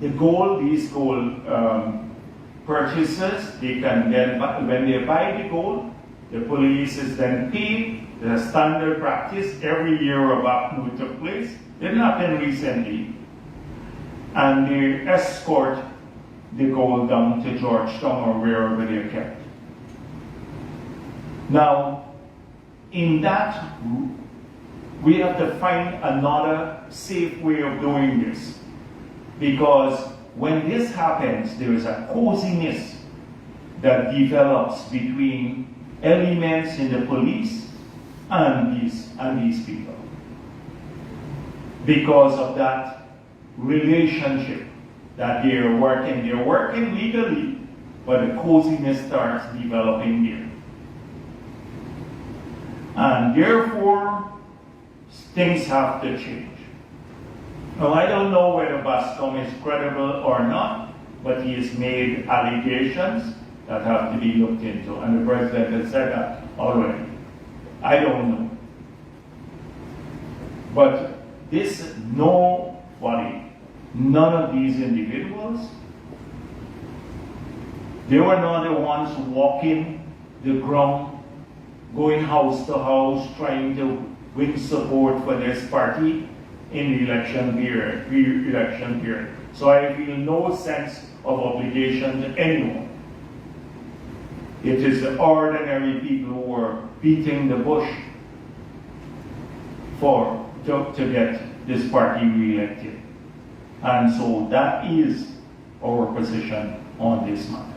these gold purchases. They can then, when they buy the gold, the police is then paid. The standard practice every year of APNO took place. It didn't happen recently. And they escort the gold down to Georgetown or wherever they're kept. Now, in that, we have to find another safe way of doing this. Because when this happens, there is a coziness that develops between elements in the police and these people. Because of that relationship that they're working legally, but the coziness starts developing there. And therefore, things have to change. Now, I don't know whether Bascom is credible or not, but he has made allegations that have to be looked into, and the president has said that already. I don't know. But none of these individuals, they were not the ones walking the ground, going house to house, trying to win support for this party in the election period. So I feel no sense of obligation to anyone. It is the ordinary people who are beating the bush to get this party re-elected. And so that is our position on this matter.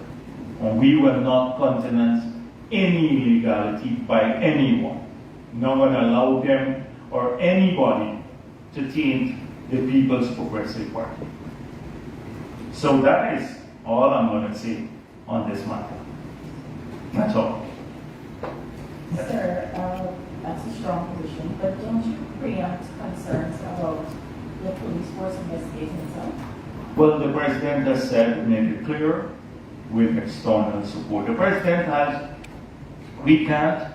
And we will not countenance any illegality by anyone. Not going to allow them or anybody to taint the People's Progressive Party. So that is all I'm going to say on this matter. That's all. Sir, that's a strong position, but don't you preempt concerns about the police force investigating itself? Well, the president has said, made it clear, with external support. The president we can't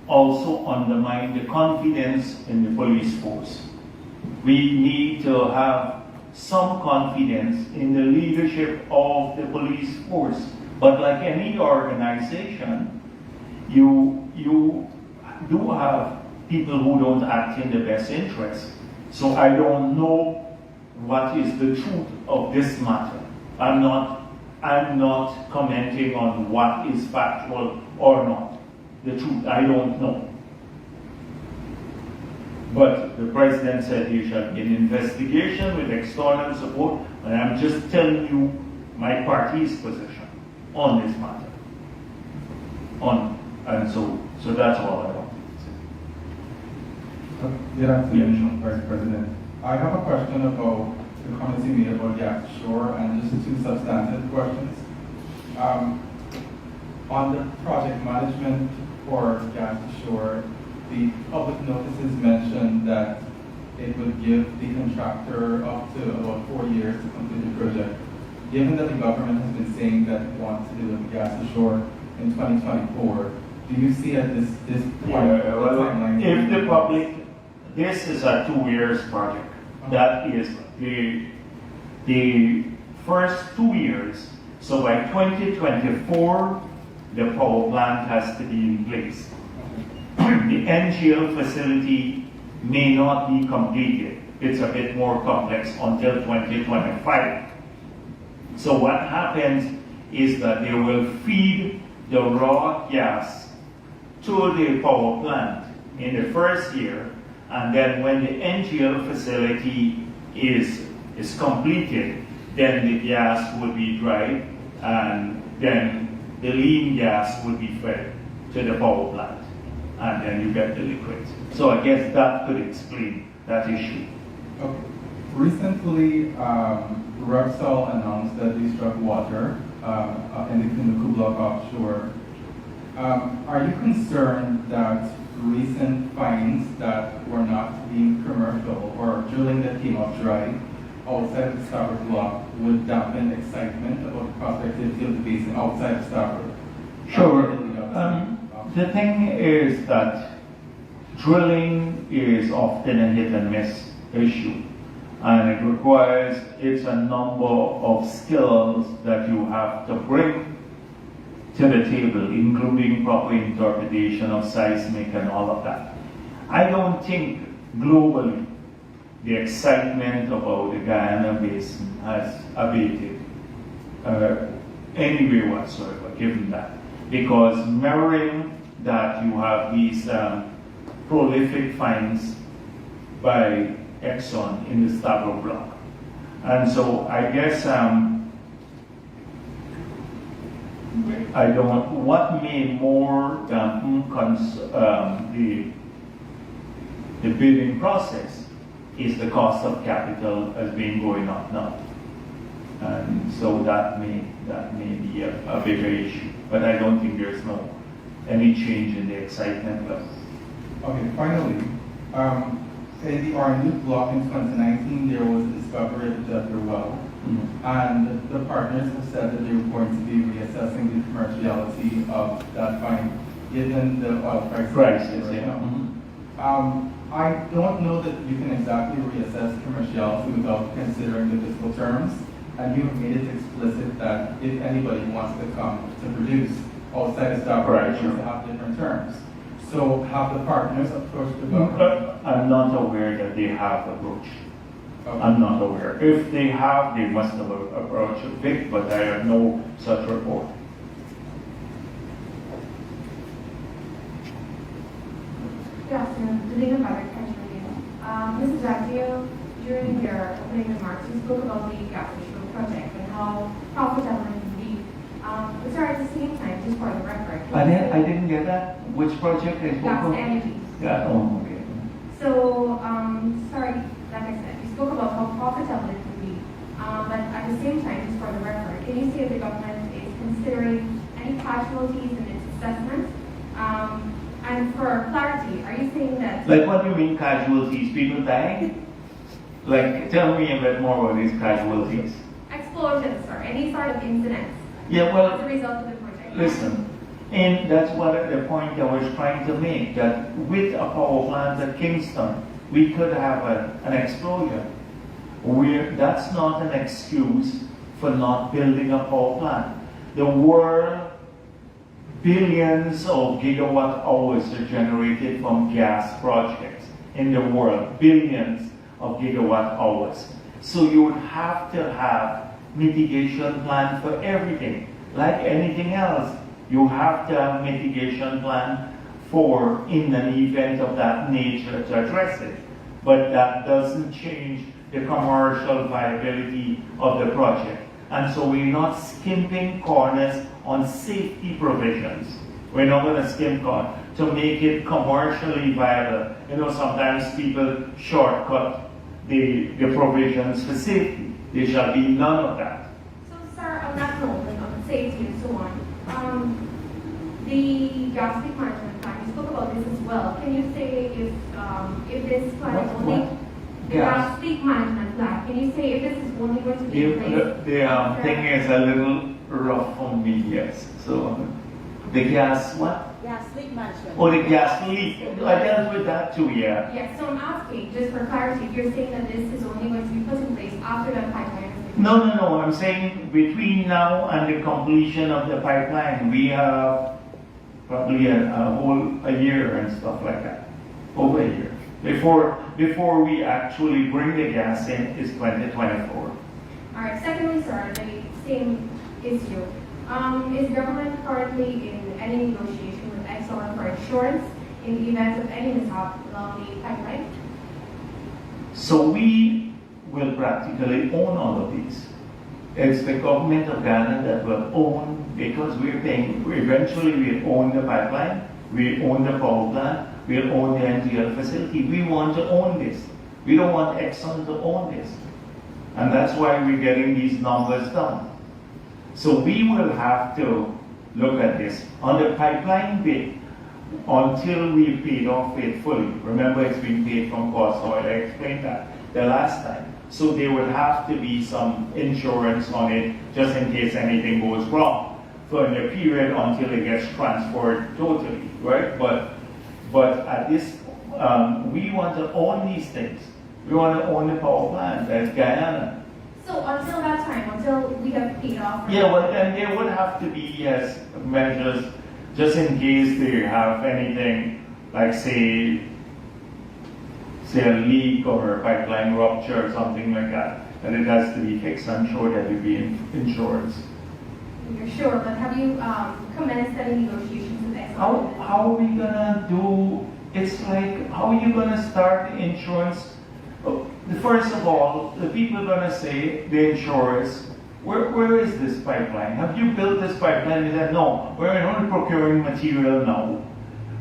also undermine the confidence in the police force. We need to have some confidence in the leadership of the police force. But like any organization, you do have people who don't act in the best interest. So I don't know what is the truth of this matter. I'm not commenting on what is factual or not. The truth, I don't know. But the president said there shall be an investigation with external support, and I'm just telling you my party's position on this matter. And so that's all I want to say. Good afternoon, Vice President. I have a question about the comments you made about Gas Shore and just two substantive questions. On the project management for Gas Shore, the public notices mentioned that it would give the contractor up to about 4 years to complete the project. Given that the government has been saying that it wants to deliver gas ashore in 2024, do you see at this point the timeline public, this is a 2 years project. That is the first 2 years. So by 2024, the power plant has to be in place. The NGL facility may not be completed. It's a bit more complex until 2025. So what happens is that they will feed the raw gas to the power plant in the first year, and then when the NGL facility is completed, then the gas will be dried, and then the lean gas will be fed to the power plant, and then you get the liquids. So I guess that could explain that issue. Okay. Recently, Repsol announced that they struck water in the Kublok offshore. Are you concerned that recent finds that were not being commercial or drilling that came up dry outside of the Starboard block would dampen excitement about the prospectivity of the basin outside of Starboard? Sure. The thing is that drilling is often a hit and miss issue, and it requires a number of skills that you have to bring to the table, including proper interpretation of seismic and all of that. I don't think globally the excitement about the Guyana basin has abated anyway whatsoever, given that. Because mirroring that, you have these prolific finds by Exxon in the Starboard block. And so I guess what may more dampen the bidding process is the cost of capital has been going up now. And so that may be a bigger issue. But I don't think there's any change in the excitement level. Okay, finally, in the Arnute block in 2019, there was a discovery of a Jagdeo well. And the partners have said that they were going to be reassessing the commerciality of that find, given the oil prices right now. I don't know that you can exactly reassess commerciality without considering the fiscal terms, and you have made it explicit that if anybody wants to come to produce outside of Starboard, they have different terms. So have the partners approached the government? I'm not aware that they have approached. Okay. I'm not aware. If they have, they must have approached VIC, but I have no such report. Good afternoon. Delina Bharrat Jagdeo. Mrs. Jagdeo, during your opening remarks, you spoke about the gas issue project and how profitable it can be. But sorry, at the same time, just for the record. I didn't get that. Which project is Gas energy. Yeah, oh, okay. So, sorry, like I said, you spoke about how profitable it can be. But at the same time, just for the record, can you say if the government is considering any casualties in its assessment? And for clarity, are you saying that... Like, what do you mean casualties? People dying? Like, tell me a bit more about these casualties. Explosions or any sort of incidents. Yeah, well, as a result of the project. listen, and that's what the point I was trying to make, that with a power plant at Kingston, we could have an explosion. That's not an excuse for not building a power plant. The world, billions of gigawatt hours are generated from gas projects in the world, billions of gigawatt hours. So you would have to have mitigation plan for everything. Like anything else, you have to have mitigation plan for in an event of that nature to address it. But that doesn't change the commercial viability of the project. And so we're not skimping corners on safety provisions. We're not going to skimp corners to make it commercially viable. You know, sometimes people shortcut the provisions for safety. There shall be none of that. So, sir, on that note, like on safety and so on, the gas leak management plan, you spoke about this as well. Can you say if this plan is only the gas leak management plan? Can you say if this is only going to be in place? The thing is a little rough for me, yes. So the gas what? Gas gas leak management. Or the gas leak. I dealt with that too, yeah. Yes, so I'm asking, just for clarity, you're saying that this is only going to be put in place after that pipeline is finished? No. I'm saying between now and the completion of the pipeline, we have probably a year and stuff like that. Over a year. Before we actually bring the gas in is 2024. All right, secondly, sir, the same issue. Is government currently in any negotiation with Exxon for insurance in the event of any mishap along the pipeline? So we will practically own all of these. It's the government of Ghana that will own, because we're paying, eventually we own the pipeline, we own the power plant, we'll own the NGL facility. We want to own this. We don't want Exxon to own this. And that's why we're getting these numbers down. So we will have to look at this. On the pipeline bit, until we've paid off it fully, remember it's been paid from cost oil, I explained that the last time. So there will have to be some insurance on it, just in case anything goes wrong, for the period until it gets transferred totally, right? But at this, we want to own these things. We want to own the power plant, that's Guyana. So until that time, until we have paid off? Yeah, well, then there would have to be, yes, measures, just in case they have anything, like say a leak or a pipeline rupture or something like that, and it has to be fixed. I'm sure there will be insurance. You're sure, but have you commenced any negotiations with Exxon? How are we gonna do, it's like, how are you gonna start the insurance? First of all, the people are gonna say, the insurers, where is this pipeline? Have you built this pipeline? They said, no, we're only procuring material now.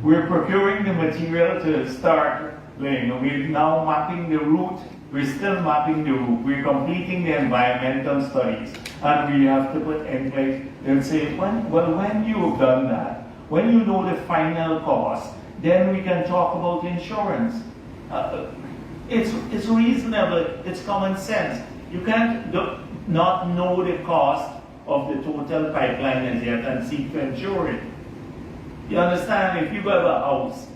We're procuring the material to start laying. We're now mapping the route. We're still mapping the route. We're completing the environmental studies. And we have to put in place, they'll say, when you've done that, when you know the final cost, then we can talk about insurance. It's reasonable, it's common sense. You can't not know the cost of the total pipeline as yet and seek to insure it. You understand? If you build a house,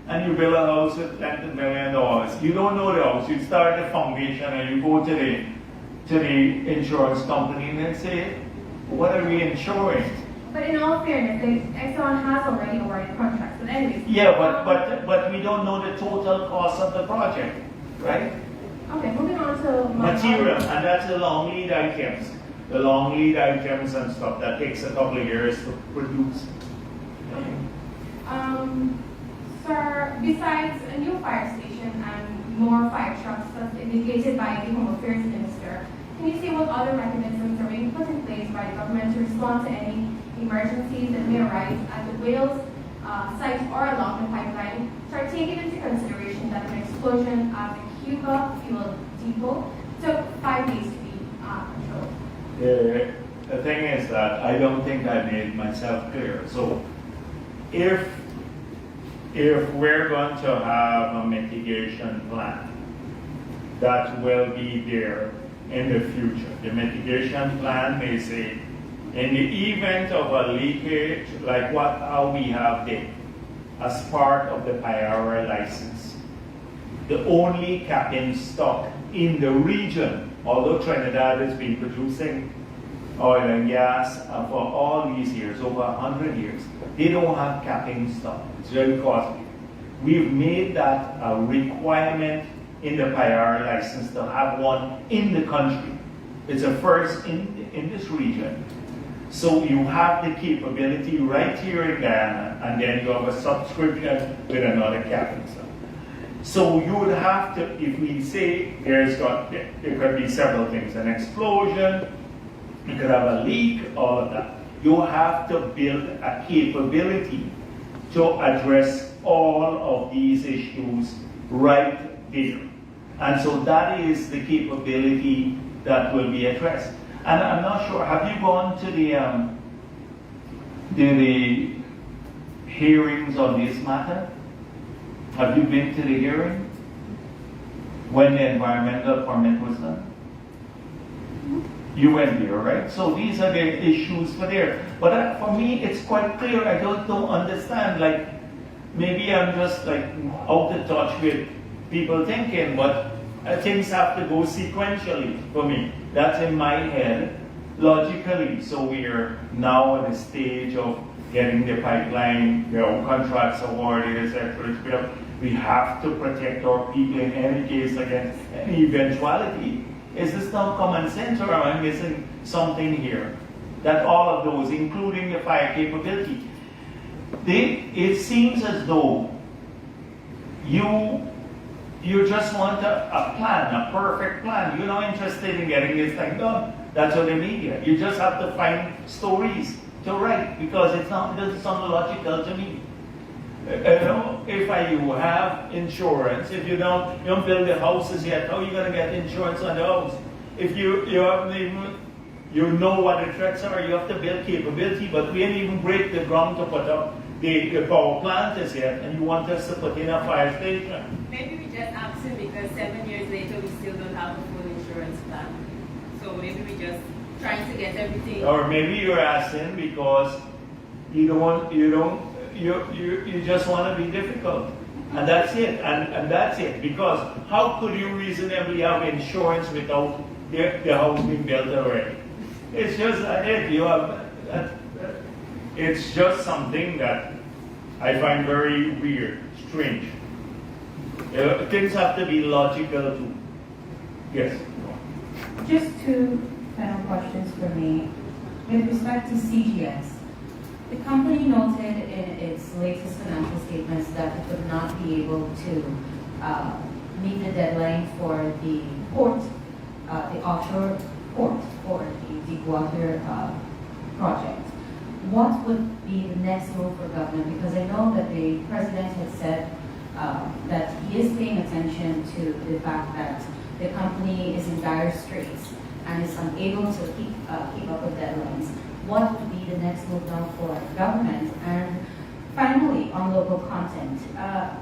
and you build a house with $10 million, you don't know the house, you start the foundation and you go to the insurance company and then say, what are we insuring? But in all fairness, Exxon has already awarded contracts, but anyways. Yeah, but we don't know the total cost of the project, right? Okay, moving on to material, and that's the long lead items. The long lead items and stuff that takes a couple of years to produce. Sir, besides a new fire station and more fire trucks as indicated by the Home Affairs Minister, can you say what other mechanisms are being put in place by the government to respond to any emergencies that may arise at the Wales site or along the pipeline, start taking into consideration that an explosion at the Cuba fuel depot took 5 days to be controlled? The thing is that I don't think I made myself clear. So if we're going to have a mitigation plan that will be there in the future, the mitigation plan may say, in the event of a leakage, like how we have there, as part of the PIRA license, the only capping stock in the region, although Trinidad has been producing oil and gas for all these years, over 100 years, they don't have capping stock. It's very costly. We've made that a requirement in the PIRA license to have one in the country. It's a first in this region. So you have the capability right here in Guyana, and then you have a subscription with another capping stock. So you would have to, if we say there could be several things, an explosion, you could have a leak, all of that. You have to build a capability to address all of these issues right there. And so that is the capability that will be addressed. And I'm not sure, have you gone to the hearings on this matter? Have you been to the hearing when the environmental permit was done? You went there, right? So these are the issues for there. But for me, it's quite clear. I don't understand. Like, maybe I'm just like out of touch with people thinking, but things have to go sequentially for me. That's in my head, logically. So we're now at the stage of getting the pipeline, contracts awarded, etc. We have to protect our people in any case against any eventuality. Is this not common sense, or am I missing something here? That all of those, including the fire capability, it seems as though you just want a plan, a perfect plan. You're not interested in getting this thing done. That's what the media. You just have to find stories to write because it doesn't sound logical to me. If you have insurance, if you don't build the houses yet, how are you going to get insurance on the house? If you haven't even, you know what the threats are, you have to build capability, but we didn't even break the ground to put up the power plant as yet, and you want us to put in a fire station. Maybe we just ask him because 7 years later we still don't have a full insurance plan. So maybe we just trying to get everything. Or maybe you're asking because you just want to be difficult. And that's it. And that's it. Because how could you reasonably have insurance without the house being built already? It's just it. It's just something that I find very weird, strange. Things have to be logical too. Yes. Just two final questions for me. With respect to CGS, the company noted in its latest financial statements that it would not be able to meet the deadline for the port, the offshore port for the deepwater project. What would be the next move for government? Because I know that the president had said that he is paying attention to the fact that the company is in dire straits and is unable to keep up with deadlines. What would be the next move now for government? And finally, on local content,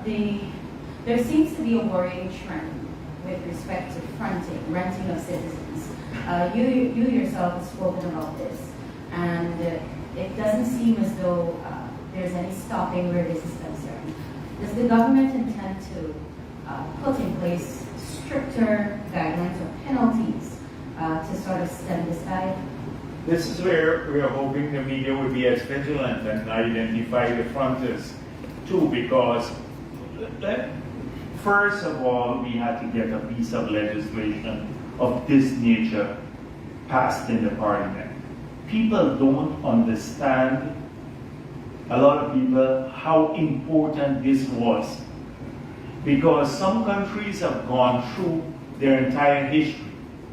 there seems to be a worrying trend with respect to renting of citizens. You yourself have spoken about this, and it doesn't seem as though there's any stopping where this is concerned. Does the government intend to put in place stricter guidelines or penalties to sort of stem this tide? This is where we are hoping the media would be as vigilant and identify the frontiers too, because first of all, we had to get a piece of legislation of this nature passed in the parliament. People don't understand, a lot of people, how important this was, because some countries have gone through their entire history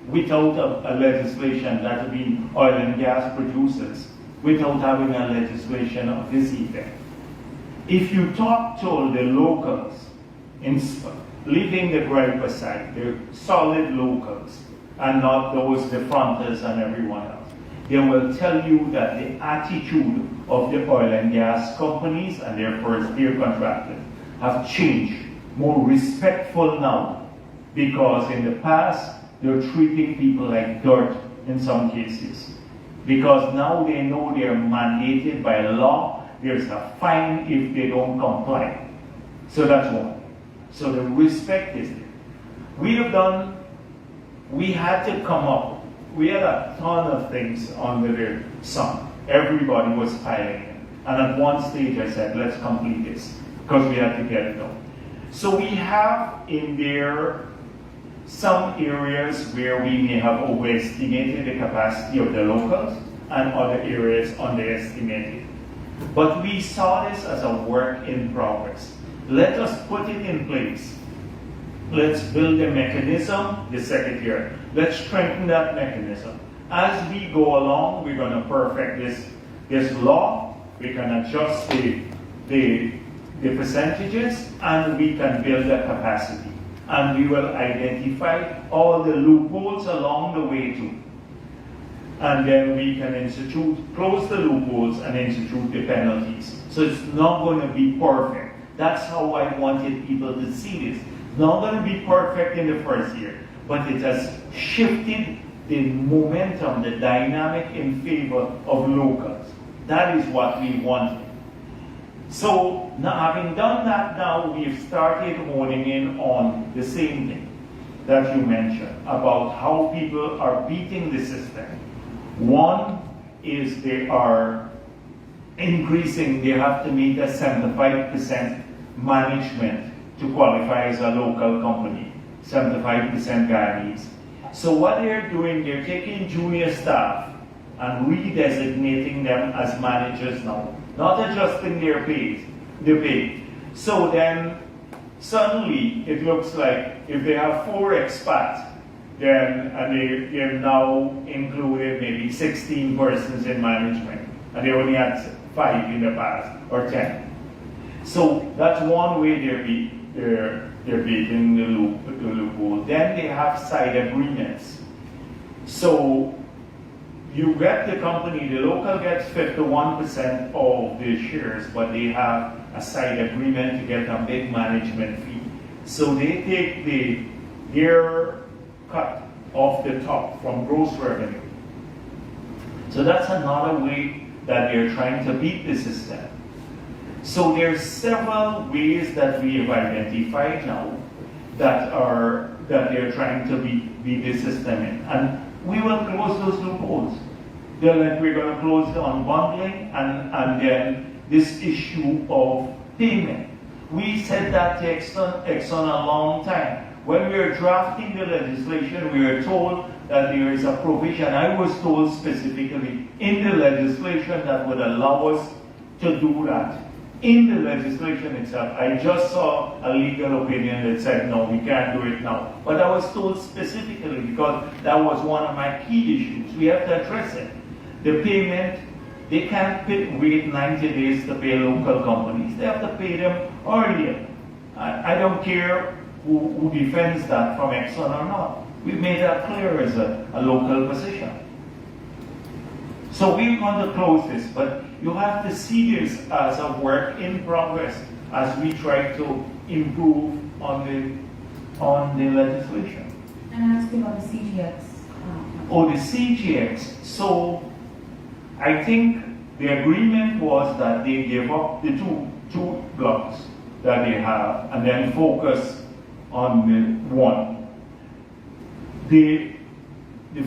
without a legislation, that would be oil and gas producers, without having a legislation of this effect. If you talk to the locals, leaving the gripe aside, the solid locals, and not those, the fronters and everyone else, they will tell you that the attitude of the oil and gas companies and their first-tier contractors have changed, more respectful now, because in the past, they're treating people like dirt in some cases. Because now they know they're mandated by law, there's a fine if they don't comply. So that's one. So the respect is there. We had to come up, we had a ton of things under the sun. Everybody was piling in. And at one stage I said, let's complete this, because we had to get it done. So we have in there some areas where we may have overestimated the capacity of the locals and other areas underestimated. But we saw this as a work in progress. Let us put it in place. Let's build a mechanism, the secretary. Let's strengthen that mechanism. As we go along, we're going to perfect this law. We can adjust the percentages, and we can build a capacity. And we will identify all the loopholes along the way too. And then we can close the loopholes and institute the penalties. So it's not going to be perfect. That's how I wanted people to see this. It's not going to be perfect in the first year, but it has shifted the momentum, the dynamic in favor of locals. That is what we wanted. So now, having done that, now we've started honing in on the same thing that you mentioned about how people are beating the system. One is they are increasing, they have to meet a 75% management to qualify as a local company, 75% Guyanese. So what they're doing, they're taking junior staff and redesignating them as managers now, not adjusting their pay. So then suddenly it looks like if they have 4 expats, then and they're now included maybe 16 persons in management, and they only had 5 in the past or 10. So that's one way they're beating the loophole. Then they have side agreements. So you get the company, the local gets 51% of the shares, but they have a side agreement to get a big management fee. So they take their cut off the top from gross revenue. So that's another way that they're trying to beat the system. So there's several ways that we have identified now that they're trying to beat the system in. And we will close those loopholes. We're going to close the unbundling and then this issue of payment. We said that to Exxon a long time. When we were drafting the legislation, we were told that there is a provision, I was told specifically, in the legislation that would allow us to do that. In the legislation itself, I just saw a legal opinion that said, no, we can't do it now. But I was told specifically because that was one of my key issues. We have to address it. The payment, they can't wait 90 days to pay local companies. They have to pay them earlier. I don't care who defends that from Exxon or not. We made that clear as a local position. So we want to close this, but you have to see this as a work in progress as we try to improve on the legislation. And ask you about the CGX. The CGX. So I think the agreement was that they gave up the two blocks that they have and then focus on the one. The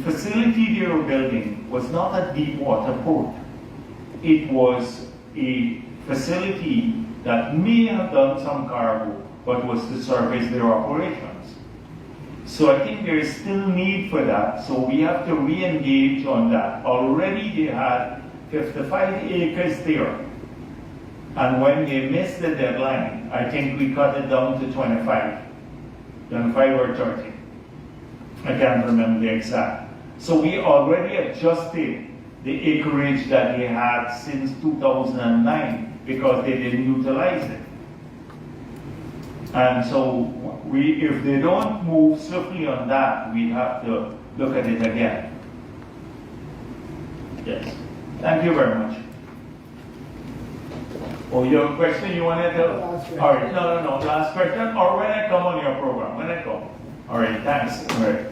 facility they were building was not a deep water port. It was a facility that may have done some cargo, but was to service their operations. So I think there is still need for that. So we have to re-engage on that. Already they had 55 acres there. And when they missed the deadline, I think we cut it down to 25 or 30. I can't remember the exact. So we already adjusted the acreage that they had since 2009 because they didn't utilize it. And so if they don't move swiftly on that, we have to look at it again. Yes. Thank you very much. Oh, your question you wanted to? All right, no. Last question, or when I come on your program, when I come. All right, thanks. All right.